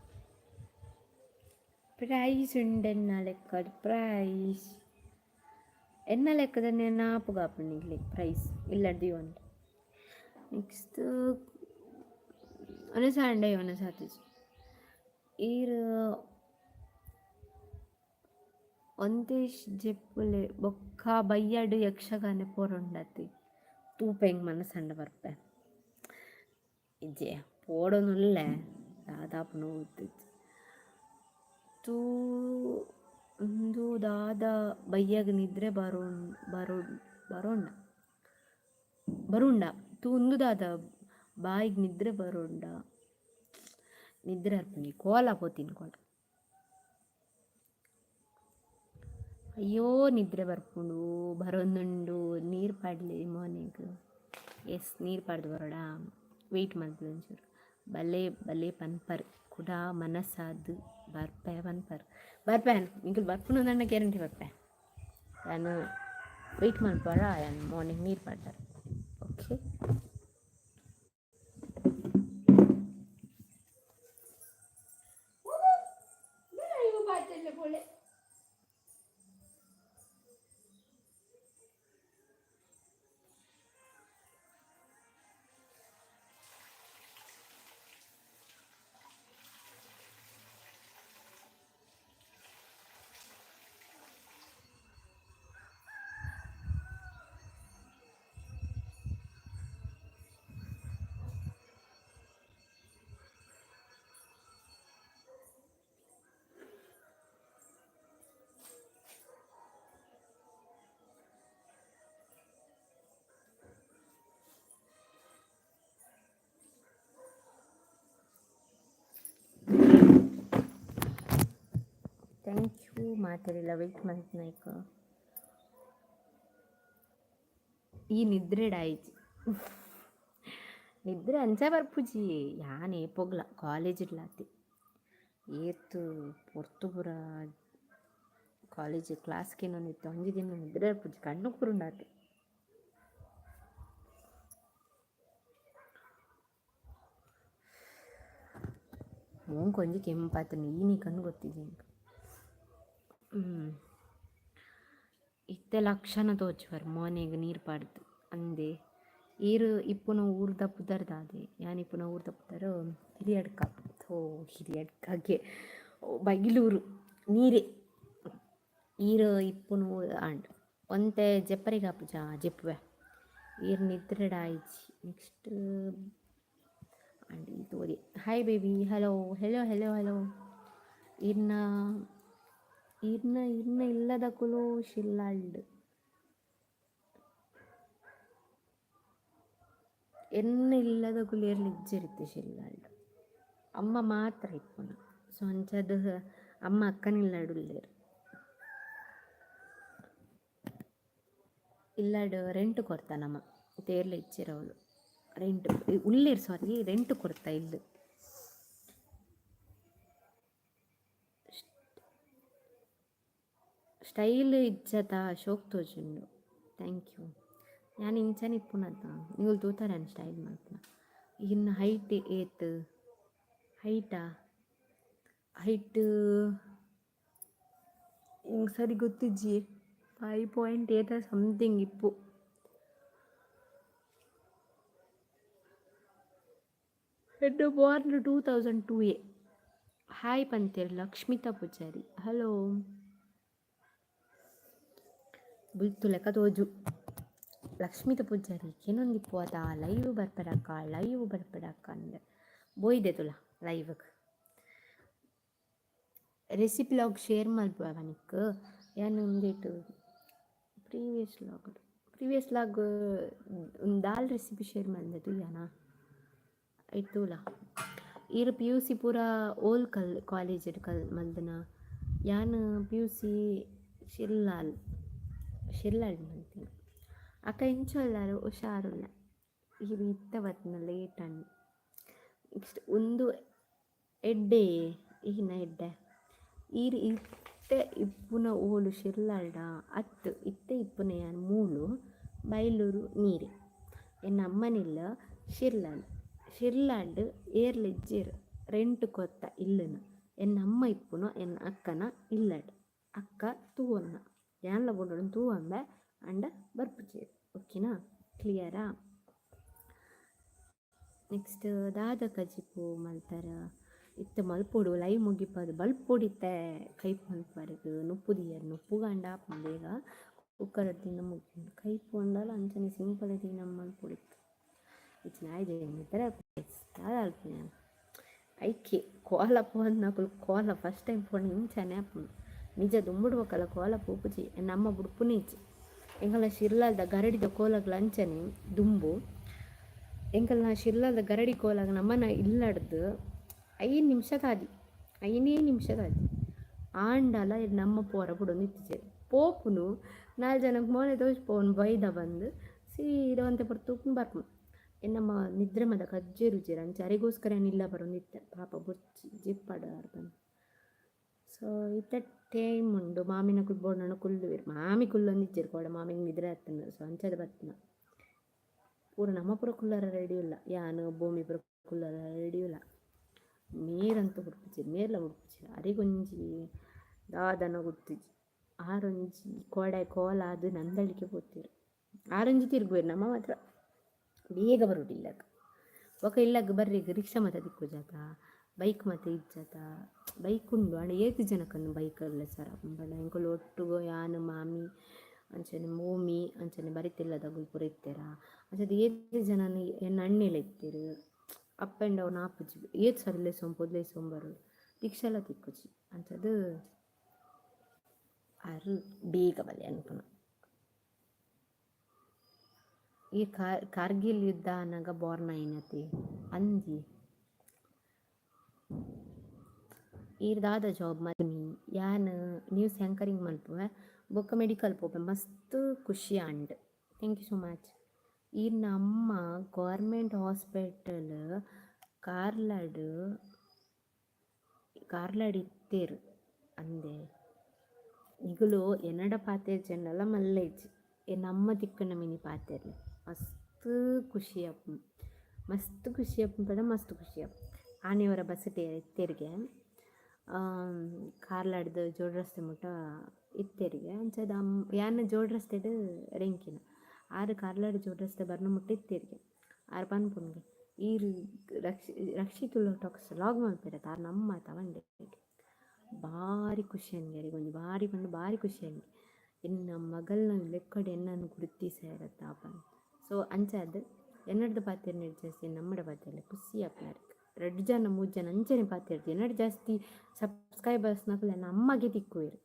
ಪ್ರೈಸ್ ಉಂಡೆನ್ನ ಲೆಕ್ಕ ಪ್ರೈಸ್ ಎನ್ನ ಲೆಕ್ಕದ ನಾಪುಗ ಹಾಪಣಿಗ್ಲಿ ಪ್ರೈಸ್ ಇಲ್ಲಡ್ದು ಒಂದು ನೆಕ್ಸ್ಟ್ ಒನ ಸಂಡೆ ಒನ ಸಾತಿಜಿ ಈರು ಒಂದೇಶ್ ಜೆಪ್ಪುಲೆ ಬೊಕ್ಕ ಬಯ್ಯಡು ಯಕ್ಷಗಾನ ಪೋರೊಂಡತಿ ತೂಪೆಂಗ್ ಮನಸ್ಸಂಡ ಬರ್ಪೆ ಇಜ್ಜೆ ಪೋಡೊನುಲ್ಲೆ ದಾದಾಪು ನೋವು ತೂ ಒಂದು ದಾದ ಬಯ್ಯಗ ನಿದ್ರೆ ಬರೋಂಡ ತೂ ಒಂದು ದಾದ ಬಾಯಿಗೆ ನಿದ್ರೆ ಬರೋಂಡ ನಿದ್ರೆ ಅರ್ಪಣಿ ಕೋಲ ಪೋತೀನಿ ಕೋಲ ಅಯ್ಯೋ ನಿದ್ರೆ ಬರ್ಪುಂಡು ಬರೋಂದುಂಡು ನೀರು ಪಾಡ್ಲಿ ಮಾರ್ನಿಂಗ್ ಎಸ್ ನೀರು ಪಾಡ್ದು ಬರೋಡ ವೆಯ್ಟ್ ಮಾಡ್ದು ಒಂಚೂರು ಬಲೆ ಪನ್ಪರ್ ಕೂಡ ಮನಸ್ಸಾದು ಬರ್ಪೆ ನಿಂಗೆ ಬರ್ಪುನು ನನ್ನ ಗ್ಯಾರಂಟಿ ಬರ್ಪೆ ನಾನು ವೆಯ್ಟ್ ಮಾಡ್ಬಾರ ನಾನು ಮಾರ್ನಿಂಗ್ ನೀರು ಪಾಡ್ತಾರೆ ಓಕೆ. ಥ್ಯಾಂಕ್ ಯು ಮಾತಾಡಿಲ್ಲ ವೆಯ್ಟ್ ಮಾಡ್ತೀನಿ ಈಗ ಈ ನಿದ್ರೆಡಾಯ್ತು ನಿದ್ರೆ ಅಂಚ ಬರ್ಪುಜಿ ಯಾನ್ ಏಪೋಗ್ಲ ಕಾಲೇಜ್ ಇಡ್ಲಾತಿ ಏತು ಪೊರ್ತು ಪೂರ ಕಾಲೇಜ್ ಕ್ಲಾಸ್ಗೆ ಇನ್ನೊಂದಿತ್ತು ಅಂಜು ದಿನ ನಿದ್ರೆ ಬರ್ಪುಜಿ ಕಣ್ಣು ಕುರುಂಡಾತಿ ಮೂನ್ ಕೊಂಜಿ ಕೆಂಪಾತು ನೀ ಕಣ್ಣು ಗೊತ್ತಿದ್ದೀನಿ ಇತ್ತೆ ಲಕ್ಷಣ ತೋಚುವರು ಮೋನೆಗೆ ನೀರು ಪಾಡ್ದು ಅಂದೆ ಈರು ಇಪ್ಪುನ ಊರ್ದ ಪುದರ್ದಾದೆ ಯಾನ್ ಇಪ್ಪುನ ಊರ್ದ ಪುದರ್ ಹಿರಿಯಡ್ಕ ಹಿರಿಯಡ್ಕಗೆ ಬಗಿಲೂರು ನೀರೇ ಈರು ಇಪ್ಪುನ ಆಂಡ್ ಒಂತೆ ಜೆಪ್ಪರಿಗೆ ಹಾಪುಜ ಜೆಪ್ಪುವೆ ಈರು ನಿದ್ರೆಡಾಯ್ಚಿ ನೆಕ್ಸ್ಟ್ ಆಂಡ್ ಇದು ಓದಿ hi baby hello hello hello hello ಇನ್ನ ಇಲ್ಲದ ಕುಲು ಶಿಲ್ಲಾಳ್ಡು ಇಲ್ಲದ ಕುಲಿಯರ್ಲಿ ಇಜ್ಜಿರುತ್ತೆ ಶಿಲ್ಲಾಳ್ಡು ಅಮ್ಮ ಮಾತ್ರ ಇಪ್ಪುನ ಸೊ ಅಂಚದು ಅಮ್ಮ ಅಕ್ಕನಿಲ್ಲಾಡುಲ್ಲೇರು ಇಲ್ಲಾಡು ರೆಂಟ್ ಕೊಡ್ತಾನಮ್ಮ ತೇರ್ಲೆ ಇಚ್ಚಿರವಳು ರೆಂಟ್ ಉಳ್ಳೇರು ಸಾರಿ ರೆಂಟ್ ಕೊಡ್ತಾ ಇಲ್ಲು ಸ್ಟೈಲ್ ಇಜ್ಜತ ಶೋಕ್ ತೋಜುಂಡು ಥ್ಯಾಂಕ್ ಯು ನಾನು ಇಂಚನೆ ಇಪ್ಪುನತ ನೀವು ತೂತಾರೆ ಸ್ಟೈಲ್ ಮಾಡ್ತೀನಿ ಇನ್ನು ಹೈಟ್ ಏತ್ ಹೈಟ್ ಹಿಂಗೆ ಸರಿ ಗೊತ್ತಿಜ್ಜಿ 5.8 ಸಮಥಿಂಗ್ ಇಪ್ಪು ಹೆಡ್ ಬಾರ್ನ್ 2002 ಹಾಯ್ ಪಂತೇರ್ ಲಕ್ಷ್ಮಿತಾ ಪೂಜಾರಿ ಹಲೋ ಬುಲ್ತು ಲೆಕ್ಕ ತೋಜು ಲಕ್ಷ್ಮಿತ ಪೂಜಾರಿ ಏನೊಂದಿಪ್ಪು ಅದ ಲೈವ್ ಬರ್ಪಡಕ್ಕ ಅಂದೆ ಬೋಯ್ದೆ ತುಲ ಲೈವ್ಗೆ ರೆಸಿಪಿ ಲಾಗ್ ಶೇರ್ ಮಲ್ಪವನಿಕ್ ಯಾನು ಒಂದೇಟು ಪ್ರೀವಿಯಸ್ ಲಾಗ್ ಒಂದು ದಾಲ್ ರೆಸಿಪಿ ಶೇರ್ ಮಾಡಿದೆ ತುಯ್ಯಾನ ಆಯ್ತುಲ ಈರು ಪಿ ಯು ಸಿ ಪೂರ ಓಲ್ ಕಾಲೇಜ್ ಮಲ್ದನ ಯಾನು ಪಿ ಯು ಸಿ ಶಿರ್ಲಾಡ್ ಮಂತಿನ ಅಕ್ಕ ಇಂಚೊಲ್ಲಾರು ಹುಷಾರುಲ್ಲ ಈಗ ಇತ್ತವತ್ನ ಲೇಟ್ ಅಣ್ಣು ನೆಕ್ಸ್ಟ್ ಒಂದು ಎಡ್ಡೆ ಈಗಿನ ಎಡ್ಡೆ ಈರು ಇತ್ತೆ ಇಪ್ಪುನ ಓಲು ಶಿರ್ಲಾಡ ಅತ್ತು ಇತ್ತೆ ಇಪ್ಪುನ ಯಾನ್ ಮೂಲು ಬೈಲೂರು ನೀರು ಎನ್ನ ಅಮ್ಮನಿಲ್ಲ ಶಿರ್ಲಾಡ್ ಏರ್ಲಿಜ್ಜೇರು ರೆಂಟ್ ಕೊತ್ತ ಇಲ್ಲನ ಎನ್ನ ಅಮ್ಮ ಇಪ್ಪುನ ಎನ್ನ ಅಕ್ಕನ ಇಲ್ಲಡ್ ಅಕ್ಕ ತೂವನ್ನ ಯಾನ್ಲ ಬೋಡೋಡು ತೂವಂಬ ಅಂಡ ಬರ್ಪುಜೇರು ಓಕೆನಾ ಕ್ಲಿಯರಾ. ನೆಕ್ಸ್ಟ್ ದಾದ ಕಜಿಪು ಮಲ್ತಾರ ಇತ್ತ ಮಲ್ಪೊಡು ಲೈವ್ ಮುಗಿಪದು ಬಲ್ಪೊಡಿತ್ತೆ ಕೈಪ್ ಮಲ್ಪರ್ಗು ನುಪ್ಪುದಿಯರು ನುಪ್ಪುಗಂಡ ಬೇಗ ಕುಕ್ಕರ್ ತಿಂದ ಮುಗಿ ಕೈಪು ಅಂಡಲ್ಲ ಅಂಚನೆ ಸಿಂಪಲ್ ತಿನ್ನ ಮಲ್ಪೊಡಿತ್ತು ಇಚ್ಚಿನ ಆಯ್ದೆ ಥರ ಯಾವ್ದು ಅಲ್ಪನೆ ಐಕೆ ಕೋಲ ಪೋಂದು ನಕಲು ಕೋಲ ಫಸ್ಟ್ ಟೈಮ್ ಪೋಂಡು ಇಂಚನೆ ಆಪುಂಡು ನಿಜ ದುಂಬುಡ್ಬೇಕಲ್ಲ ಕೋಲ ಪೂಪುಜಿ ನಮ್ಮ ಬುಡ್ಪುನೇಚಿ ಎಂಗಲ ಶಿರ್ಲಾಲ್ದ ಗರಡಿದ ಕೋಲಗಳು ಅಂಚನೆ ದುಂಬು ಎಂಕಲ್ನ ಶಿರ್ಲಾಲ್ದ ಗರಡಿ ಕೋಲಾಗ ನಮ್ಮನ ಇಲ್ಲಡ್ದು 5 ನಿಮಿಷದಾದಿ 5 ನಿಮಿಷದಾದಿ ಆಂಡಲ ನಮ್ಮ ಪೋರ ಬಿಡು ನಿಂತಿದೆ ಪೋಪುನು 4 ಜನಕ್ಕೆ ಮೋನೆ ತೋರಿಸ್ಪೋನು ಬೈದ ಬಂದು ಸೀದ ಒಂತೆ ಬರ್ತು ಬರ್ಪುನು ನಮ್ಮ ನಿದ್ರೆ ಮದ ಕಜ್ಜೆ ರುಚಿರ ಅಂಚೆ ಅರಿಗೋಸ್ಕರ ಏನಿಲ್ಲ ಬರೋ ನಿತ್ಯ ಪಾಪ ಬುರ್ಚಿ ಜಿಪ್ಪಡಾರು ಬಂದು. ಸೊ ಇತ್ತ ಟೈಮ್ ಉಂಡು ಮಾಮಿನ ಕುಲ್ಬೋಡನ ಕುಲ್ಲುವಿರು ಮಾಮಿ ಕುಲ್ಲೊಂದಿಚ್ಚೇರು ಕೋಡ ಮಾಮಿಗೆ ನಿದ್ರೆ ಹತ್ತನ ಸೊ ಅಂಚದ ಬತ್ತನ ಪೂರ ನಮ್ಮ ಪುರ ಕುಲ್ಲರ ರೆಡಿ ಇಲ್ಲ ಯಾನು ಭೂಮಿ ಪುರ ಕುಲ್ಲರ ರೆಡಿ ಇಲ್ಲ ಮೇರಂತೂ ಹುಡ್ಪಿಚಿರು ಮೇರ್ಲ ಹುಡ್ಪಿಚಿರು ಅರಿಗೊಂಜಿ ದಾದನ ಗುತ್ತಿಜಿ ಆರೊಂಜಿ ಕೋಡೆ ಕೋಲ ಅದು ನಂದಳಿಕೆ ಪೋತಿರು ಆರೊಂಜಿ ತಿರುಗುವೇರು ನಮ್ಮ ಮಾತ್ರ ಬೇಗ ಬರುವುದಿಲ್ಲ ಒಕ್ಕ ಇಲ್ಲಾಗ ಬರ್ರಿ ರಿಕ್ಷಾ ಮತ್ತೆ ದಿಕ್ಕು ಜಾತ ಬೈಕ್ ಮತ್ತೆ ಇಜ್ಜಾತ ಬೈಕ್ ಉಂಡು ಅಂಡ್ 7 ಜನಕ್ಕನ್ನು ಬೈಕಲ್ಲ ಸರ ಬಣ್ಣ ಎಂಕಲು ಒಟ್ಟುಗೋ ಯಾನು ಮಾಮಿ ಅಂಚನೆ ಮೋಮಿ ಅಂಚನೆ ಬರಿತಿಲ್ಲದ ಗುಲ್ಪುರ ಇತ್ತೀರ ಅಂಚದು 7 ಜನನ ಎನ್ನ ಅಣ್ಣೆಲ್ಲ ಇತ್ತೀರು ಅಪ್ ಆ್ಯಂಡ್ ಡೌನ್ ಆಪುಜಿ 7 ಸಲ ಸೊಂಪೊದ್ಲೆ ಸೊಂಬರು ರಿಕ್ಷಾಲ ತಿಕ್ಕುಜಿ ಅಂಚದು ಅರು ಬೇಗ ಬಲೆ ಅನ್ಪುನ. ಈ ಕಾರ್ಗಿಲ್ ಯುದ್ಧ ಅನ್ನಗ ಬೋರ್ನ ಏನತಿ ಅಂಜಿ ಈರ್ದಾದ ಜಾಬ್ ಮದ್ಮಿ ಯಾನ್ ನ್ಯೂಸ್ ಆ್ಯಂಕರಿಂಗ್ ಮಲ್ಪುವೆ ಬೊಕ್ಕ ಮೆಡಿಕಲ್ ಪೋಪೆ ಮಸ್ತ್ ಖುಷಿ and thank you so much. ಈರ್ನ ಅಮ್ಮ ಗೌರ್ಮೆಂಟ್ ಹಾಸ್ಪಿಟಲ್ ಕಾರ್ಲಾಡ್ ಇತ್ತೇರು ಅಂದೆ ಇಗುಲು ಎನ್ನಡ ಪಾತೆರ್ ಚೆನ್ನಲ್ಲ ಮಲ್ಲೇಜ್ ನಮ್ಮ ತಿಕ್ಕನ ಮಿನಿ ಪಾತೆರ್ಲೆ ಮಸ್ತ್ ಖುಷಿ ಅಪ್ಪು ಪಡ ಮಸ್ತ್ ಖುಷಿ ಅಪ್ಪು ಆನೆಯವರ ಬಸ್ ಇತ್ತೆರಿಗೆ ಕಾರ್ಲಾಡ್ದು ಜೋಡ್ ರಸ್ತೆ ಮುಟ್ಟ ಇತ್ತೆರಿಗೆ ಅಂಚದ ಯಾನ ಜೋಡ್ ರಸ್ತೆಡ್ ರೆಂಕಿನ ಆರು ಕಾರ್ಲಾಡ್ ಜೋಡ್ ರಸ್ತೆ ಬರ್ನ ಮುಟ್ಟ ಇತ್ತೆರಿಗೆ ಆರು ಪನ್ಪುನ್ಗೆ ಈ ರಕ್ಷಿತುಲ್ಲ ಟಾಕ್ಸ್ ಲಾಗ್ ಮಾಡ್ತಾರೆ ತಾರು ನಮ್ಮ ತಗೊಂಡೆ ಭಾರಿ ಖುಷಿ ಹಂಗೆ ಒಂದು ಭಾರಿ ಬಂದು ಭಾರಿ ಖುಷಿ ಹಂಗೆ ಎನ್ನ ಮಗಲ್ನ ಲೆಕ್ಕಡೆ ಎನ್ನನ್ನು ಗುರುತಿಸಾರತ್ತಾಪ ಸೊ ಅಂಚಾದ ಎನ್ನಡ್ದು ಪಾತ್ರೆ ಜಾಸ್ತಿ ನಮ್ಮಡ ಪಾತ್ರೆ ಖುಷಿ ಅಪ್ಪನಾರ 2 ಜನ 3 ಜನ ಅಂಚನೆ ಪಾತ್ರೆ ಎನ್ನಡು ಜಾಸ್ತಿ ಸಬ್ಸ್ಕ್ರೈಬರ್ಸ್ ನಕಲ ನಮ್ಮಗೆ ತಿಕ್ಕುವೇರು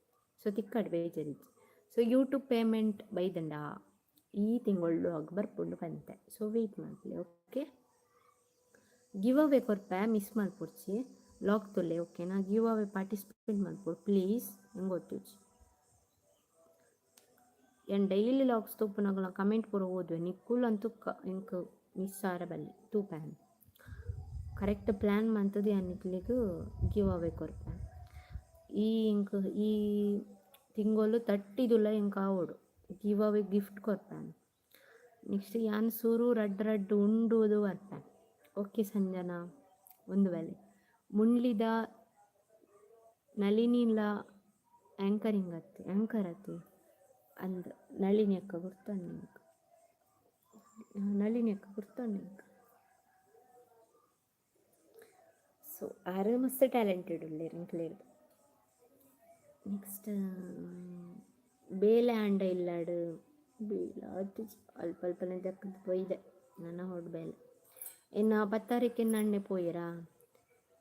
ಸೊ ತಿಕ್ಕಡು ಬೇಜಾರಿಜ್ಜಿ ಸೊ ಯೂಟ್ಯೂಬ್ ಪೇಮೆಂಟ್ ಬೈದಂಡ ಈ ತಿಂಗಳು ಆಗ ಬರ್ಪುಂಡು ಬಂತೆ ಸೊ ವೆಯ್ಟ್ ಮಾಡ್ಲಿ ಓಕೆ. ಗಿವ್ ಅವೇ ಕೊರ್ಪೆ ಮಿಸ್ ಮಾಡ್ಪುಡ್ಚಿ ಲಾಗ್ ತೊಲೆ ಓಕೆನಾ ಗಿವ್ ಅವೇ ಪಾರ್ಟಿಸಿಪೇಟ್ ಮಾಡ್ಬೋದು ಪ್ಲೀಸ್ ಹೆಂಗೆ ಗೊತ್ತಿಚ್ಚಿ ಏನು ಡೈಲಿ ಲಾಗ್ಸ್ ತೂಪುನಾಗಲ ಕಮೆಂಟ್ ಪೂರ ಓದುವೆ ನಿಕ್ಕುಲ್ ಅಂತೂ ಇಂಕ್ ಮಿಸ್ ಆರ ಬಲ್ಲಿ ತೂಪೇನ್ ಕರೆಕ್ಟ್ ಪ್ಲ್ಯಾನ್ ಮಂತದ್ದು ಅನ್ನಿಕ್ಲಿಗೂ ಗಿವ್ ಅವೇ ಕೊರ್ಪೆ ಈ ಇಂಕ್ ಈ ತಿಂಗಳು 30 ಇಂಕ ಆವೋಡು ಗಿವ್ ಅವೇ ಗಿಫ್ಟ್ ಕೊರ್ಪೇನು ನೆಕ್ಸ್ಟ್ ಯಾನ್ ಸೂರು ರಡ್ಡು ಉಂಡುವುದು ಬರ್ಪೆ ಓಕೆ ಸಂಜನಾ ಒಂದು ವೇಳೆ ಮುಂಡ್ಲಿದ ನಳಿನಿಲ ಆ್ಯಂಕರ್ ಅತ್ತಿ ಅಂದ ನಳಿನಿ ಅಕ್ಕ ಗುರ್ತೊಂಡು ಸೊ ಆರು ಮಸ್ತ್ ಟ್ಯಾಲೆಂಟೆಡ್ ಉಳ್ಳೇರು ಇಂಕ್ಲೇರ್ದು. ನೆಕ್ಸ್ಟ್ ಬೇಲೆ ಆಂಡ ಇಲ್ಲಾಡು ಬೇಲ ಅದು ಅಲ್ಪನೆ ಜಕ್ಕದು ಪೊಯ್ದೆ ನನ್ನ ಹೊಡ್ ಬೇಲೆ ಇನ್ನು 10 ನಣ್ಣೆ ಪೋಯಿರಾ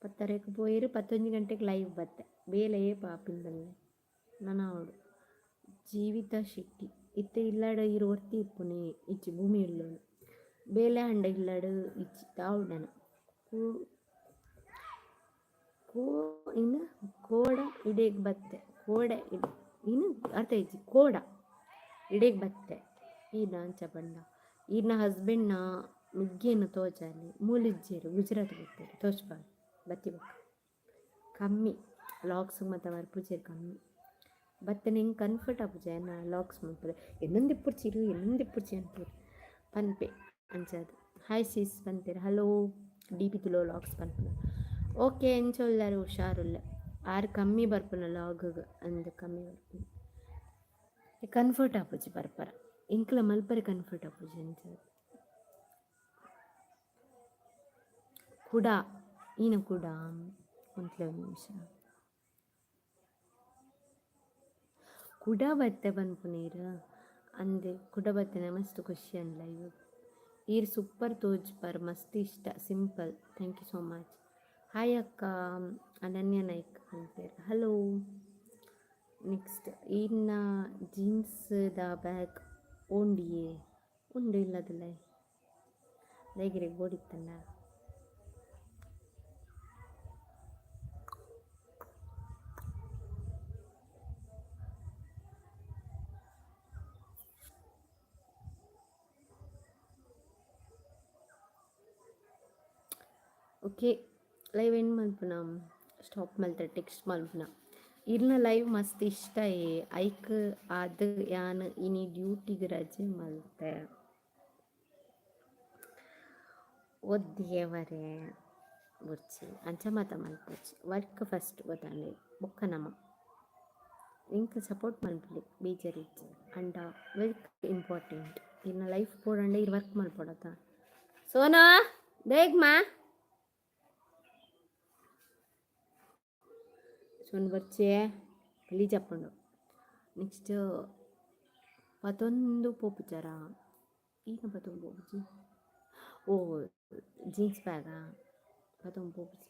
10 ಪೋಯಿರು 11 ಗಂಟೆಗೆ ಲೈವ್ ಬತ್ತೆ ಬೇಲೆ ಪಾಪಿಂದಲ್ಲೇ ನನ್ನ ಹೊಡು ಜೀವಿತ ಶೆಟ್ಟಿ ಇತ್ತೆ ಇಲ್ಲಾಡು ಇರು ಒರ್ತಿ ಇಪ್ಪುನೆ ಇಚ್ಚಿ ಭೂಮಿ ಇಲ್ಲೋಡು ಬೇಲೆ ಅಂಡ ಇಲ್ಲಾಡು ಇಚ್ಚಿ ತಾವುಡನ ಇನ್ನು ಕೋಡ ಇಡೇಗೆ ಬತ್ತೆ ಕೋಡ ಇನ್ನು ಅರ್ಥ ಇಚ್ಚಿ ಕೋಡ ಇಡೀಗೆ ಬತ್ತೆ ಈನ ಅಂಚ ಪಂಡ ಈನ ಹಸ್ಬೆಂಡ್ನ ಮುಗ್ಗಿಯನ್ನು ತೋಜಾಲಿ ಮೂಲಿಜ್ಜೇರು ಗುಜರಾತ್ ಬರ್ತಾರೆ ತೋಚ್ಬಾರ್ದು ಬತ್ತಿ ಬಕ್ಕ ಕಮ್ಮಿ ಲಾಕ್ಸ್ ಮತ್ತು ವರ್ಪುಜೇರು ಕಮ್ಮಿ ಬತ್ತೆ ನಿಂಗೆ ಕನ್ಫರ್ಟ್ ಆಪುಜೆ ನಾ ಲಾಕ್ಸ್ ಮಾಡ್ತಾರೆ ಇನ್ನೊಂದು ಇಪ್ಪುಡ್ಚಿರು ಇನ್ನೊಂದು ಇಪ್ಪುಡ್ಚಿ ಅಂತೀರು ಪನ್ಪೆ ಅಂಚದು ಹಾಯ್ ಸೀಸ್ ಪಂತೀರ ಹಲೋ ಡಿ ಪಿ ತುಲೋ ಲಾಕ್ಸ್ ಪನ್ಪುನ ಓಕೆ ಎಂಚೊಲ್ಲಾರು ಹುಷಾರುಲ್ಲ ಆರು ಕಮ್ಮಿ ಬರ್ಪುನ ಲಾಗ್ ಅಂದು ಕಮ್ಮಿ ಬರ್ಪುನ ಕನ್ಫರ್ಟ್ ಆಪುಜಿ ಬರ್ಪರ ಇಂಕ್ಲ ಮಲ್ಪರೆ ಕನ್ಫರ್ಟ್ ಆಪುಜಿ ಅಂಚದು ಕೂಡ ಈನ ಕೂಡ ಒಂದ್ಲೆ ಒಂದು ನಿಮಿಷ ಕುಡ ಬತ್ತೆ ಪನ್ಪುನೀರು ಅಂದೆ ಕುಡ ಬತ್ತನೆ ಮಸ್ತ್ ಖುಷಿ ಅನ್ಲ ಇವಾಗ ಈರು ಸೂಪರ್ ತೋಜ್ಪರ್ ಮಸ್ತ್ ಇಷ್ಟ simple thank you so much hi ಅಕ್ಕ ಅನನ್ಯ ನಾಯ್ಕ್ ಅಂತಾರೆ ಹಲೋ ನೆಕ್ಸ್ಟ್ ಇನ್ನ ಜೀನ್ಸ್ದ ಬ್ಯಾಗ್ ಓಂಡಿಯೇ ಉಂಡು ಇಲ್ಲದಲ್ಲ ಲೈಗಿರಿಗೆ ಓಡಿತ್ತಲ್ಲ ಓಕೆ ಲೈವ್ ಎಂಡ್ ಮಲ್ಪುನ ಸ್ಟಾಪ್ ಮಲ್ತಾರೆ ಟೆಕ್ಸ್ಟ್ ಮಲ್ಪುನ ಇರ್ನ ಲೈವ್ ಮಸ್ತ್ ಇಷ್ಟ ಐಕ್ ಅದು ಯಾನ್ ಇನಿ ಡ್ಯೂಟಿಗೆ ರಜೆ ಮಲ್ತೆ ಒದ್ದೇವರೆ ಬುರ್ಚಿ ಅಂಚ ಮಾತ ಮಲ್ಪುಜಿ ವರ್ಕ್ ಫಸ್ಟ್ ಗೊತ್ತಾಂಡೆ ಬೊಕ್ಕ ನಮ ಇಂಕ್ ಸಪೋರ್ಟ್ ಮಲ್ಪಲಿ ಬೀಜರಿಜ್ಜಿ ಅಂಡ ವರ್ಕ್ ಇಂಪಾರ್ಟೆಂಟ್ ಇನ್ನ ಲೈಫ್ ಪೋಡಂಡೆ ಇರ್ ವರ್ಕ್ ಮಲ್ಪೊಡತ ಸೋನಾ ಬೇಗ ಮಾ ಸೋನು ಬರ್ಚೆ ಗಲೀಜ್ ಹಾಕ್ಕೊಂಡು ನೆಕ್ಸ್ಟ್ ಪತೊಂದು ಪೋಪುಚಾರ ಈಗ ಪತೊಂದು ಪೋಪುಜಿ ಓ ಜೀನ್ಸ್ ಬ್ಯಾಗಾ ಪತೊಂದು ಪೋಪುಜಿ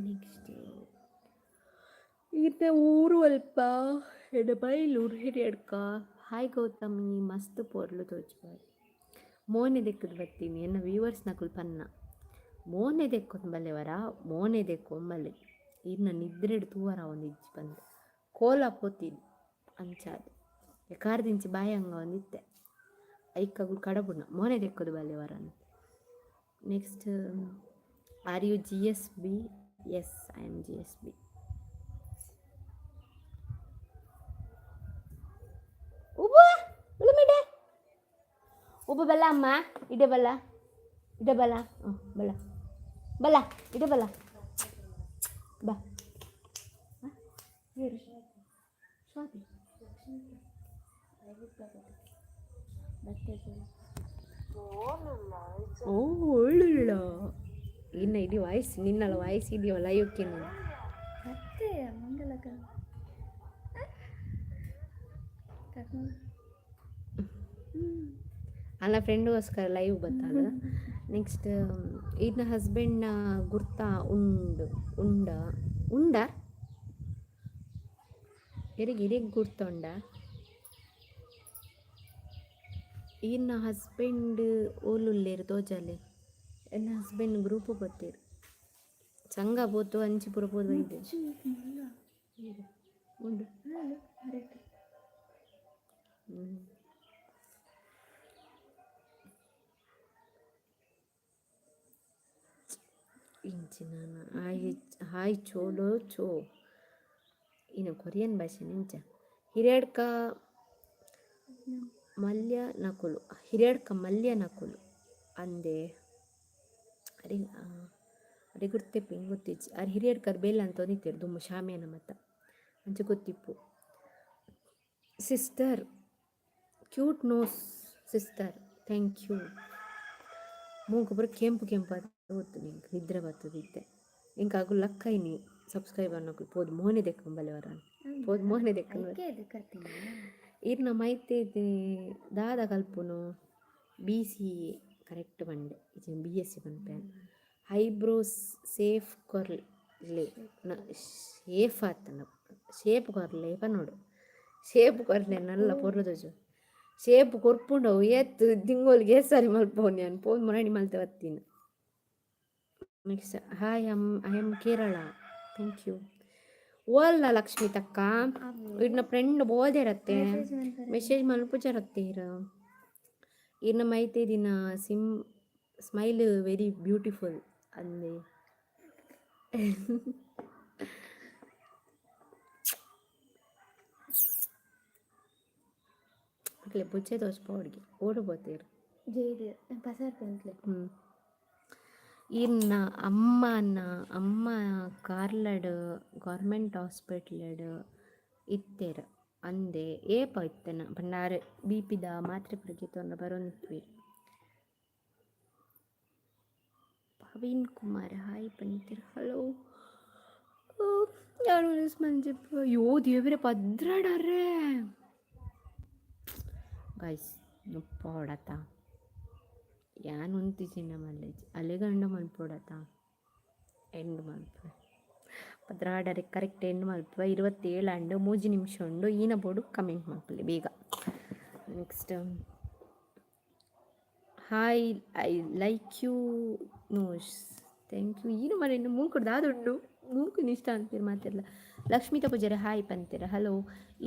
ನೆಕ್ಸ್ಟ್ ಇತ್ತೆ ಊರು ಅಲ್ಪ ಎಡ ಬೈಲೂರು ಹಿರಿಯಡ್ಕ ಹಾಯ್ ಗೌತಮಿ ಮಸ್ತ್ ಪೊರ್ಲು ತೋಚ್ಬಾರಿ ಮೋನೆ ದೆಕ್ಕದು ಬರ್ತೀನಿ ಎನ್ನ ವ್ಯೂವರ್ಸ್ ನಕುಲು ಪನ್ನ ಮೋನೆ ದೆಕ್ಕೊಂದು ಬಲ್ಲೆವರ ಮೋನೆ ದೆಕ್ಕೊಂಬಲ್ಲೆ ಇನ್ನ ನಿದ್ರೆಡು ತೂವರ ಒಂದು ಇಜ್ಜಿ ಬಂದು ಕೋಲ ಪೋತೀನಿ ಅಂಚಾದು ಕಾರ್ದಿಂಚಿ ಬಾಯಿ ಹಂಗ ಒಂದಿತ್ತೆ ಐಕಾಗುಳು ಕಡಬುಣ ಮೋನೆ ದೆಕ್ಕೋದು ಬಲ್ಲೆವರ ಅಂತ next are you G S B I am G S S ಬಿ ಉಬ್ಬ ಬಲ್ಲ ಅಮ್ಮ ಇಡೆ ಬಲ್ಲ ಬಲ್ಲ ಬಲ್ಲ ಬಲ್ಲ ಇಡೆ ಬಲ್ಲ ಬಾ ಹೇಳು ಸ್ವಾತಿ ಓ ಒಳ್ಳುಳ್ಳ ಇನ್ನು ಇಡೀ ವಾಯ್ಸ್ ನಿನ್ನಲ್ಲ ವಾಯ್ಸ್ ಇದೆಯವಲ್ಲ ಇವಕ್ಕೆ ಮತ್ತೆ ಮಂಗಲಕ ಅಲ್ಲ ಫ್ರೆಂಡ್ಗೋಸ್ಕರ ಲೈವ್ ಬತ್ತದ ನೆಕ್ಸ್ಟ್ ಇನ್ನ ಹಸ್ಬೆಂಡ್ನ ಗುರ್ತಾ ಉಂಡ ಎರಿಗೆ ಗುರ್ತೊಂಡ ಇನ್ನ ಹಸ್ಬೆಂಡ್ ಓಲುಲ್ಲೇರು ತೋಜಾಲೆ ಎನ್ನ ಹಸ್ಬೆಂಡ್ ಗ್ರೂಪು ಗೊತ್ತೇರು ಸಂಘ ಬೋತು ಅಂಚಿ ಪುರ ಪೋದು ಇದೆ ಉಂಡು ಇಂಚಿ ನಾನು ಹಾಯ್ ಚೋಲೋ ಚೋ ಇನ್ನು ಕೊರಿಯನ್ ಭಾಷೆ ನಿಂಚ ಹಿರಿಯಡ್ಕ ಮಲ್ಯ ನಕುಲು ಅಂದೆ ಅರೆ ಗುರ್ತೆಪ್ಪು ಹಿಂಗೆ ಗೊತ್ತಿಚ್ಚಿ ಅರೆ ಹಿರಿಯಡ್ಕರ್ ಬೇಲ ಅಂತ ಒಂದಿತ್ತೇರು ದುಮ್ಮ ಶಾಮಿಯಾನ ಮತ್ತ ಅಂಚೆ ಗೊತ್ತಿಪ್ಪು sister cute nose sister thank you ಮೂಗೊಬ್ಬರು ಕೆಂಪು ಅದು ಗೊತ್ತು ನಿಂಗೆ ನಿದ್ರೆ ಬರ್ತದಿತ್ತೆ ಇಂಕ ಆಗು ಲಕ್ಕೈನಿ ಸಬ್ಸ್ಕ್ರೈಬರ್ ನಕುಲು ಪೋದು ಮೋನೆ ದೆಕ್ಕಂಬಲ್ಲೆವರ ಪೋದು ಮೋನೆ ದೆಕ್ಕಂಬ ಇರ್ನ ಮೈತೆ ದಾದ ಕಲ್ಪುನು BCA ಕರೆಕ್ಟ್ ಬಂಡೆ ಇದು BSc ಪನ್ಪೇನ್ ಐಬ್ರೋಸ್ ಸೇಫ್ ಕೊರ್ಲೆ ಶೇಫ್ ಆತನ ಶೇಪ್ ಕೊರ್ಲೆ ಪನ್ನೋಡು ಶೇಪ್ ಕೊರ್ಲೆ ನಲ್ಲ ಪೊರ್ಲುದಜು ಶೇಪ್ ಕೊರ್ಪುಂಡವು ಎತ್ತು ದಿಂಗೋಲಿಗೆ ಸರಿ ಮಲ್ಪೋನಿ ಅನ್ ಪೋನ್ ಮರಣಿ ಮಲ್ತೆ ಬತ್ತೀನಿ next hi I am Kerala thank you ಓಲ್ಲ ಲಕ್ಷ್ಮಿ ತಕ್ಕ ಇರ್ನ ಫ್ರೆಂಡ್ ಬೋದಿರತ್ತೆ ಮೆಸೇಜ್ ಮಲ್ಪುಜರತ್ತೆ ಇರ್ನ ಮೈತೆ ದಿನ ಸ್ಮೈಲ್ ವೆರಿ ಬ್ಯೂಟಿಫುಲ್ ಅಂದೆ ಅಟ್ಲೆ ಬುಚ್ಚೆ ತೋಚ್ಪೋಡ್ಗೆ ಓಡ್ಬೋತೀರು ಜೈದು ಪಸಾರ್ ಪೆಂಟ್ಲೆ ಇನ್ನ ಅಮ್ಮ ಕಾರ್ಲಡ್ ಗೌರ್ಮೆಂಟ್ ಹಾಸ್ಪಿಟ್ಲಡ್ ಇತ್ತೆರ ಅಂದೆ ಏಪ ಇತ್ತನ ಪಂಡಾರ ಬಿಪಿದ ಮಾತ್ರೆ ಪ್ರತಿ ತೊಂದ ಬರೋನ್ವಿ ಪವೀನ್ ಕುಮಾರ್ ಹಾಯ್ ಪಂತಿರ್ ಹಲೋ ಯಾರು ಮಂಜು ಯೋ ದೇವರೇ ಪದ್ರಾಡಾರೆ ಗೈಸ್ ನುಪ್ಪೋಡತ ಯಾನ್ ಉಂತಿಚಿನ ಮಲ್ಲೇಜ್ ಅಲೆಗಂಡ ಮಲ್ಪೋಡತ ಎಂಡ್ ಮಲ್ಪ ಪದ್ರಾಡರೆ ಕರೆಕ್ಟ್ ಎಂಡ್ ಮಲ್ಪ 27 ಅಂಡು 3 ನಿಮಿಷ ಉಂಡು ಈನ ಬೋಡು ಕಮೆಂಟ್ ಮಲ್ಪಲೆ ಬೇಗ next hi I like you ನೋಸ್ ಥ್ಯಾಂಕ್ ಯು ಏನು ಮನೆ ಮೂಕುಡ್ದು ದಾದುಂಡು ಮೂಕು ಇಷ್ಟ ಅಂತೀರ ಮಾತಿರಲ್ಲ ಲಕ್ಷ್ಮೀತ ಪೂಜಾರಿ ಹಾಯ್ ಪಂತೀರ ಹಲೋ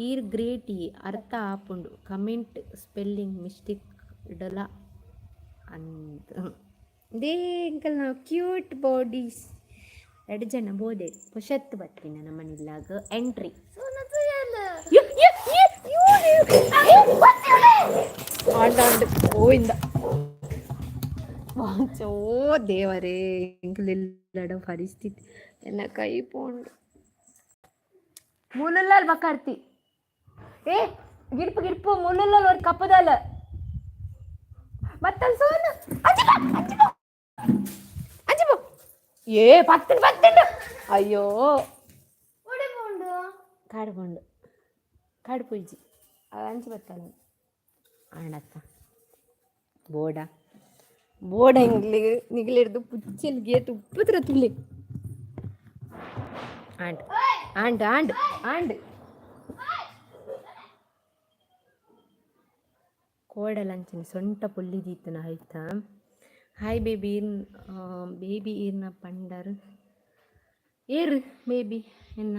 ಈರ್ ಗ್ರೇಟಿ ಅರ್ಥ ಆಪುಂಡು ಕಮೆಂಟ್ ಸ್ಪೆಲ್ಲಿಂಗ್ ಮಿಸ್ಟೇಕ್ ಇಡಲ್ಲ ಅಂತ ದೇ ಅಂಕಲ್ ನಾವು ಕ್ಯೂಟ್ ಬಾಡೀಸ್ 2 ಜನ ಬೋದೆ ಪುಷತ್ ಬರ್ತೀನಿ ನಮ್ಮ ಮನೆಯಲ್ಲಾಗ ಎಂಟ್ರಿ ಓಯಿಂದ ವಾಚೋ ದೇವರೇ ಎಂಕಲೆಲ್ಲಡ ಪರಿಸ್ಥಿತಿ ಎನ್ನ ಕೈ ಪೋಂಡು ಮೂಲಲ್ಲಿ ಬಕ್ಕಾರ್ತಿ ಏ ಗಿಡ್ಪು ಮೂಲಲ್ಲಿ ಒಂದು ಕಪ್ಪದಲ್ಲ ಮತ್ತಲ್ಲಿ ಸೋನು ಅಂಜಿಬೋ ಏ ಪತ್ತಂಡು ಅಯ್ಯೋ ಕಾಡು ಪೂಜಿ ಅಂಚಿ ಬತ್ತಲ್ಲ ಆಣತ್ತ ಬೋಡ ನಿಗಲಿಡ್ದು ಪುಚ್ಚಲ್ ಗೇಟ್ ಉಪ್ಪತ್ರ ತುಳ್ಳಿ ಆಂಡ್ ಕೋಡಲಂಚಿನ ಸೊಂಟ ಪುಲ್ಲಿದೀತನ ಆಯ್ತಾ ಹಾಯ್ ಬೇಬಿ ಈರ್ನ ಪಂಡರ್ ಏರು ಬೇಬಿ ಎನ್ನ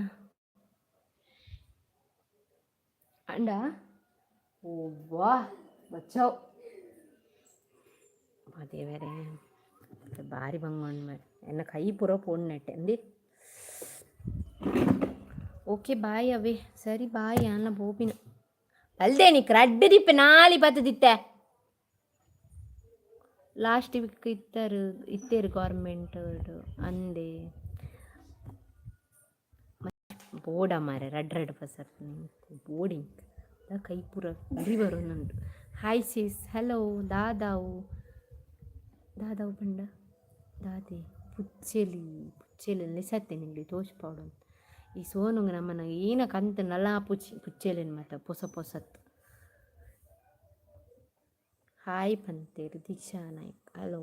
ಅಂಡ ಓವ್ವಾ ಬಚ್ಚಾವ್ ಅದೇ ಬೇರೆ ಭಾರಿ ಬಂಗೊಂಡು ಮಾಡಿ ಎನ್ನ ಕೈ ಪುರ ಪೋಣ್ ನೆಟ್ಟೆ ಅಂದಿ ಓಕೆ ಬಾಯ್ ಅವೇ ಸರಿ ಬಾಯ್ ಅನ್ನ ಬೋಬಿನ ಅಲ್ದೇ ನೀ ಕ್ರಡ್ಡು ದಿಪ್ಪೆ ನಾಲಿ ಬತ್ತದಿತ್ತೆ ಲಾಸ್ಟ್ ವೀಕ್ ಇತ್ತೇರು ಗೌರ್ಮೆಂಟ್ ಅಂದೆ ಬೋಡ ಮಾರೆ ರಡ್ ಬಸರ್ ಬೋಡಿಂಗ್ ಕೈ ಪೂರ ಉರಿ ಬರೋನುಂಟು ಹಾಯ್ ಸಿಸ್ ಹಲೋ ದಾದಾವು ಪಂಡ ದಾದೆ ಪುಚ್ಚೆಲಿ ನೆಸತ್ತೆ ನಿಂಗೆ ತೋಚ್ಪಾಡು ಈ ಸೋನುಂಗ ನಮ್ಮನ ಏನ ಕಂತ ನಲ್ಲ ಪುಚ್ಚೆಲೇನು ಮತ್ತೆ ಪೊಸತ್ ಹಾಯ್ ಪಂತೇರು ದೀಕ್ಷಾ ನಾಯ್ಕ್ ಹಲೋ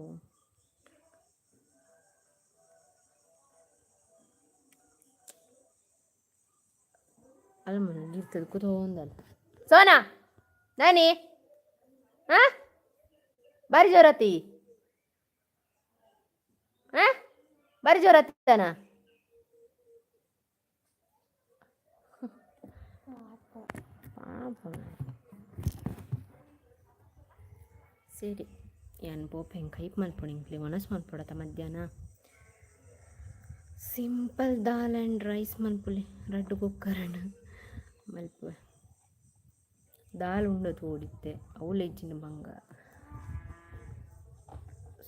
ಅಲ್ಮನ ಇರ್ತದೆ ಕೂತ್ಕೊಂಡಲ್ಲ ಸೋನಾ ನಾನಿ ಬಾರಿ ಜೋರತಿ ಬಾರಿ ಜೋರತ್ತಾನ ಸರಿ ಏನು ಬೋಪ್ ಹೆಂಗೆ ಕೈಪ್ ಮಲ್ಪೊಡಿಂಗ್ಲಿ ಒಣಸ್ ಮಲ್ಪೊಡತ್ತ ಮಧ್ಯಾಹ್ನ ಸಿಂಪಲ್ ದಾಲ್ ಆ್ಯಂಡ್ ರೈಸ್ ಮಲ್ಪುಲಿ 2 ಕುಕ್ಕರಣ ಮಲ್ಪ ದಾಲ್ ಉಂಡದು ಓಡಿತ್ತೆ ಅವಳೆಜ್ಜಿನ ಬಂಗ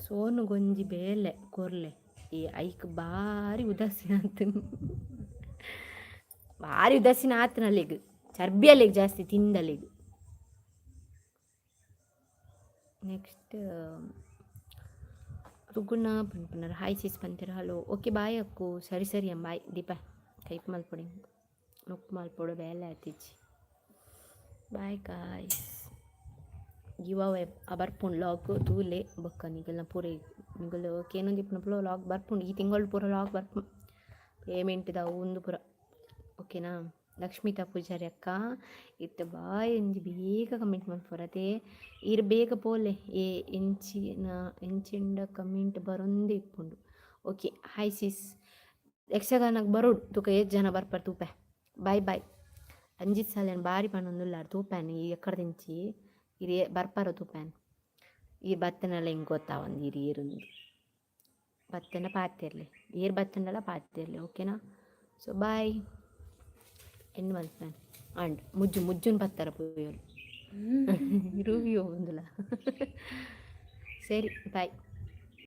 ಸೋನು ಗೊಂಜಿ ಬೇಲೆ ಕೊರ್ಲೆ ಈ ಐಕ್ ಭಾರಿ ಉದಾಸೀನ ಆತನಲ್ಲಿಗೆ ಚರ್ಬಿಯಲ್ಲಿಗೆ ಜಾಸ್ತಿ ತಿಂದಲ್ಲಿಗೆ ನೆಕ್ಸ್ಟ್ ರುಗುಣ ಪನ್ಪುನರ ಹಾಯ್ ಸಿಸ್ ಪಂತಿರ ಹಲೋ ಓಕೆ ಬಾಯ್ ಅಕ್ಕು ಸರಿ ಬಾಯ್ ದೀಪ ಕೈಪ್ ಮಲ್ಪೊಡಿ ನೊಪ್ಪು ಮಲ್ಪೊಡು ಬೇಲೆ ಆತಿಚ್ಚಿ ಬಾಯ್ ಗಾಯ್ಸ್ ಗಿವ್ ಬರ್ಪುಂಡು ಲಾಗ್ ತೂಲೆ ಬೊಕ್ಕ ನಿಗಲ್ನ ಪೂರ ನಿಗಲು ಕೇನೊಂದು ಇಪ್ಪನ ಪುರ ಲಾಗ್ ಬರ್ಪುಂಡು ಈ ತಿಂಗಳು ಪೂರ ಲಾಗ್ ಬರ್ಪುಂಡು ಪೇಮೆಂಟ್ದ ಒಂದು ಪೂರ ಓಕೆನಾ ಲಕ್ಷ್ಮೀತಾ ಪೂಜಾರಿ ಅಕ್ಕ ಇತ್ತು ಬಾಯ್ ಎಂಜಿ ಬೇಗ ಕಮೆಂಟ್ ಮಾಡ್ಪೊರತೆ ಇರು ಬೇಗ ಪೋಲೆ ಎಂಚಿಂಡ ಕಮೆಂಟ್ ಬರೊಂದೇ ಇಪ್ಪುಂಡು ಓಕೆ ಹಾಯ್ ಸಿಸ್ ಯಕ್ಷಗಾನಕ್ಕೆ ಬರೋಡು ತುಕ ಎಷ್ಟು ಜನ ಬರ್ಪಾರ ತೂಪೆ ಬಾಯ್ ಬಾಯ್ ಅಂಜಿತ್ ಸಲ ಬಾರಿ ಪಣ್ಣೊಂದುಲ್ಲಾರು ತೂಪ್ಯಾನ್ ಈ ಎಕ್ಕಡ ದಿಂಚಿ ಇರಿ ಬರ್ಪಾರ ತೂಪ್ಯಾನ್ ಈ ಬತ್ತನೆಲ್ಲ ಹಿಂಗೆ ಗೊತ್ತಾ ಒಂದು ಇರಿ ಇருந்து ಬತ್ತನ ಪಾತಿರ್ಲಿ ಏರ್ ಬತ್ತನೆಲ್ಲ ಪಾತಿರ್ಲಿ ಓಕೆನಾ ಸೊ ಬಾಯ್ ಎನ್ನು ಮಲ್ಪೇನ್ ಅಂಡ್ ಮುಜ್ಜುನ್ ಬತ್ತಾರ ಪೂಯೋರು ರೂವಿಯೋ ಒಂದುಲ ಸರಿ ಬಾಯ್